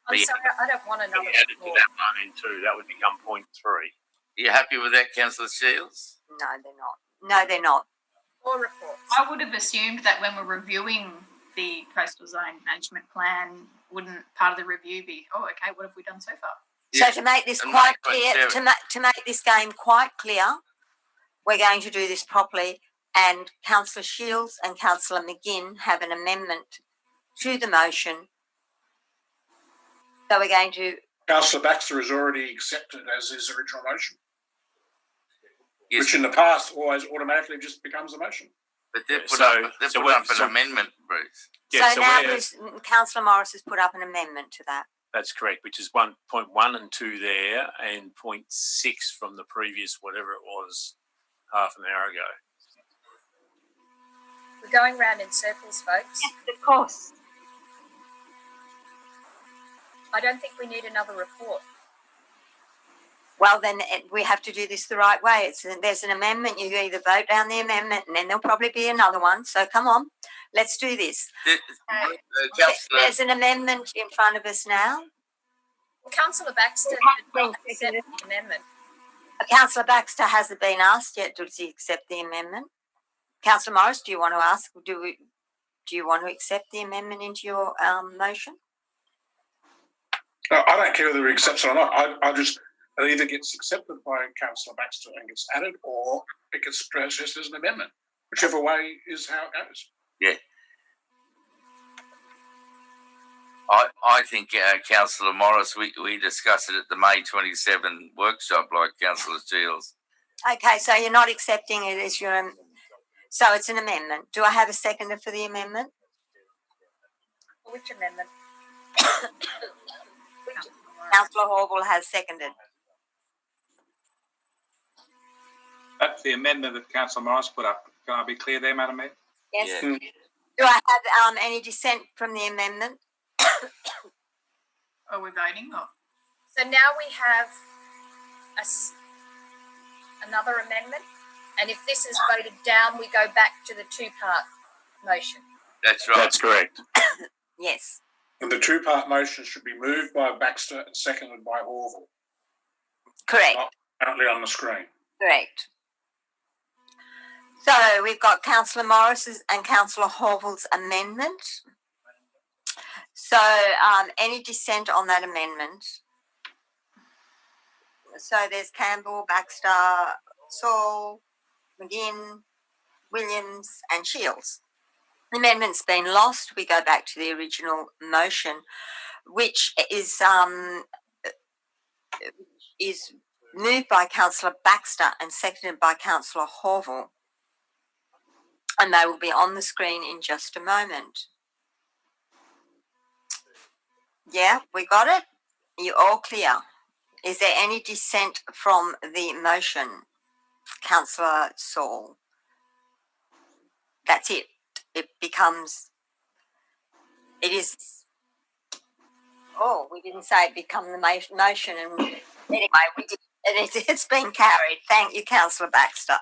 I'm sorry, I don't want another added to report. that one and 2, that would become point 3. You happy with that, Councillor Shields? No, they're not. No, they're not. More reports. I would have assumed that when we're reviewing the Coastal Zone Management Plan, wouldn't part of the review be, oh, okay, what have we done so far? So to make this quite clear, to make this game quite clear, we're going to do this properly, and Councillor Shields and Councillor McGinn have an amendment to the motion. So we're going to... Councillor Baxter has already accepted as his original motion. Yes. Which in the past always automatically just becomes a motion. But they've put up an amendment, Bruce. Yeah, so now Councillor Morris has put up an amendment to that. That's correct, which is 1.1 and 2 there, and point 6 from the previous, whatever it was, half an hour ago. We're going round in circles, folks. Yes, of course. I don't think we need another report. Well, then we have to do this the right way. There's an amendment. You either vote down the amendment and then there'll probably be another one. So come on, let's do this. There's an amendment in front of us now. Councillor Baxter did not accept the amendment. Councillor Baxter hasn't been asked yet. Does he accept the amendment? Councillor Morris, do you want to ask? Do you want to accept the amendment into your motion? No, I don't care whether he accepts it or not. It either gets accepted by Councillor Baxter and gets added, or it gets processed as an amendment. Whichever way is how it goes. Yeah. I think, Councillor Morris, we discussed it at the May 27 workshop, like Councillor Shields. Okay, so you're not accepting it as your... So it's an amendment. Do I have a seconder for the amendment? Which amendment? Councillor Horval has seconded. That's the amendment that Councillor Morris put up. Can I be clear there, Madam Mayor? Yes. Yeah. Do I have any dissent from the amendment? Are we voting? Or? So now we have another amendment, and if this is voted down, we go back to the two-part motion. That's right. That's correct. Yes. And the two-part motion should be moved by Baxter and seconded by Horval. Correct. Not currently on the screen. Correct. So we've got Councillor Morris's and Councillor Horval's amendment. So any dissent on that amendment? So there's Campbell, Baxter, Saul, McGinn, Williams and Shields. Amendment's been lost. We go back to the original motion, which is moved by Councillor Baxter and seconded by Councillor Horval. And they will be on the screen in just a moment. Yeah, we got it? You all clear? Is there any dissent from the motion? Councillor Saul. That's it. It is, oh, we didn't say it become the motion, and anyway, we did, and it's been carried. Thank you, Councillor Baxter.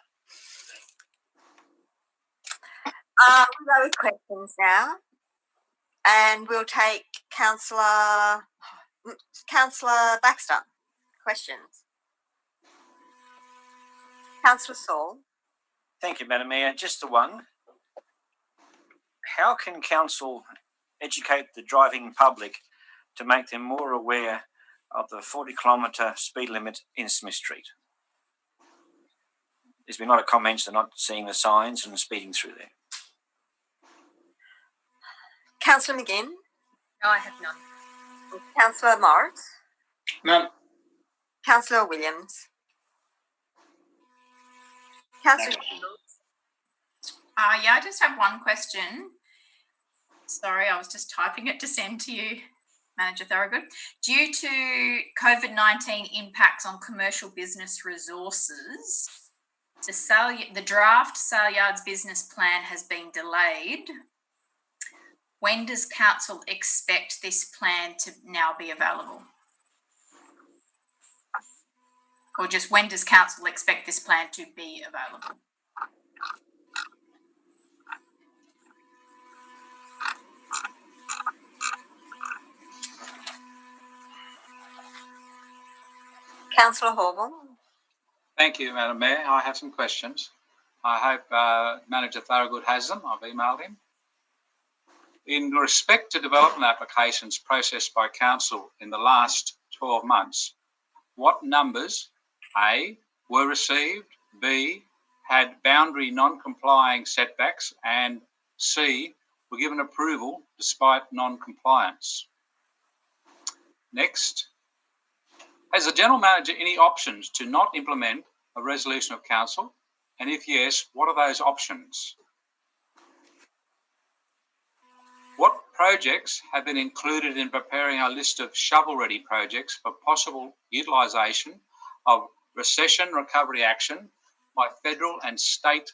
We'll go with questions now, and we'll take Councillor Baxter. Questions. Councillor Saul. Thank you, Madam Mayor. Just the one. How can council educate the driving public to make them more aware of the 40-kilometre speed limit in Smith Street? There's been a lot of comments they're not seeing the signs and speeding through there. Councillor McGinn. No, I have none. Councillor Morris. None. Councillor Williams. Councillor. Yeah, I just have one question. Sorry, I was just typing it to send to you, Manager Thorogood. Due to COVID-19 impacts on commercial business resources, the draft Sale Yards business plan has been delayed. When does council expect this plan to now be available? Or just when does council expect this plan to be available? Councillor Horval. Thank you, Madam Mayor. I have some questions. I hope Manager Thorogood has them. I've emailed him. In respect to development applications processed by council in the last 12 months, what numbers, A, were received, B, had boundary non-complying setbacks, and C, were given approval despite non-compliance? Next, has the General Manager any options to not implement a resolution of council? And if yes, what are those options? What projects have been included in preparing a list of shovel-ready projects for possible utilisation of recession recovery action by federal and state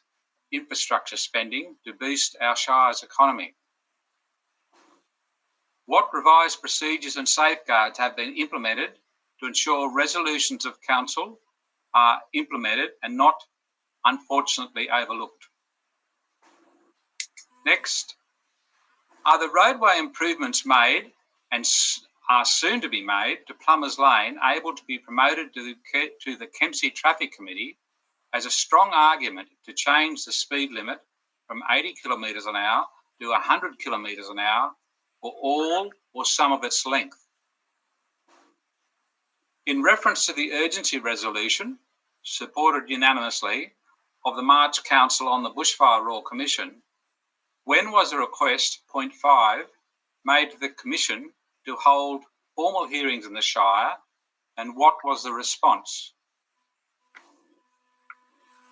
infrastructure spending to boost our Shire's economy? What revised procedures and safeguards have been implemented to ensure resolutions of council are implemented and not unfortunately overlooked? Next, are the roadway improvements made and are soon to be made to Plumers Lane able to be promoted to the Kempsey Traffic Committee as a strong argument to change the speed limit from 80 kilometres an hour to 100 kilometres an hour for all or some of its length? In reference to the urgency resolution, supported unanimously, of the March Council on the Bushfire Royal Commission, when was a request, point 5, made to the Commission to hold formal hearings in the Shire, and what was the response?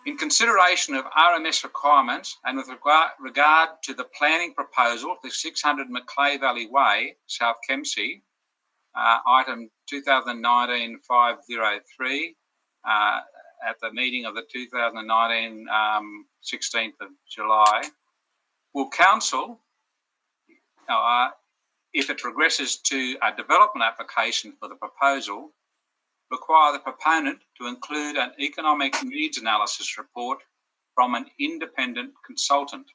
In consideration of RMS requirements and with regard to the planning proposal for 600 Macleay Valley Way, South Kempsey, item 2019-503, at the meeting of the 2019 16th of July, will council, if it progresses to a development application for the proposal, require the proponent to include an economic needs analysis report from an independent consultant?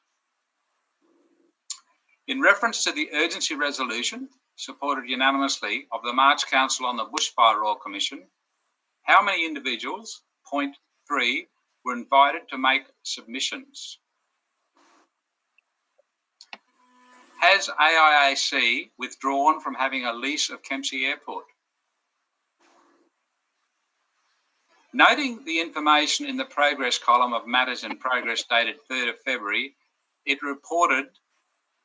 In reference to the urgency resolution, supported unanimously, of the March Council on the Bushfire Royal Commission, how many individuals, point 3, were invited to make submissions? Has AIAC withdrawn from having a lease of Kempsey Airport? Noting the information in the progress column of matters in progress dated 3rd of February, it reported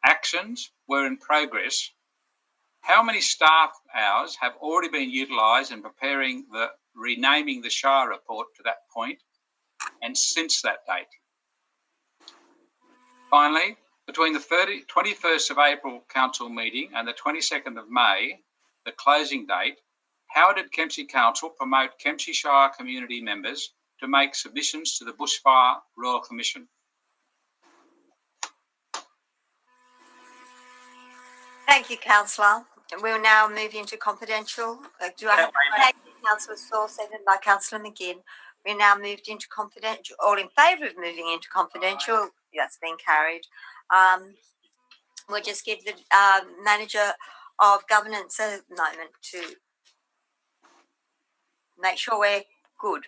actions were in progress, how many staff hours have already been utilised in preparing the renaming the Shire report to that point and since that date? Finally, between the 21st of April Council meeting and the 22nd of May, the closing date, how did Kempsey Council promote Kempsey Shire community members to make submissions to the Bushfire Royal Commission? Thank you, Councillor. We'll now move into confidential. Do I have Councillor Saul, seconded by Councillor McGinn? We're now moved into confidential. All in favour of moving into confidential? That's been carried. We'll just give the Manager of Governance a moment to make sure we're good.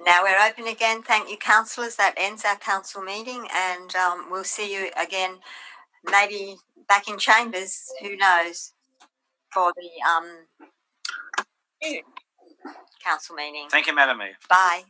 Now we're open again. Thank you, councillors. That ends our council meeting, and we'll see you again, maybe back in chambers. Who knows? For the council meeting. Thank you, Madam Mayor. Bye.